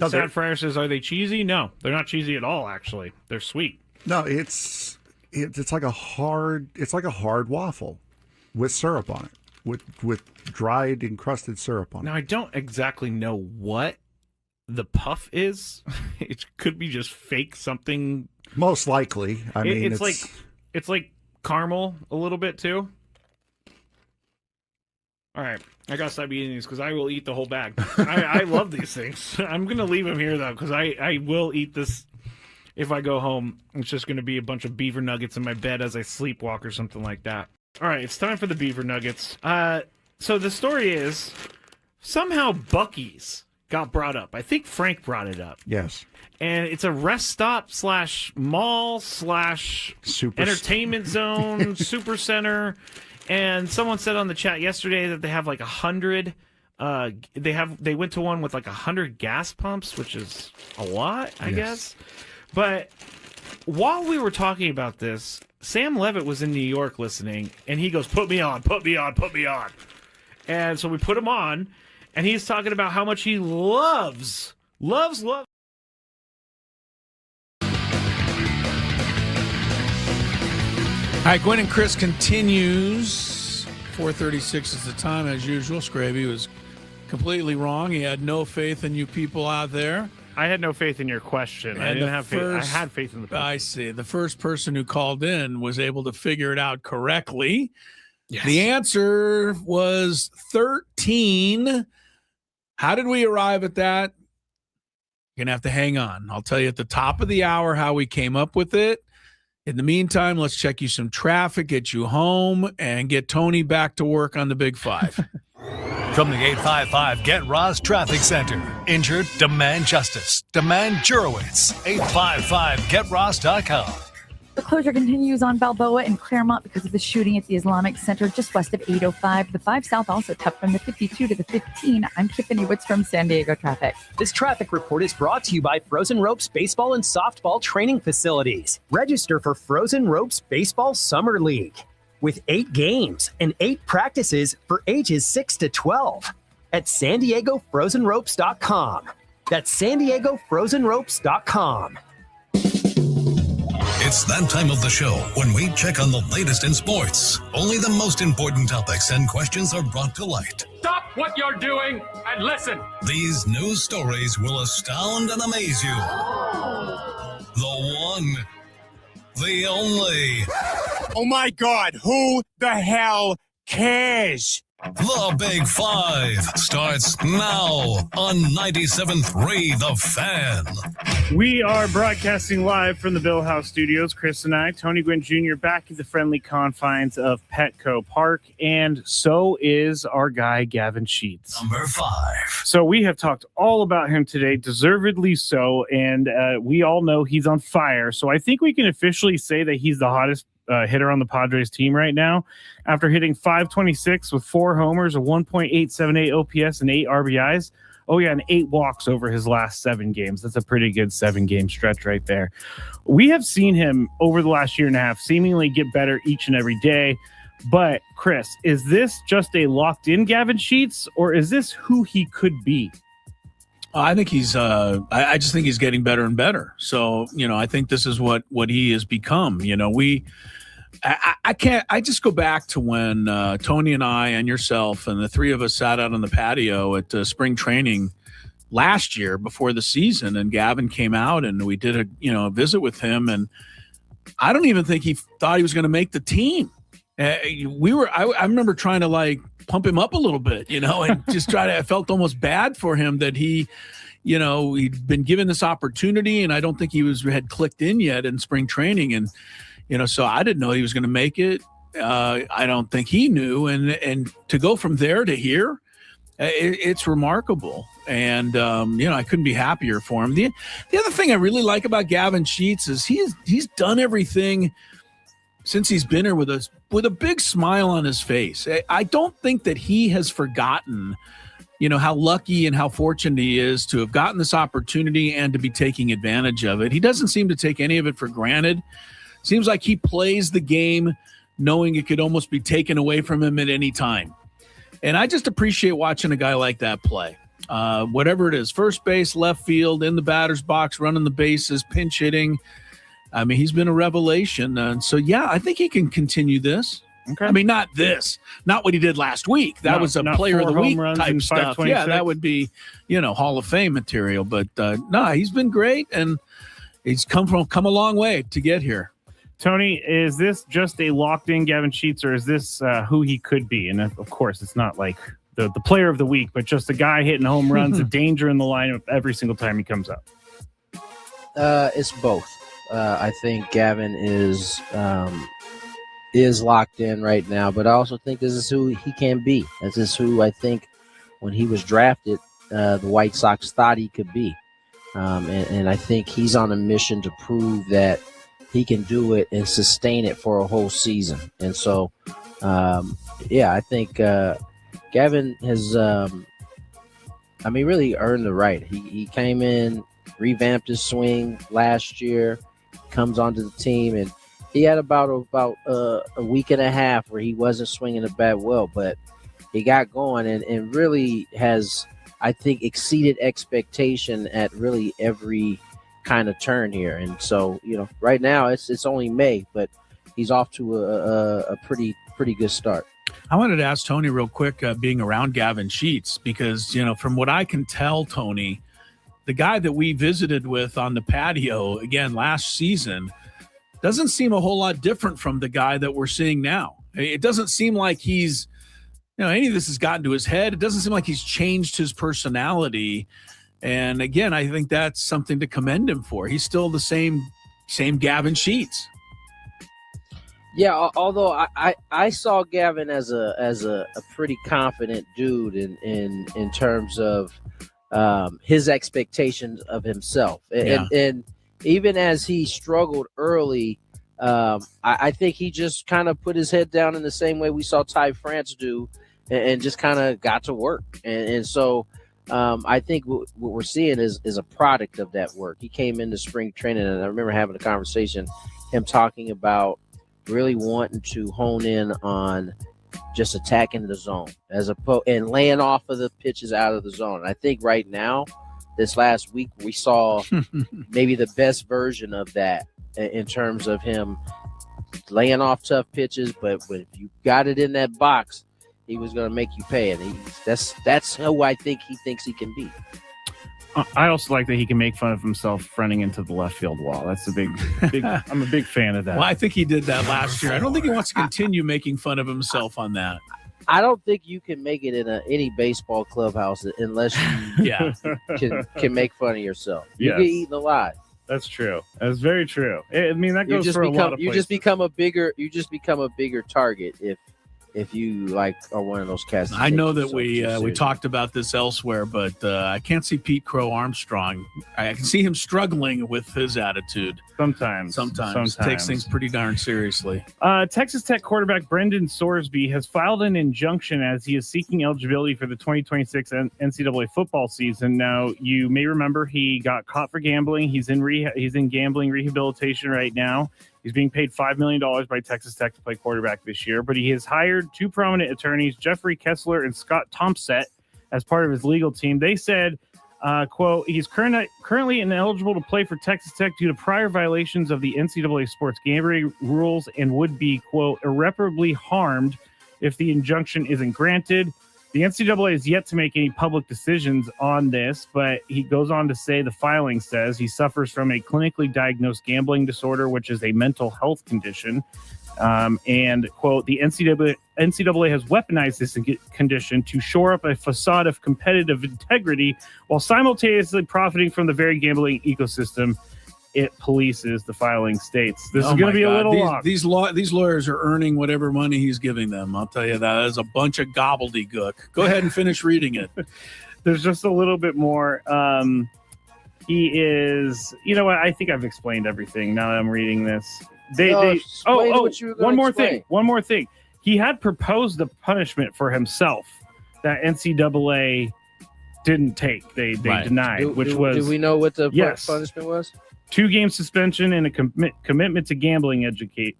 Sad Fryer says, are they cheesy? No, they're not cheesy at all, actually. They're sweet. No, it's like a hard waffle with syrup on it, with dried encrusted syrup on it. Now, I don't exactly know what the puff is. It could be just fake something. Most likely. I mean, it's like caramel a little bit too. All right, I gotta stop eating these because I will eat the whole bag. I love these things. I'm gonna leave them here though because I will eat this if I go home. It's just gonna be a bunch of beaver nuggets in my bed as I sleepwalk or something like that. All right, it's time for the beaver nuggets. So the story is somehow Buc-ee's got brought up. I think Frank brought it up. Yes. And it's a rest stop / mall / entertainment zone, super center. And someone said on the chat yesterday that they have like 100. They went to one with like 100 gas pumps, which is a lot, I guess. But while we were talking about this, Sam Levitt was in New York listening, and he goes, "Put me on, put me on, put me on." And so we put him on, and he's talking about how much he loves. All right, Gwynn and Chris continues. 4:36 is the time, as usual. Scraby was completely wrong. He had no faith in you people out there. I had no faith in your question. I didn't have faith. I had faith in the person. I see. The first person who called in was able to figure it out correctly. Yes. The answer was 13. How did we arrive at that? You're going to have to hang on. I'll tell you at the top of the hour how we came up with it. In the meantime, let's check you some traffic, get you home, and get Tony back to work on the Big Five. From the 855 Get Ross Traffic Center. Injured? Demand justice. Demand Jurowitz. 855GetRoss.com. The closure continues on Balboa in Claremont because of the shooting at the Islamic Center just west of 805. The 5 South also tough from the 52 to the 15. I'm Tiffany Woods from San Diego Traffic. This traffic report is brought to you by Frozen Ropes Baseball and Softball Training Facilities. Register for Frozen Ropes Baseball Summer League with 8 games and 8 practices for ages 6 to 12 at SanDiegoFrozenRopes.com. That's SanDiegoFrozenRopes.com. It's that time of the show when we check on the latest in sports. Only the most important topics and questions are brought to light. Stop what you're doing and listen. These news stories will astound and amaze you. The one, the only. Oh my God, who the hell cares? The Big Five starts now on 97.3 The Fan. We are broadcasting live from the Bill House Studios. Chris and I, Tony Gwynn Jr., back at the friendly confines of Petco Park, and so is our guy, Gavin Sheets. Number 5. So we have talked all about him today, deservedly so, and we all know he's on fire. So I think we can officially say that he's the hottest hitter on the Padres team right now. After hitting .526 with 4 homers, a 1.878 OPS, and 8 RBIs. Oh, yeah, and 8 walks over his last 7 games. That's a pretty good 7-game stretch right there. We have seen him over the last year and a half seemingly get better each and every day. But, Chris, is this just a locked-in Gavin Sheets, or is this who he could be? I think he's I just think he's getting better and better. So, I think this is what he has become. I just go back to when Tony and I and yourself and the 3 of us sat out on the patio at spring training last year before the season, and Gavin came out and we did a visit with him, and I don't even think he thought he was going to make the team. I remember trying to pump him up a little bit, and just I felt almost bad for him that he'd been given this opportunity, and I don't think he had clicked in yet in spring training. And, so I didn't know he was going to make it. I don't think he knew. And to go from there to here, it's remarkable. And, I couldn't be happier for him. The other thing I really like about Gavin Sheets is he's done everything since he's been here with a big smile on his face. I don't think that he has forgotten, how lucky and how fortunate he is to have gotten this opportunity and to be taking advantage of it. He doesn't seem to take any of it for granted. Seems like he plays the game knowing it could almost be taken away from him at any time. And I just appreciate watching a guy like that play. whatever it is, first base, left field, in the batter's box, running the bases, pinch hitting. I mean, he's been a revelation. And so, yeah, I think he can continue this. Okay. I mean, not what he did last week. That was a player of the week type stuff. Yeah, that would be, Hall of Fame material. But he's been great, and he's come a long way to get here. Tony, is this just a locked-in Gavin Sheets, or is this who he could be? And of course, it's not like the player of the week, but just a guy hitting home runs, a danger in the lineup every single time he comes up. It's both. I think Gavin is locked in right now, but I also think this is who he can be. This is who I think when he was drafted, the White Sox thought he could be. And I think he's on a mission to prove that he can do it and sustain it for a whole season. And so, I think Gavin has, really earned the right. He came in, revamped his swing last year, comes onto the team, and he had about a week and a half where he wasn't swinging the bat well, but he got going and really has, I think, exceeded expectation at really every kind of turn here. And so, right now it's only May, but he's off to a pretty good start. I wanted to ask Tony real quick, being around Gavin Sheets, because, from what I can tell, Tony, the guy that we visited with on the patio again last season doesn't seem a whole lot different from the guy that we're seeing now. It doesn't seem like he's, any of this has gotten to his head. It doesn't seem like he's changed his personality. And again, I think that's something to commend him for. He's still the same Gavin Sheets. Yeah, although I saw Gavin as a pretty confident dude in terms of his expectations of himself. And even as he struggled early, I think he just kind of put his head down in the same way we saw Ty France do and just kind of got to work. And so I think what we're seeing is a product of that work. He came into spring training, and I remember having a conversation, him talking about really wanting to hone in on just attacking the zone and laying off of the pitches out of the zone. And I think right now, this last week, we saw maybe the best version of that in terms of him laying off tough pitches. But if you got it in that box, he was going to make you pay. And that's who I think he thinks he can be. I also like that he can make fun of himself running into the left field wall. That's a big I'm a big fan of that. Well, I think he did that last year. I don't think he wants to continue making fun of himself on that. I don't think you can make it in any baseball clubhouse unless you can make fun of yourself. You get eaten alive. That's true. That's very true. I mean, that goes for a lot of places. You just become a bigger target if you are one of those cats. I know that we talked about this elsewhere, but I can't see Pete Crow Armstrong. I can see him struggling with his attitude. Sometimes. Takes things pretty darn seriously. Texas Tech quarterback Brendan Sorsby has filed an injunction as he is seeking eligibility for the 2026 NCAA football season. Now, you may remember he got caught for gambling. He's in gambling rehabilitation right now. He's being paid $5 million by Texas Tech to play quarterback this year, but he has hired two prominent attorneys, Jeffrey Kessler and Scott Thompson, as part of his legal team. They said, quote, he's currently ineligible to play for Texas Tech due to prior violations of the NCAA sports gambling rules and would be, quote, irreparably harmed if the injunction isn't granted. The NCAA is yet to make any public decisions on this, but he goes on to say the filing says he suffers from a clinically diagnosed gambling disorder, which is a mental health condition. And, quote, the NCAA has weaponized this condition to shore up a facade of competitive integrity while simultaneously profiting from the very gambling ecosystem it polices, the filing states. This is going to be a little long. These lawyers are earning whatever money he's giving them. I'll tell you that is a bunch of gobbledygook. Go ahead and finish reading it. There's just a little bit more. He is, I think I've explained everything now that I'm reading this. One more thing. He had proposed a punishment for himself that NCAA didn't take. They denied, do we know what the punishment was? 2-game suspension and a commitment to gambling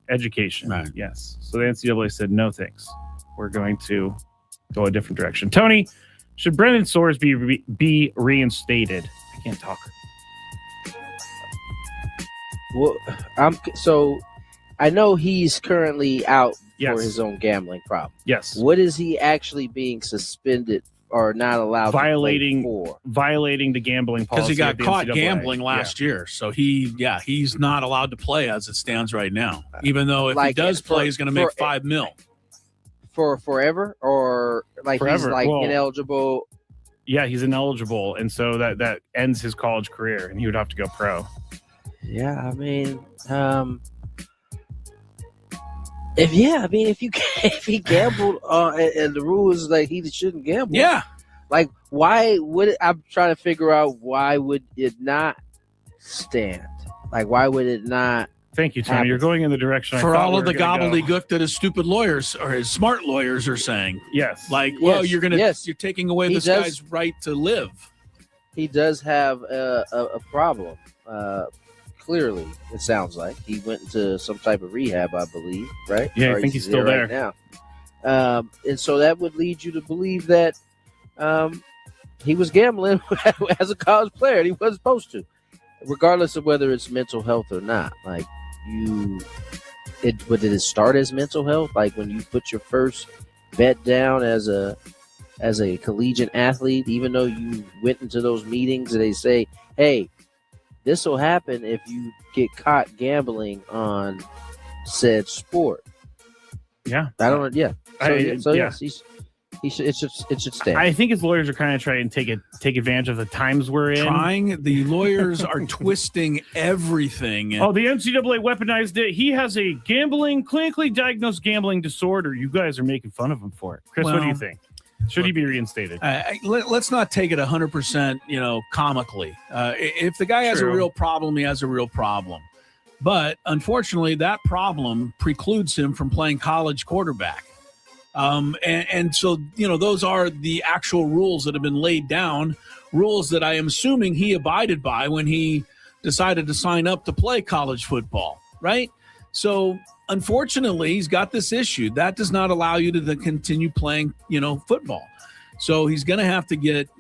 education. Right. Yes. So the NCAA said, no thanks. We're going to go a different direction. Tony, Should Brendan Soares be reinstated? I can't talk. Well, I know he's currently out for his own gambling problem. Yes. What is he actually being suspended or not allowed to play for? Violating the gambling policy. Because he got of the caught NCAA. gambling last year. So he's not allowed to play as it stands right now. Even though if he does play, he's going to make $5 million. For forever, or like Forever. he's like Well, ineligible. Yeah, he's ineligible, and so that ends his college career, and he would have to go pro. Yeah, I mean, if he gambled and the rule is like he shouldn't gamble. Yeah. Like, why would it? I'm trying to figure out why would it not stand? Like, why would it not? Thank you, Tony. happen? You're going in the direction For all of the gonna gobbledygook that his stupid lawyers or his smart lawyers are saying. Yes. Like, well, Yes. you're taking away He this does- guy's right to live. He does have a problem. Clearly, it sounds like he went into some type of rehab, I believe, right? Yeah, I Or think he's still right there. now. And so that would lead you to believe that he was gambling as a college player, and he wasn't supposed to, regardless of whether it's mental health or not. Like, did it start as mental health? Like when you put your first bet down as a collegiate athlete, even though you went into those meetings and they say, hey, this will happen if you get caught gambling on said sport. Yeah. I don't. Yeah. Yes, he should. It should stand. I think his lawyers are kind of trying to take advantage of the times we're in. The lawyers are twisting everything. Oh, the NCAA weaponized it. He has a clinically diagnosed gambling disorder. You guys are making fun of him for it. Chris, what do you think? Should he be reinstated? Let's not take it 100%, comically. If the guy has a real problem, he has a real problem. But unfortunately, that problem precludes him from playing college quarterback. And so, those are the actual rules that have been laid down, rules that I am assuming he abided by when he decided to sign up to play college football, right? So unfortunately, he's got this issue. That does not allow you to continue playing, football. So he's going to have to get,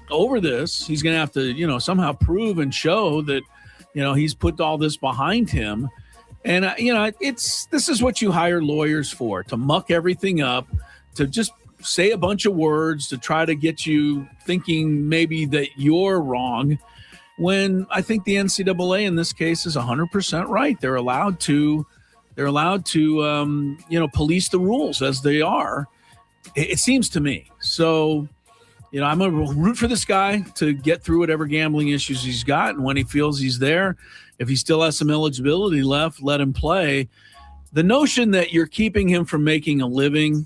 over this. He's going to have to, somehow prove and show that, he's put all this behind him. And, this is what you hire lawyers for, to muck everything up, to just say a bunch of words to try to get you thinking maybe that you're wrong, when I think the NCAA in this case is 100% right. They're allowed to police the rules as they are. It seems to me. So, I'm going to root for this guy to get through whatever gambling issues he's got. And when he feels he's there, if he still has some eligibility left, let him play. The notion that you're keeping him from making a living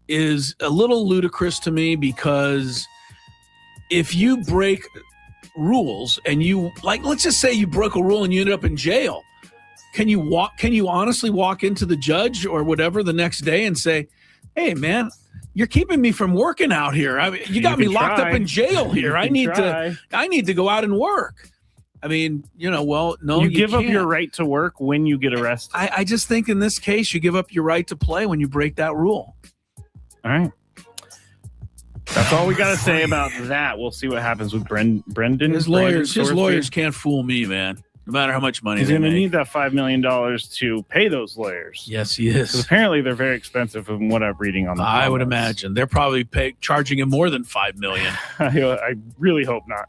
is a little ludicrous to me, because if you break rules and let's just say you broke a rule and you ended up in jail, can you honestly walk into the judge or whatever the next day and say, hey man, you're keeping me from working out here. I mean, you got me locked up in jail here. I need to go out and work. I mean, no, you give up can't. your right to work when you get arrested. I just think in this case, you give up your right to play when you break that rule. All right. That's all we got to say about that. We'll see what happens with Brendan. His lawyers can't fool me, man. No matter how much money he's they going to make. need that $5 million to pay those lawyers. Yes, he is. 'Cause apparently, they're very expensive from what I'm reading on the I would comments. imagine they're probably charging him more than $5 million. I really hope not.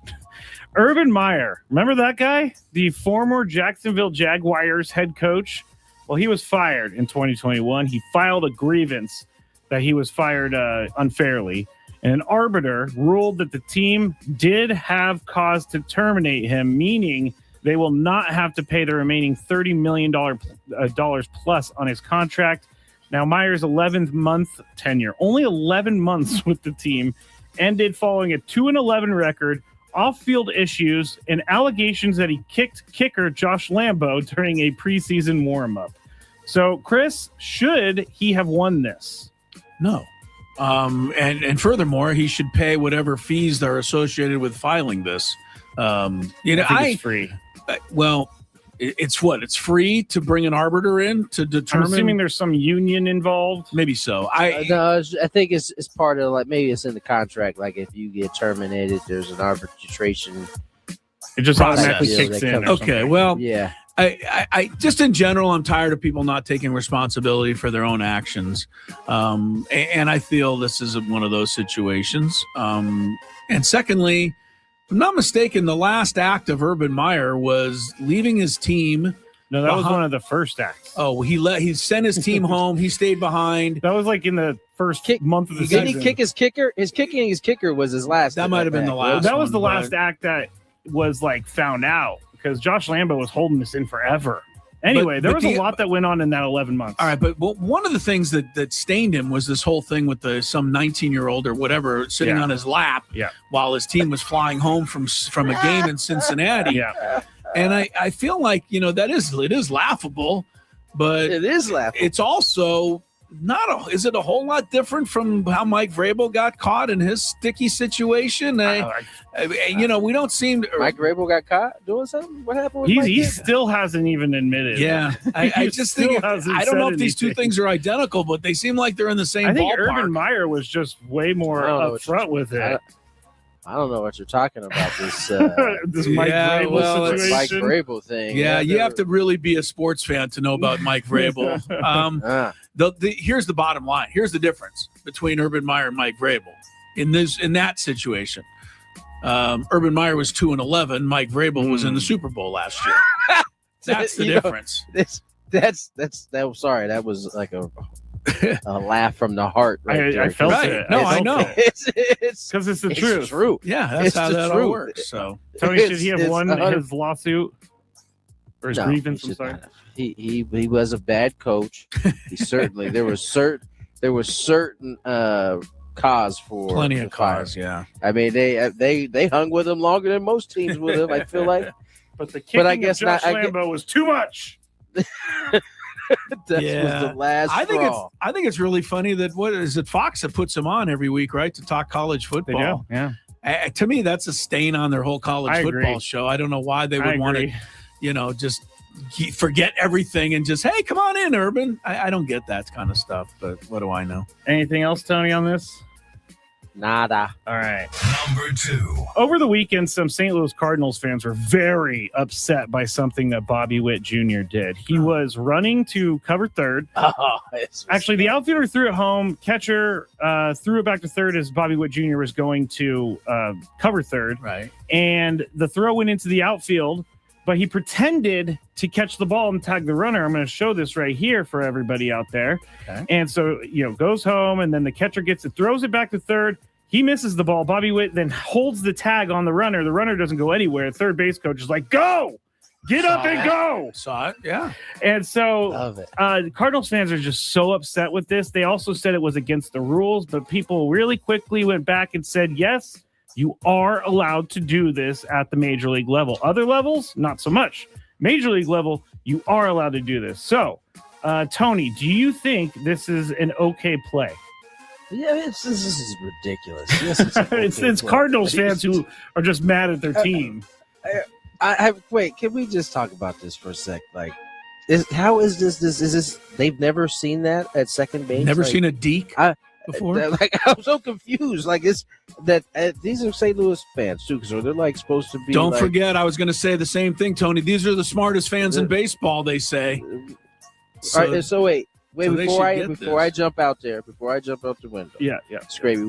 Urban Meyer, remember that guy? The former Jacksonville Jaguars head coach? Well, he was fired in 2021. He filed a grievance that he was fired unfairly. And an arbiter ruled that the team did have cause to terminate him, meaning they will not have to pay the remaining $30 million plus on his contract. Now, Meyer's 11th month tenure, only 11 months with the team, ended following a 2-11 record, off-field issues, and allegations that he kicked kicker Josh Lambo during a preseason warm-up. So, Chris, should he have won this? No. And furthermore, he should pay whatever fees that are associated with filing this. I think it's free. Well, It's what? It's free to bring an arbiter in to determine. I'm assuming there's some union involved. Maybe so. No, I think it's part of, like, maybe it's in the contract. Like, if you get terminated, there's an arbitration. It just automatically kicks in. Okay, well, yeah. I just in general, I'm tired of people not taking responsibility for their own actions, and I feel this is one of those situations. And secondly, if I'm not mistaken, the last act of Urban Meyer was leaving his team. No, that was one of the first acts. Oh, he sent his team home. He stayed behind. That was like in the first month of the season. Didn't he kick his kicker? His kicker was his last. That might have been the last. That was the last act that was like found out, because Josh Lambo was holding this in forever. Anyway, there was a lot that went on in that 11 months. All right, but one of the things that stained him was this whole thing with some 19-year-old or whatever sitting on his lap while his team was flying home from a game in Cincinnati. Yeah. And I feel like, it is laughable, but it is laughable. It's also is it a whole lot different from how Mike Vrabel got caught in his sticky situation? We don't seem to. Mike Vrabel got caught doing something? What happened with Mike? He still hasn't even admitted. Yeah. I just think, I don't know if these two things are identical, but they seem like they're in the same ballpark. I think Urban Meyer was just way more upfront with it. I don't know what you're talking about. This this Mike Vrabel situation. Mike Vrabel thing. Yeah, you have to really be a sports fan to know about Mike Vrabel. Here's the bottom line. Here's the difference between Urban Meyer and Mike Vrabel in that situation. Urban Meyer was 2-11. Mike Vrabel was in the Super Bowl last year. That's the difference. Sorry, that was like a laugh from the heart. I felt it. No, I know. It's because it's the truth. It's true. Yeah, that's how that all works. So, Tony, should he have won his lawsuit or his grievance? I'm sorry. He was a bad coach. He certainly there was certain cause for plenty of cause. Yeah, I mean they hung with him longer than most teams would have. I feel like, but the kicking of Josh Lambo was too much. That was the last straw. I think it's really funny that Fox that puts him on every week, right, to talk college football. Yeah. To me, that's a stain on their whole college football show. I don't know why they would want to, just forget everything and just, hey, come on in, Urban. I don't get that kind of stuff, but what do I know? Anything else, Tony, on this? Nada. All right. Number 2. Over the weekend, some St. Louis Cardinals fans were very upset by something that Bobby Witt Jr. did. He was running to cover third. Actually, the outfielder threw it home. Catcher threw it back to third as Bobby Witt Jr. was going to cover third. Right. And the throw went into the outfield, but he pretended to catch the ball and tag the runner. I'm going to show this right here for everybody out there. Okay. And so, goes home, and then the catcher gets it, throws it back to third. He misses the ball. Bobby Witt then holds the tag on the runner. The runner doesn't go anywhere. Third base coach is like, go! Get up and go! Saw it, yeah. And so Cardinals fans are just so upset with this. They also said it was against the rules, but people really quickly went back and said, yes, you are allowed to do this at the major league level. Other levels, not so much. Major league level, you are allowed to do this. So, Tony, do you think this is an okay play? Yeah, this is ridiculous. Yes, it's Cardinals fans who are just mad at their team. Wait, can we just talk about this for a sec? Like, how is this? Is this? They've never seen that at second base. Never seen a deke before. I'm so confused. Like, it's that these are St. Louis fans too, so they're like supposed to be. Don't forget, I was going to say the same thing, Tony. These are the smartest fans in baseball. They say. All right, so wait, before I jump out the window. Yeah. Scrappy,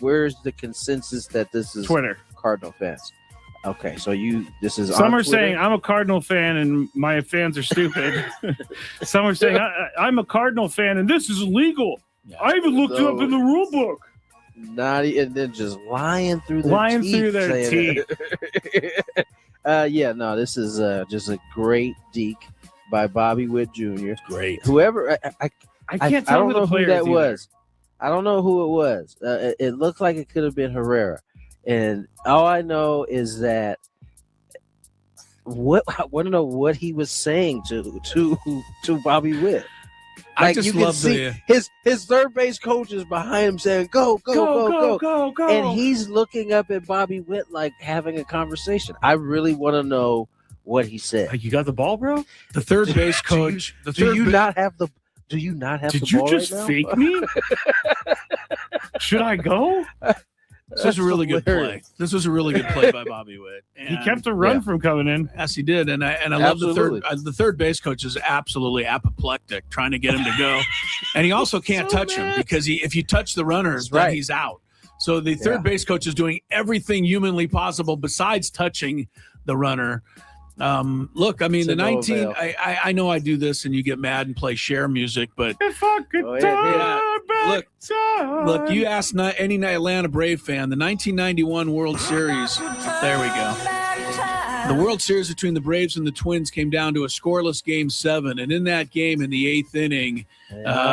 where's the consensus that this is Twitter Cardinal fans? Okay, so this is some on are Twitter? saying I'm a Cardinal fan and my fans are stupid. Some are saying I'm a Cardinal fan and this is illegal. Yeah. I even looked it up in the rule book. And then just lying through their teeth. This is just a great deke by Bobby Witt Jr. Great. Whoever I can't tell I don't know who that either. was. I don't know who it was. It looked like it could have been Herrera, and all I know is that I want to know what he was saying to Bobby Witt. I just love his third base coach is behind him saying, go, and he's looking up at Bobby Witt like having a conversation. I really want to know what he said. Like, you got the ball, bro? The third base coach. Do you not have the ball Did you just right now? fake me? Should I go? This was a really good play. This was a really good play by Bobby Witt. He kept a run from coming in. Yes, he did, and I love the third. The third base coach is absolutely apoplectic, trying to get him to go, and he also can't touch him because if you touch the runner, then he's out. So the third base coach is doing everything humanly possible besides touching the runner. Look, I mean, the 19. I know I do this, and you get mad and play share music, but if I could look, you ask any Atlanta Brave fan, the 1991 World Series. There we go. The World Series between the Braves and the Twins came down to a scoreless Game 7, and in that game, in the 8th inning,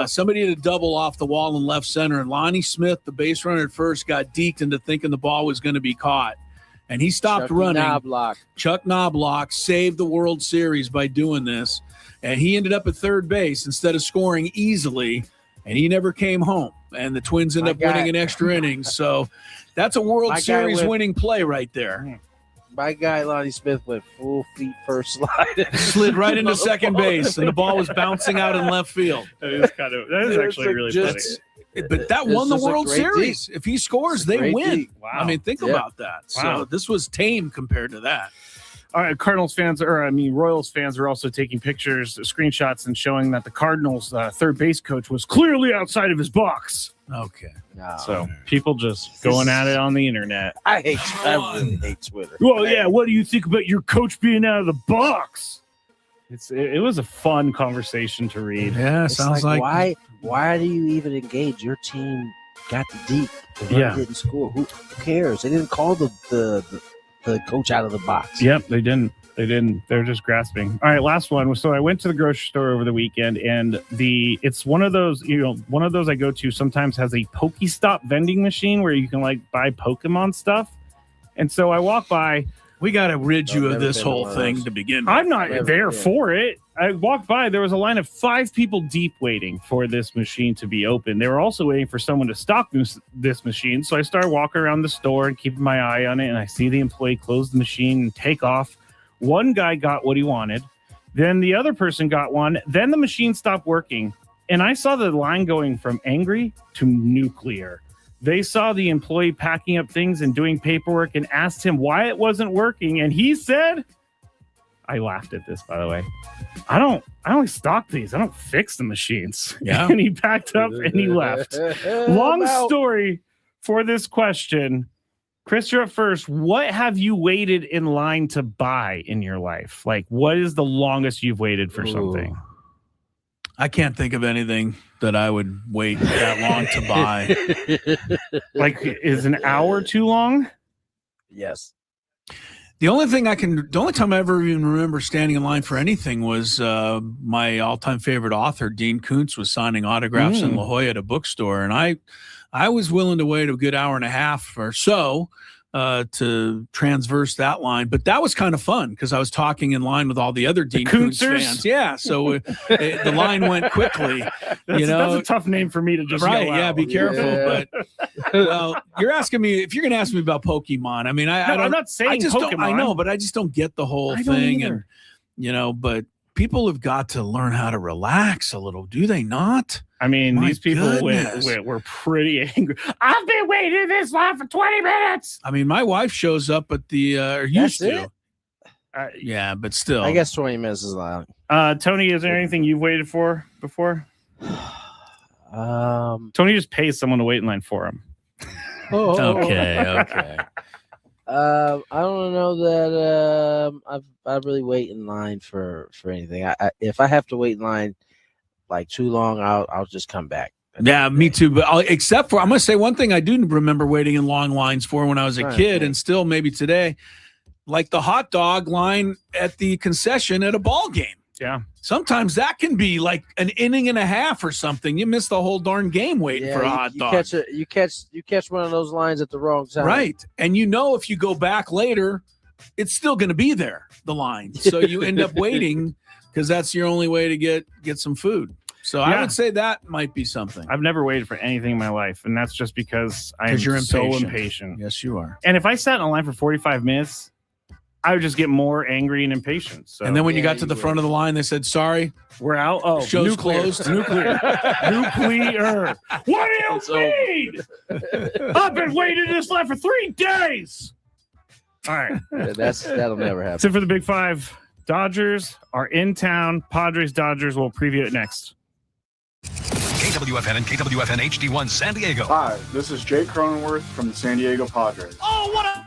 somebody had a double off the wall in left center, and Lonnie Smith, the base runner at first, got deked into thinking the ball was going to be caught. And he stopped running. Chuck Knobloch saved the World Series by doing this. And he ended up at third base instead of scoring easily. And he never came home. And the Twins ended up winning in extra innings. So that's a World Series winning play right there. My guy, Lonnie Smith, went full feet first slide. Slid right into second base. And the ball was bouncing out in left field. That is actually really funny. But that won the World Series. If he scores, they win. Wow. I mean, think about that. So this was tame compared to that. All right, Royals fans are also taking pictures, screenshots, and showing that the Cardinals' third base coach was clearly outside of his box. Okay. So people just going at it on the internet. I really hate Twitter. Well, yeah. What do you think about your coach being out of the box? It was a fun conversation to read. Yeah, sounds like why do you even engage? Your team got the deep. The runner didn't score. Who cares? They didn't call the coach out of the box. Yep, they didn't. They're just grasping. All right, last one. So I went to the grocery store over the weekend, and it's one of those, one of those I go to sometimes has a Pokestop vending machine where you can buy Pokemon stuff. And so I walk by. We got to rid you of this whole thing to begin with. I'm not there for it. I walked by. There was a line of 5 people deep waiting for this machine to be open. They were also waiting for someone to stock this machine. So I started walking around the store and keeping my eye on it. And I see the employee close the machine and take off. One guy got what he wanted. Then the other person got one. Then the machine stopped working. And I saw the line going from angry to nuclear. They saw the employee packing up things and doing paperwork and asked him why it wasn't working. And he said, I laughed at this, by the way, I only stock these. I don't fix the machines. Yeah. And he packed up and he left. Long story for this question. Chris, you're up first. What have you waited in line to buy in your life? Like, what is the longest you've waited for something? I can't think of anything that I would wait that long to buy. Like, is an hour too long? Yes. The only time I ever even remember standing in line for anything was my all-time favorite author, Dean Koontz, was signing autographs in La Jolla at a bookstore. And I was willing to wait a good hour and a half or so to transverse that line. But that was kind of fun because I was talking in line with all the other Dean Koontz fans. Yeah, so the line went quickly. That's a tough name for me to just yell out. Yeah, be careful. Yeah. But well, you're asking me if you're going to ask me about Pokemon. I mean, I'm not saying Pokemon. I know, but I just don't get the whole thing. And but people have got to learn how to relax a little, do they not? I mean, these people were pretty angry. I've been waiting this long for 20 minutes. I mean, my wife shows up at the or used to. Yeah, but still. I guess 20 minutes is loud. Tony, is there anything you've waited for before? Tony just pays someone to wait in line for him. Okay. I don't know that I really wait in line for anything. If I have to wait in line like too long, I'll just come back. Yeah, me too. But except for, I'm going to say one thing I do remember waiting in long lines for when I was a kid, and still maybe today, like the hot dog line at the concession at a ball game. Yeah. Sometimes that can be like an inning and a half or something. You miss the whole darn game waiting for a hot dog. You catch one of those lines at the wrong time. Right. And if you go back later, it's still going to be there, the line. So you end up waiting because that's your only way to get some food. So I would say that might be something. I've never waited for anything in my life, and that's just because I'm so impatient. Yes, you are. And if I sat in a line for 45 minutes, I would just get more angry and impatient. So. And then when you got to the front of the line, they said, "Sorry, we're out." Oh, show's nuclear. closed. Nuclear. What do you mean? I've been waiting in this line for 3 days. All right. That'll never happen. That's it for the Big Five. Dodgers are in town. Padres, Dodgers. We'll preview it next. KWFN and KWFN HD1 San Diego. Hi, this is Jake Cronenworth from the San Diego Padres. Oh, what a...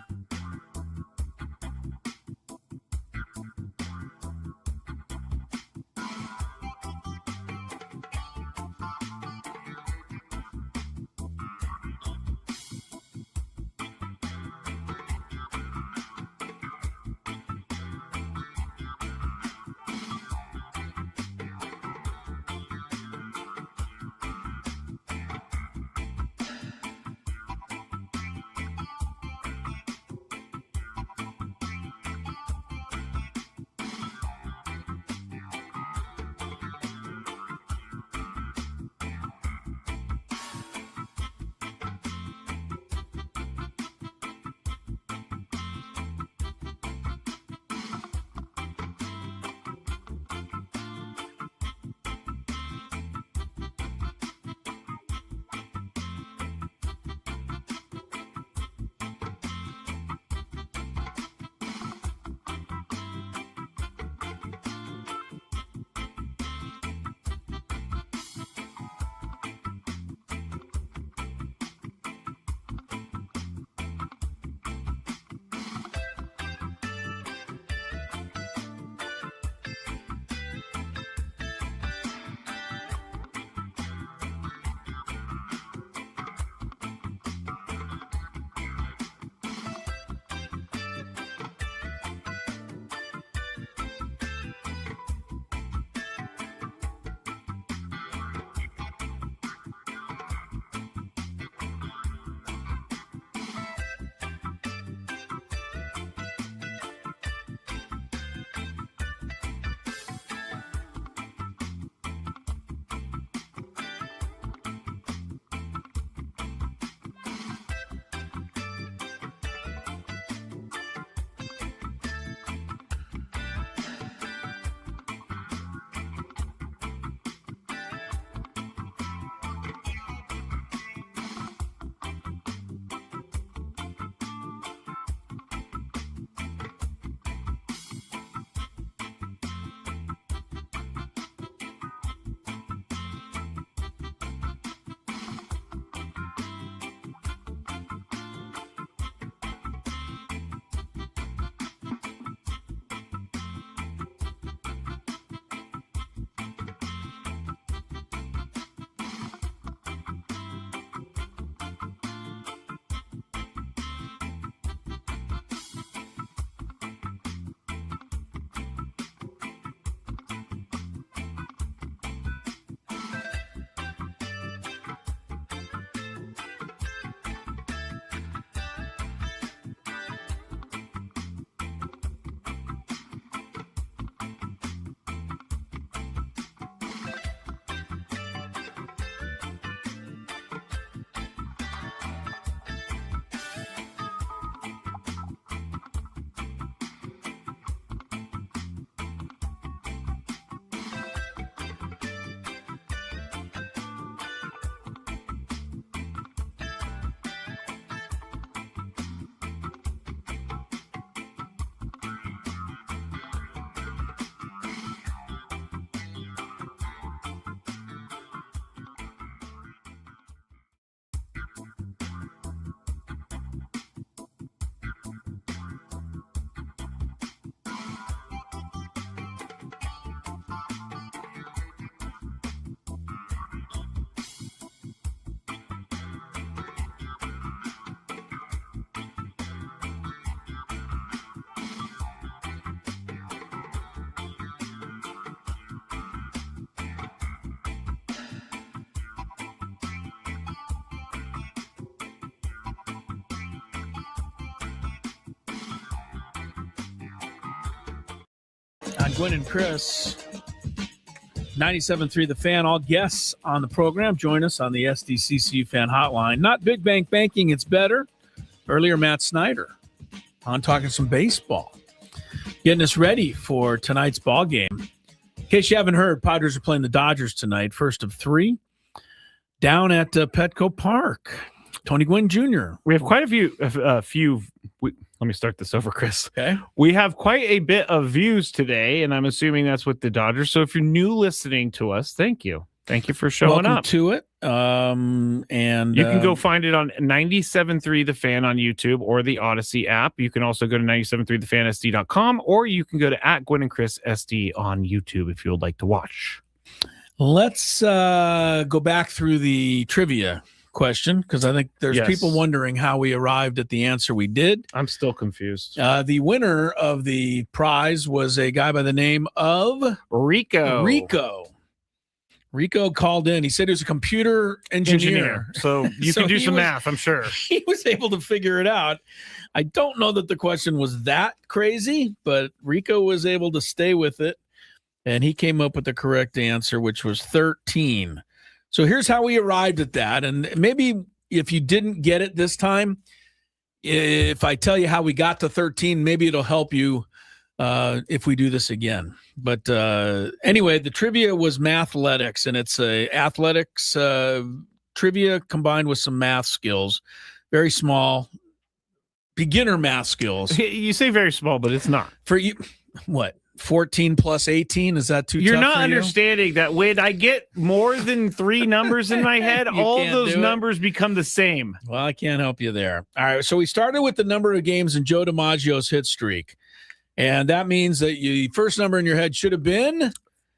Gwynn and Chris, 97.3 The Fan. All guests on the program join us on the SDCCU Fan Hotline. Not Big Bank Banking, it's better. Earlier, Matt Snyder on talking some baseball. getting us ready for tonight's ball game. In case you haven't heard, Padres are playing the Dodgers tonight, first of 3, down at Petco Park. Tony Gwynn Jr. We have quite a few. Let me start this over, Chris. Okay. We have quite a bit of views today, and I'm assuming that's with the Dodgers. So if you're new listening to us, thank you. Thank you for showing Welcome up. to it. And you can go find it on 97.3 The Fan on YouTube or the Odyssey app. You can also go to 97.3thefansd.com, or you can go to @Gwynn and Chris SD on YouTube if you would like to watch. Let's go back through the trivia question, because I think there's people wondering how we arrived at the answer we did. I'm still confused. The winner of the prize was a guy by the name of Rico. Rico called in. He said he was a computer engineer. So you can do some math, I'm sure. He was able to figure it out. I don't know that the question was that crazy, but Rico was able to stay with it, and he came up with the correct answer, which was 13. So here's how we arrived at that. And maybe if you didn't get it this time, if I tell you how we got to 13, maybe it'll help you if we do this again. But anyway, the trivia was mathletics, and it's a athletics trivia combined with some math skills. Very small, beginner math skills. You say very small, but it's not. For you, what? 14 plus 18? Is that too You're tough not for you? understanding that when I get more than 3 numbers in my head, all those numbers become the same. Well, I can't help you there. All right, so we started with the number of games in Joe DiMaggio's hit streak. And that means that the first number in your head should have been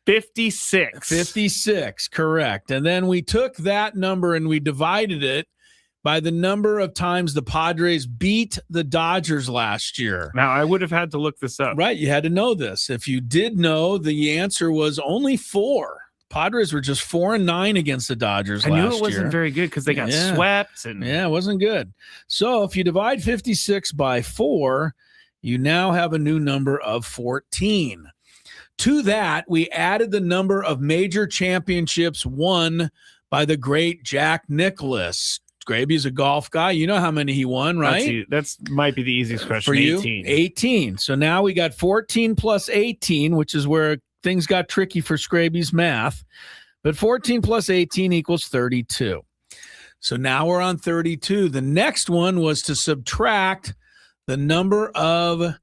56. 56, correct. And then we took that number and we divided it by the number of times the Padres beat the Dodgers last year. Now, I would have had to look this up. Right, you had to know this. If you did know, the answer was only 4. Padres were just 4-9 against the Dodgers last year. I knew it wasn't very good because they got swept. Yeah, it wasn't good. So if you divide 56 by 4, you now have a new number of 14. To that, we added the number of major championships won by the great Jack Nicklaus. Graby's a golf guy. You know how many he won, right? That's might be the easiest question. For you, 18. 18. So now we got 14 plus 18, which is where things got tricky for Scraby's math. But 14 plus 18 equals 32. So now we're on 32. The next one was to subtract the number of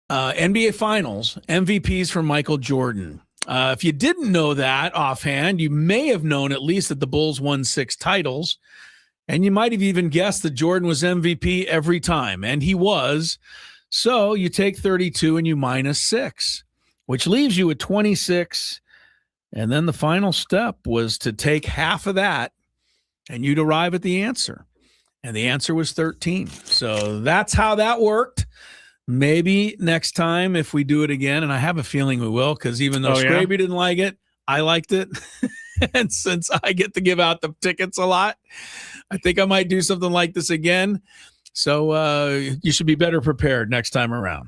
NBA Finals MVPs from Michael Jordan. If you didn't know that offhand, you may have known at least that the Bulls won 6 titles, and you might have even guessed that Jordan was MVP every time, and he was. So you take 32 and you minus 6, which leaves you at 26, and then the final step was to take half of that, and you'd arrive at the answer, and the answer was 13. So that's how that worked. Maybe next time if we do it again, and I have a feeling we will, because even though Scraby didn't like it, I liked it. And since I get to give out the tickets a lot, I think I might do something like this again. So you should be better prepared next time around.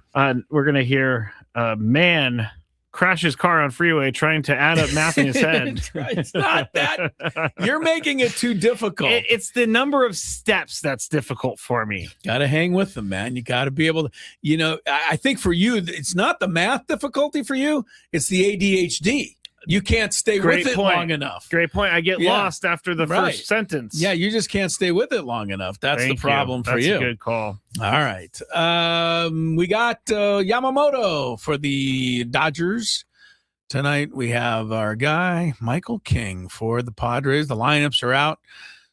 We're going to hear a man crash his car on freeway trying to add up math in his head. It's not that. You're making it too difficult. It's the number of steps that's difficult for me. Got to hang with them, man. You got to be able to, I think for you, it's not the math difficulty for you. It's the ADHD. You can't stay with it long enough. Great point. I get lost after the first sentence. Yeah, you just can't stay with it long enough. That's the problem for you. That's a good call. All right. We got Yamamoto for the Dodgers. Tonight we have our guy, Michael King, for the Padres. The lineups are out.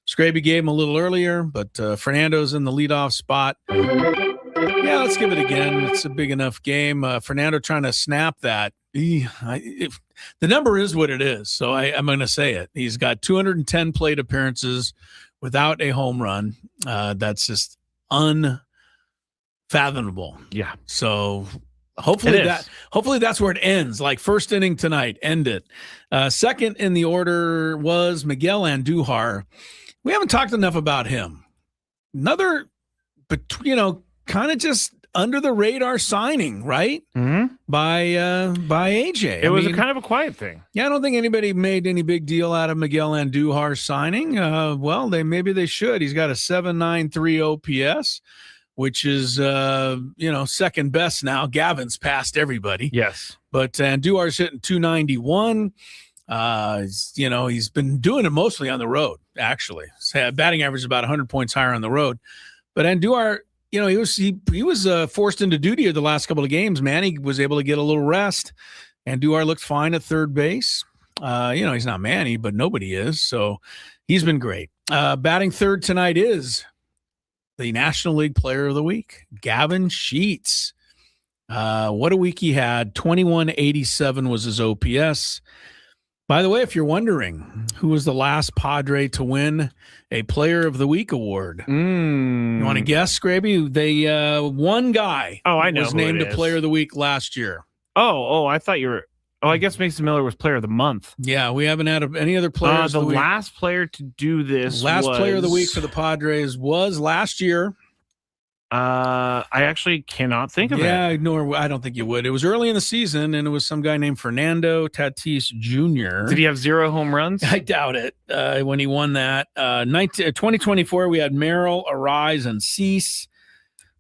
Scraby gave him a little earlier, but Fernando's in the leadoff spot. Yeah, let's give it again. It's a big enough game. Fernando trying to snap that. The number is what it is, so I'm going to say it. He's got 210 plate appearances without a home run. That's just unfathomable. Yeah. So hopefully that's where it ends. Like first inning tonight, end it. Second in the order was Miguel Andujar. We haven't talked enough about him. Another, but kind of just under the radar signing, right? Mm-hmm. By AJ. It was a kind of a quiet thing. Yeah, I don't think anybody made any big deal out of Miguel Andujar signing. Maybe they should. He's got a 7.93 OPS, which is, second best now. Gavin's passed everybody. Yes. But Andujar's hitting 291. He's been doing it mostly on the road, actually. His batting average is about 100 points higher on the road. But Andujar, he was forced into duty the last couple of games. Manny was able to get a little rest. Andujar looked fine at third base. He's not Manny, but nobody is. So he's been great. Batting third tonight is the National League Player of the Week, Gavin Sheets. What a week he had. 2187 was his OPS. By the way, if you're wondering who was the last Padre to win a Player of the Week award, you want to guess, Scraby? They one guy was named a Player of the Week last year. I thought you were. Oh, I guess Mason Miller was Player of the Month. Yeah, we haven't had any other players. The last player to do this, Player of the Week for the Padres was last year. I actually cannot think of it. Yeah, nor I don't think you would. It was early in the season, and it was some guy named Fernando Tatis Jr. Did he have 0 home runs? I doubt it. When he won that, 2024, we had Merrill, Arise, and Cease.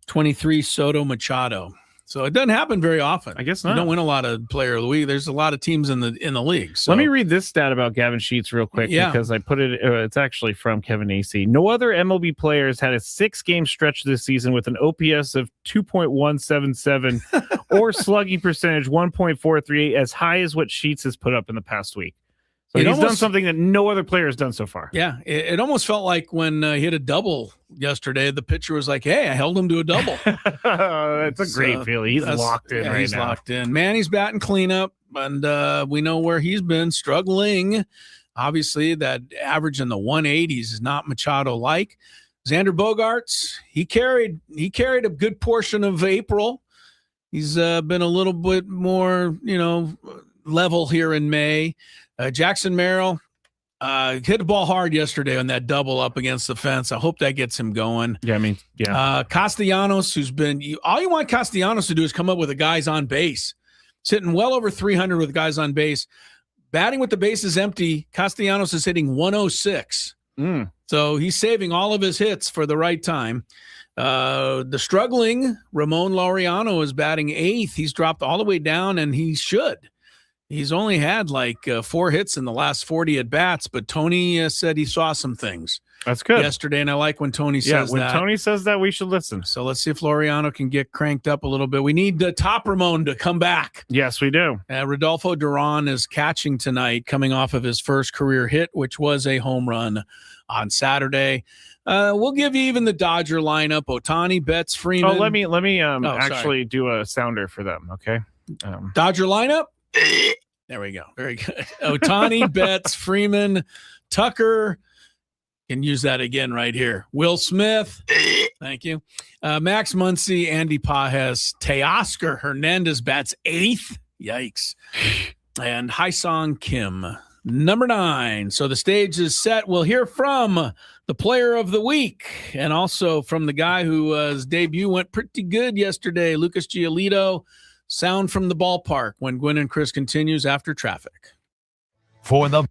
23, Soto, Machado. So it doesn't happen very often. I guess not. You don't win a lot of Player of the Week. There's a lot of teams in the league. So. Let me read this stat about Gavin Sheets real quick because I put it. It's actually from Kevin AC. No other MLB players had a 6-game stretch this season with an OPS of 2.177 or slugging percentage 1.438, as high as what Sheets has put up in the past week. So he's done something that no other player has done so far. Yeah, it almost felt like when he hit a double yesterday, the pitcher was like, hey, I held him to a double. That's a great feeling. He's locked in right now. He's locked in. Manny's batting cleanup, and we know where he's been struggling. Obviously, that average in the 180s is not Machado-like. Xander Bogaerts, he carried a good portion of April. He's been a little bit more, level here in May. Jackson Merrill hit the ball hard yesterday on that double up against the fence. I hope that gets him going. Yeah. Castellanos, who's been all you want Castellanos to do is come up with the guys on base. Sitting well over 300 with guys on base. Batting with the bases empty, Castellanos is hitting 106. So he's saving all of his hits for the right time. The struggling Ramon Laureano is batting 8th. He's dropped all the way down, and he should. He's only had 4 hits in the last 40 at-bats, but Tony said he saw some things. That's good. Yesterday, and I like when Tony says that. Yeah, when Tony says that, we should listen. So let's see if Laureano can get cranked up a little bit. We need Top Ramon to come back. Yes, we do. Rodolfo Duran is catching tonight, coming off of his first career hit, which was a home run on Saturday. We'll give you even the Dodger lineup: Ohtani, Betts, Freeman. Oh, let me actually do a sounder for them, okay? Dodger lineup? There we go. Very good. Ohtani, Betts, Freeman, Tucker. Can use that again right here. Will Smith. Thank you. Max Muncy, Andy Pajes, Teoscar Hernandez bats 8th. Yikes. And Haesung Kim, number 9. So the stage is set. We'll hear from the Player of the Week and also from the guy whose debut went pretty good yesterday, Lucas Giolito. Sound from the ballpark when Gwynn and Chris continues after traffic. For the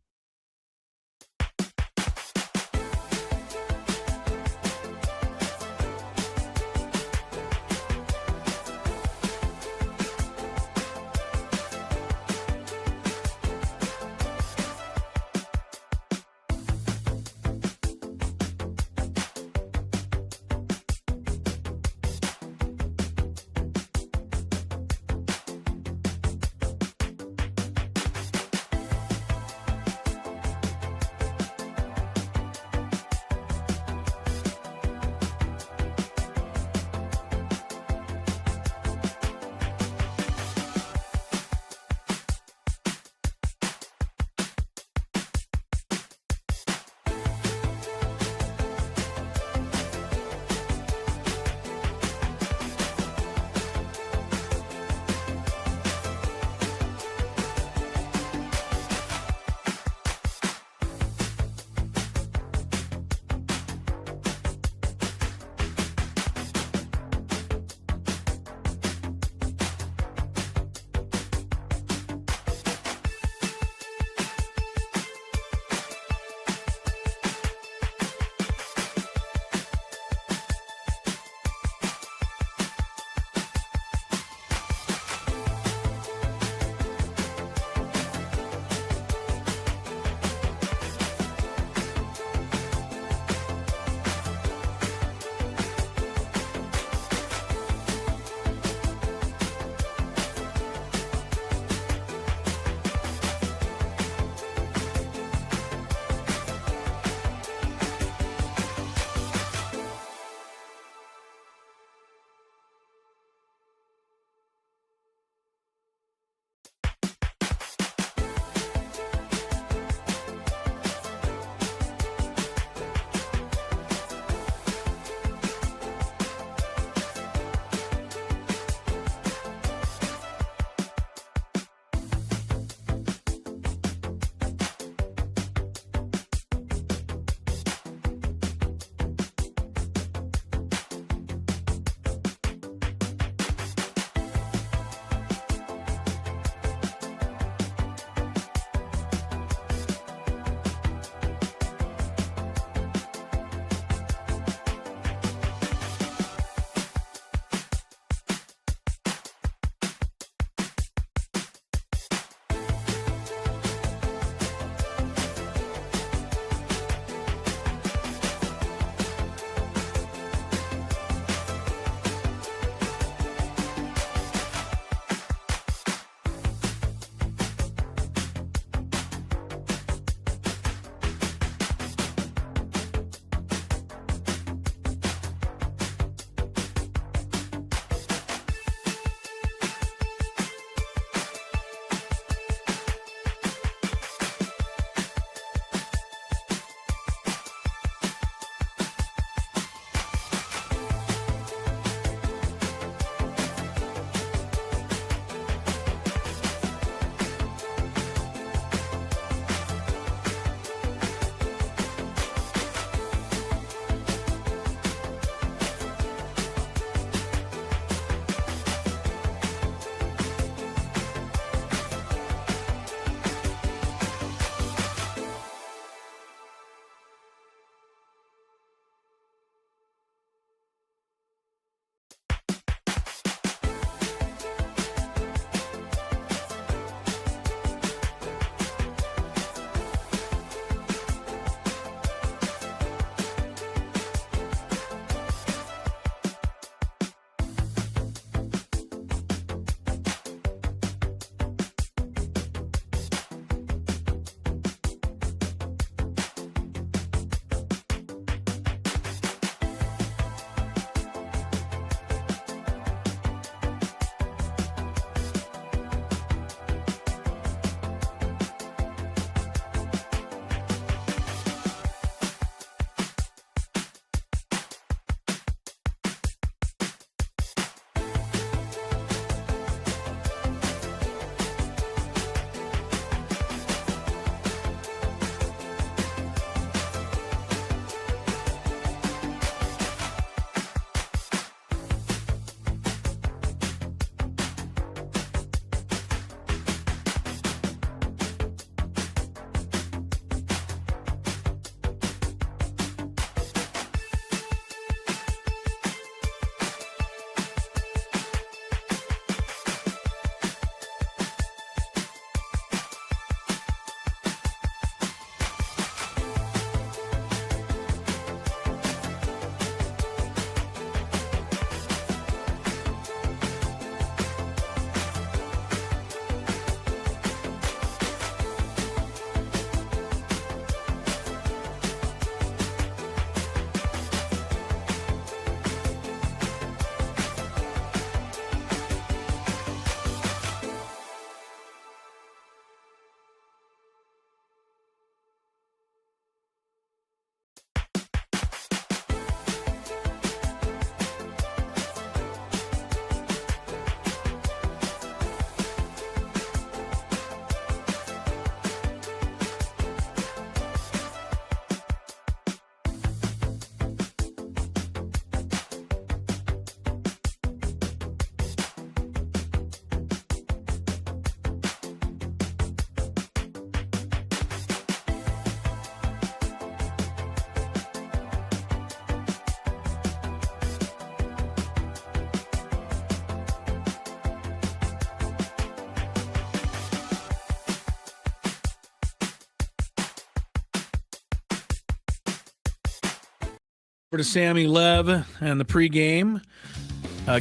To Sammy Lev and the pregame.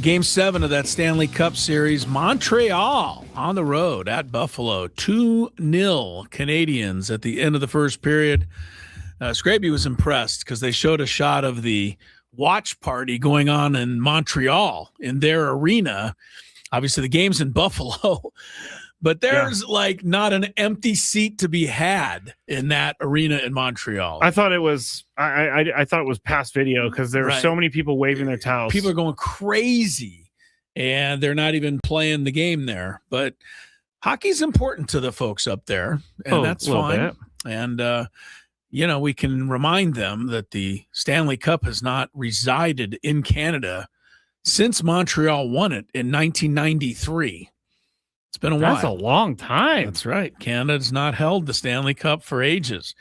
Game 7 of that Stanley Cup Series. Montreal on the road at Buffalo. 2-0 Canadians at the end of the first period. Scraby was impressed because they showed a shot of the watch party going on in Montreal in their arena. Obviously, the game's in Buffalo. But there's not an empty seat to be had in that arena in Montreal. I thought it was I thought it was past video because there were so many people waving their towels. People are going crazy, and they're not even playing the game there. But hockey's important to the folks up there, and that's fine. And we can remind them that the Stanley Cup has not resided in Canada since Montreal won it in 1993. It's been a while. That's a long time. That's right. Canada's not held the Stanley Cup for ages.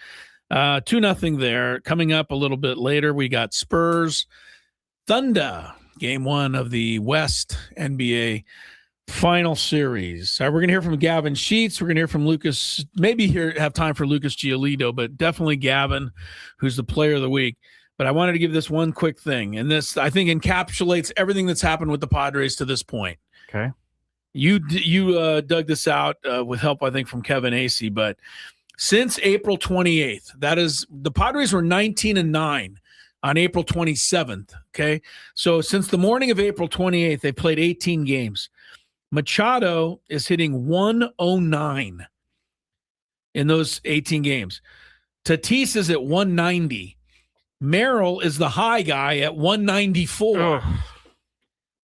2-0 there. Coming up a little bit later, we got Spurs Thunder, game 1 of the West NBA Final Series. We're going to hear from Gavin Sheets. We're going to hear from Lucas. Maybe have time for Lucas Giolito, but definitely Gavin, who's the player of the week. But I wanted to give this one quick thing, and this, I think, encapsulates everything that's happened with the Padres to this point. Okay. You dug this out with help, I think, from Kevin Acey, but since April 28th, that is, the Padres were 19-9 on April 27th, okay? So since the morning of April 28th, they played 18 games. Machado is hitting 109 in those 18 games. Tatis is at 190. Merrill is the high guy at 194. Ugh.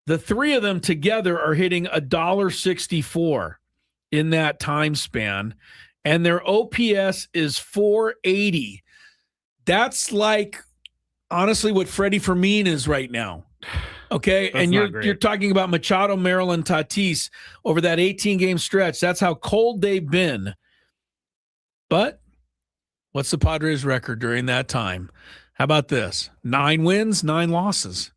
The three of them together are hitting $1.64 in that time span, and their OPS is 480. That's like, honestly, what Freddie Fermin is right now. Okay, That's and not you're talking about Machado, Merrill, and Tatis over that 18-game stretch. That's how cold they've been. But what's the Padres' record during that time? How about this? 9 wins, 9 losses.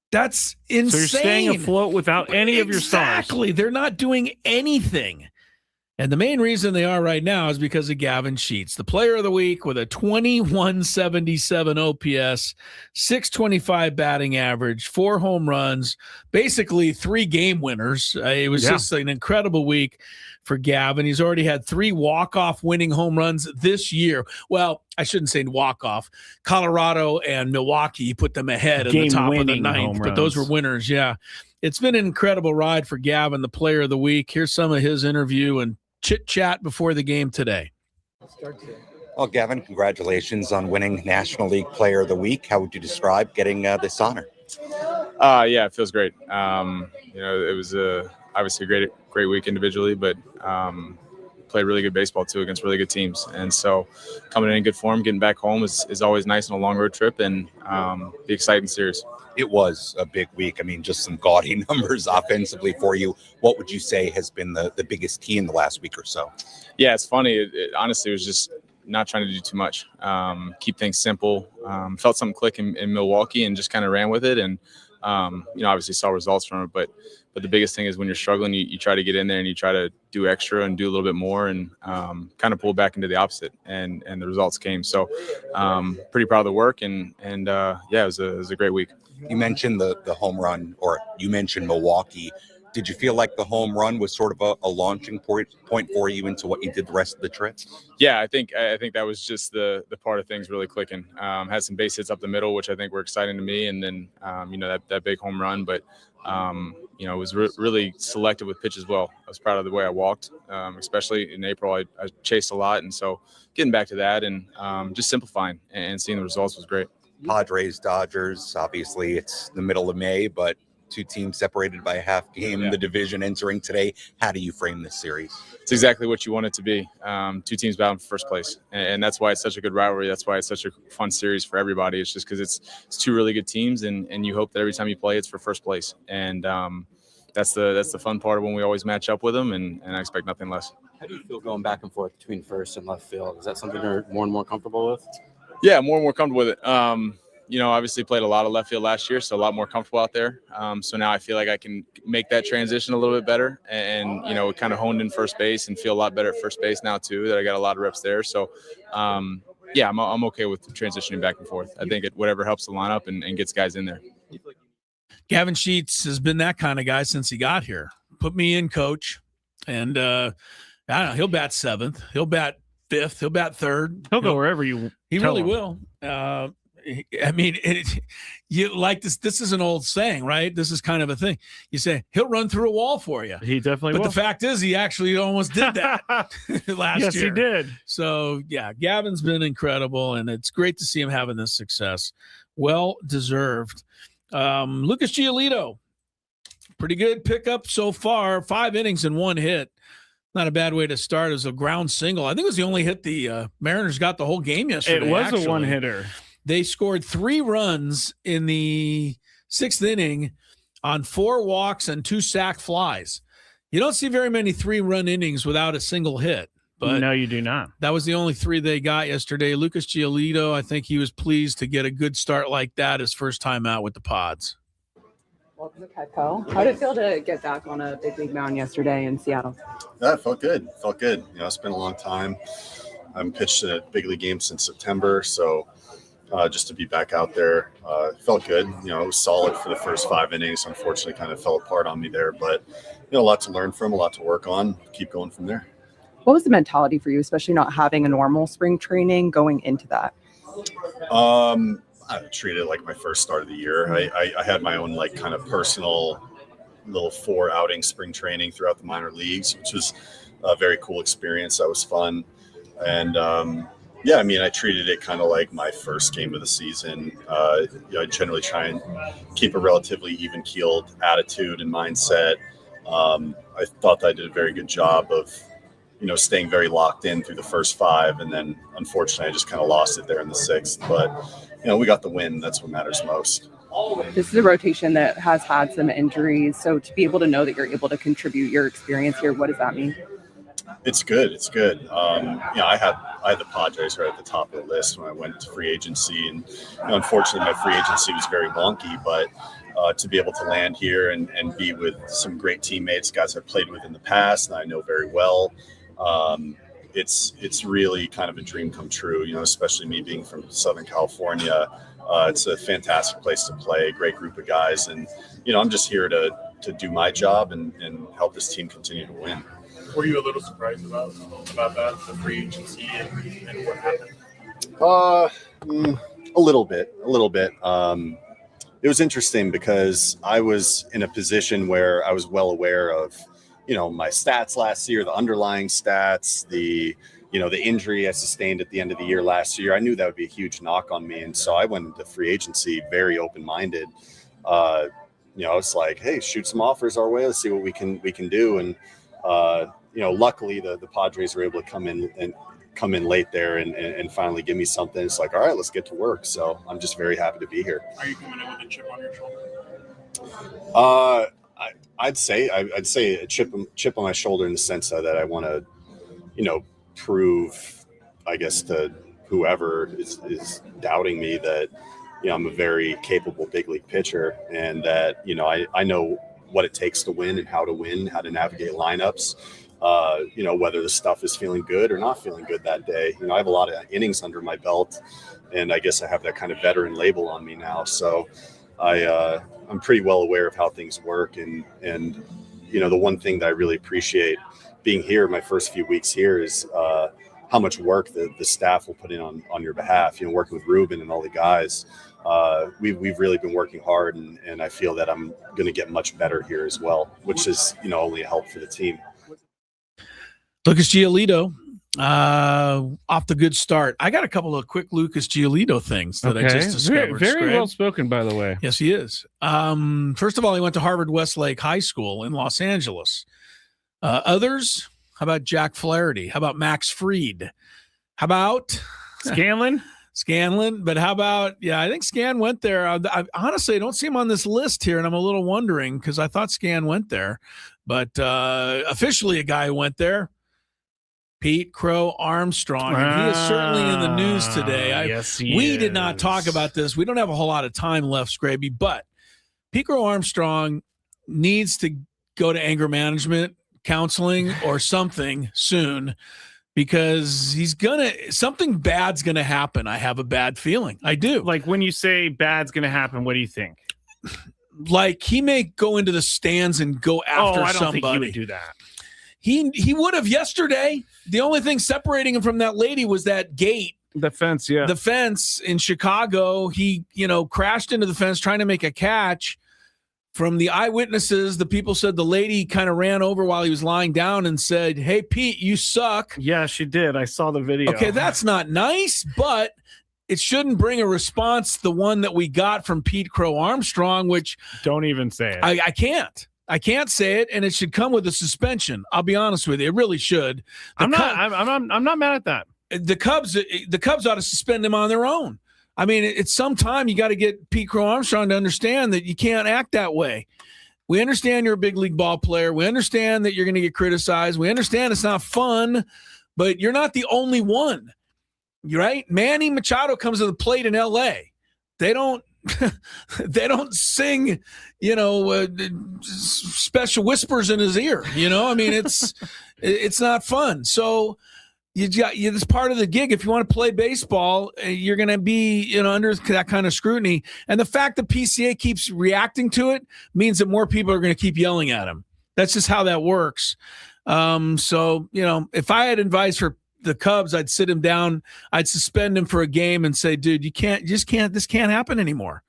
That's insane. So you're staying afloat without any of your stars. Exactly. They're not doing anything. And the main reason they are right now is because of Gavin Sheets, the player of the week with a 2177 OPS, 625 batting average, 4 home runs, basically 3 game winners. It was just an incredible week for Gavin. He's already had 3 walk-off winning home runs this year. Well, I shouldn't say walk-off. Colorado and Milwaukee, he put them ahead in the top of the 9th, but those were winners, It's been an incredible ride for Gavin, the player of the week. Here's some of his interview and chit-chat before the game today. Well, Gavin, congratulations on winning National League Player of the Week. How would you describe getting this honor? Yeah, it feels great. It was obviously a great week individually, but played really good baseball too against really good teams. And so coming in good form, getting back home is always nice on a long road trip, and the exciting series. It was a big week. I mean, just some gaudy numbers offensively for you. What would you say has been the biggest key in the last week or so? Yeah, it's funny. It honestly was just not trying to do too much. Keep things simple. Felt something click in Milwaukee and just kind of ran with it. And, obviously saw results from it. But the biggest thing is when you're struggling, you try to get in there and you try to do extra and do a little bit more and kind of pull back into the opposite. And the results came. So pretty proud of the work. And it was a great week. You mentioned the home run, or you mentioned Milwaukee. Did you feel like the home run was sort of a launching point for you into what you did the rest of the trip? Yeah, I think that was just the part of things really clicking. Had some base hits up the middle, which I think were exciting to me, and then that big home run. But it was really selective with pitch as well. I was proud of the way I walked, especially in April. I chased a lot, and so getting back to that and just simplifying and seeing the results was great. Padres, Dodgers, obviously it's the middle of May, but 2 teams separated by a half game in the division entering today. How do you frame this series? It's exactly what you want it to be. 2 teams battling for first place. And that's why it's such a good rivalry. That's why it's such a fun series for everybody. It's just because it's 2 really good teams, and you hope that every time you play, it's for first place. And that's the fun part of when we always match up with them, and I expect nothing less. How do you feel going back and forth between first and left field? Is that something you're more and more comfortable with? Yeah, more and more comfortable with it. Obviously played a lot of left field last year, so a lot more comfortable out there. So now I feel like I can make that transition a little bit better and kind of honed in first base and feel a lot better at first base now too, that I got a lot of reps there. So, yeah, I'm okay with transitioning back and forth. I think whatever helps the lineup and gets guys in there. Gavin Sheets has been that kind of guy since he got here. Put me in, coach. And I don't know, he'll bat seventh. He'll bat fifth. He'll bat third. He'll go wherever you He tell really him. will. I mean, you like this. This is an old saying, right? This is kind of a thing. You say he'll run through a wall for you. He definitely But will. the fact is, he actually almost did that last Yes, year. he did. So yeah, Gavin's been incredible, and it's great to see him having this success. Well deserved. Lucas Giolito, pretty good pickup so far. 5 innings and 1 hit. Not a bad way to start as a ground single. I think it was the only hit the Mariners got the whole game yesterday. It was actually. a one-hitter. They scored 3 runs in the 6th inning on 4 walks and 2 sacked flies. You don't see very many 3-run innings without a single hit. But no, you do not. That was the only 3 they got yesterday. Lucas Giolito, I think he was pleased to get a good start like that his first time out with the Pods. Welcome to Petco. How did it feel to get back on a big league mound yesterday in Seattle? Yeah, it felt good. Felt good. You know, it's been a long time. I haven't pitched a big league game since September, so just to be back out there, felt good. You know, it was solid for the first 5 innings. Unfortunately, kind of fell apart on me there, but you know, a lot to learn from, a lot to work on. Keep going from there. What was the mentality for you, especially not having a normal spring training going into that? I treated it like my first start of the year. I had my own like kind of personal little 4 outing spring training throughout the minor leagues, which was a very cool experience. That was fun. And yeah, I mean, I treated it kind of like my first game of the season. You know, I generally try and keep a relatively even-keeled attitude and mindset. I thought that I did a very good job of, you know, staying very locked in through the first 5. And then unfortunately, I just kind of lost it there in the 6th. But, you know, we got the win. That's what matters most. This is a rotation that has had some injuries. So to be able to know that you're able to contribute your experience here, what does that mean? It's good. It's good. You know, I had the Padres right at the top of the list when I went to free agency, and you know, unfortunately, my free agency was very wonky. But to be able to land here and be with some great teammates, guys I've played with in the past, and I know very well, it's really kind of a dream come true. You know, especially me being from Southern California. It's a fantastic place to play. Great group of guys, and you know, I'm just here to do my job and help this team continue to win. Were you a little surprised about that, the free agency and what happened? A little bit. It was interesting because I was in a position where I was well aware of, you know, my stats last year, the underlying stats, the injury I sustained at the end of the year last year. I knew that would be a huge knock on me, and so I went into free agency very open-minded. You know, it's like, hey, shoot some offers our way. Let's see what we can do. And you know, luckily the Padres were able to come in late there and finally give me something. It's like, all right, let's get to work. So I'm just very happy to be here. Are you coming in with a chip on your shoulder? I'd say a chip on my shoulder in the sense that I want to, you know, prove, I guess, to whoever is doubting me that, you know, I'm a very capable big league pitcher, and that, you know, I know what it takes to win and how to navigate lineups. You know, whether the stuff is feeling good or not feeling good that day. You know, I have a lot of innings under my belt, and I guess I have that kind of veteran label on me now. So I'm pretty well aware of how things work. And, you know, the one thing that I really appreciate being here, my first few weeks here, is how much work the staff will put in on your behalf. You know, working with Ruben and all the guys, we've really been working hard, and I feel that I'm going to get much better here as well, which is, you know, only a help for the team. Lucas Giolito, off the good start. I got a couple of quick Lucas Giolito things that I just discovered. Very well spoken, by the way. Yes, he is. First of all, he went to Harvard Westlake High School in Los Angeles. Others, how about Jack Flaherty? How about Max Fried? How about Scanlon? Scanlon, but how about, I think Scan went there. I honestly don't see him on this list here, and I'm a little wondering because I thought Scan went there. But officially a guy who went there, Pete Crow Armstrong, and he is certainly in the news today. Yes, we did not talk about this. We don't have a whole lot of time left, Scraby, but Pete Crow Armstrong needs to go to anger management counseling or something soon, because something bad's gonna happen. I have a bad feeling. I do. Like when you say bad's gonna happen, what do you think? Like he may go into the stands and go after I don't somebody. think he would do that. He would have yesterday. The only thing separating him from that lady was that gate. The fence, yeah. The fence in Chicago. He, crashed into the fence trying to make a catch. From the eyewitnesses, the people said the lady kind of ran over while he was lying down and said, "Hey, Pete, you suck." Yeah, she did. I saw the video. Okay, that's not nice, but it shouldn't bring a response, the one that we got from Pete Crow Armstrong, which don't even say it. I can't. I can't say it, and it should come with a suspension. I'll be honest with you. It really should. I'm not mad at that. The Cubs ought to suspend him on their own. I mean, it's some time you got to get Pete Crow Armstrong to understand that you can't act that way. We understand you're a big league ball player. We understand that you're going to get criticized. We understand it's not fun, but you're not the only one. You're right. Manny Machado comes to the plate in L.A. They don't sing, special whispers in his ear. I mean, it's not fun. So it's part of the gig. If you want to play baseball, you're going to be, under that kind of scrutiny. And the fact that PCA keeps reacting to it means that more people are going to keep yelling at him. That's just how that works. So, if I had advice for the Cubs, I'd sit him down. I'd suspend him for a game and say, dude, this can't happen anymore.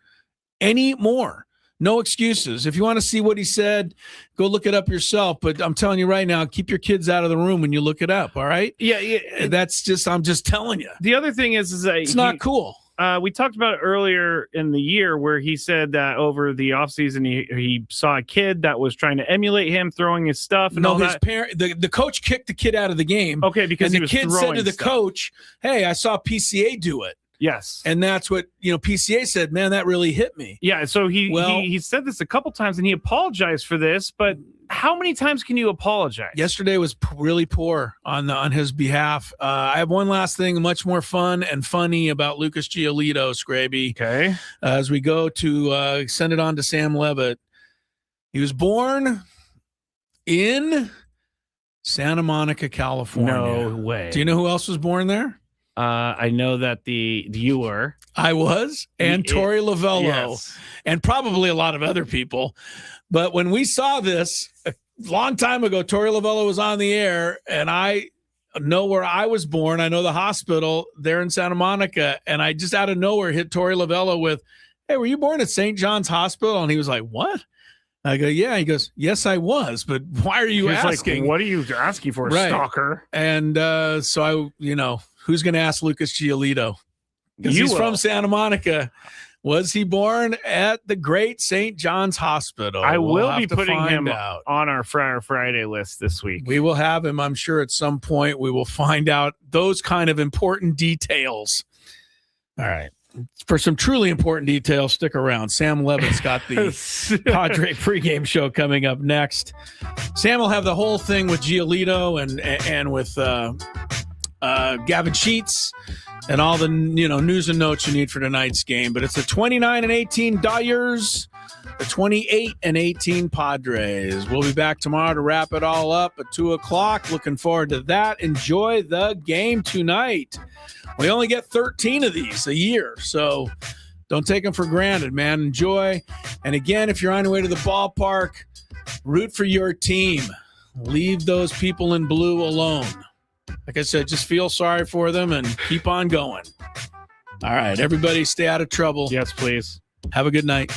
No excuses. If you want to see what he said, go look it up yourself. But I'm telling you right now, keep your kids out of the room when you look it up. All right. Yeah. I'm just telling you. The other thing is it's not cool. We talked about it earlier in the year where he said that over the offseason, he saw a kid that was trying to emulate him, throwing his stuff. And all his that. parent, the coach kicked the kid out of the game. Okay, because the kid said to the coach, "Hey, I saw PCA do it." Yes. And that's what, PCA said, "Man, that really hit me." Yeah. So he said this a couple times and he apologized for this, but how many times can you apologize? Yesterday was really poor on his behalf. I have one last thing, much more fun and funny about Lucas Giolito, Scraby. Okay. As we go to send it on to Sam Levitt. He was born in Santa Monica, California. No way. Do you know who else was born there? I know that you were. I was, and Torey Lovello, yes. And probably a lot of other people. But when we saw this a long time ago, Torey Lovello was on the air, and I know where I was born. I know the hospital there in Santa Monica, and I just out of nowhere hit Torey Lovello with, "Hey, were you born at St. John's Hospital?" And he was like, "What?" I go, "Yeah." He goes, "Yes, I was, but why are you asking?" Like, what are you asking for, right. Stalker? And so who's going to ask Lucas Giolito? Because he's from Santa Monica. Was he born at the great St. John's Hospital? I will be putting him on our Friar Friday list this week. We will have him, I'm sure, at some point. We will find out those kind of important details. All right. For some truly important details, stick around. Sam Levitt's got the Padre pregame show coming up next. Sam will have the whole thing with Giolito and with Gavin Sheets and all the news and notes you need for tonight's game. But it's the 29-18 Dodgers, the 28-18 Padres. We'll be back tomorrow to wrap it all up at 2:00. Looking forward to that. Enjoy the game tonight. We only get 13 of these a year, so don't take them for granted, man. Enjoy. And again, if you're on your way to the ballpark, root for your team. Leave those people in blue alone. Like I said, just feel sorry for them and keep on going. All right, everybody stay out of trouble. Yes, please. Have a good night.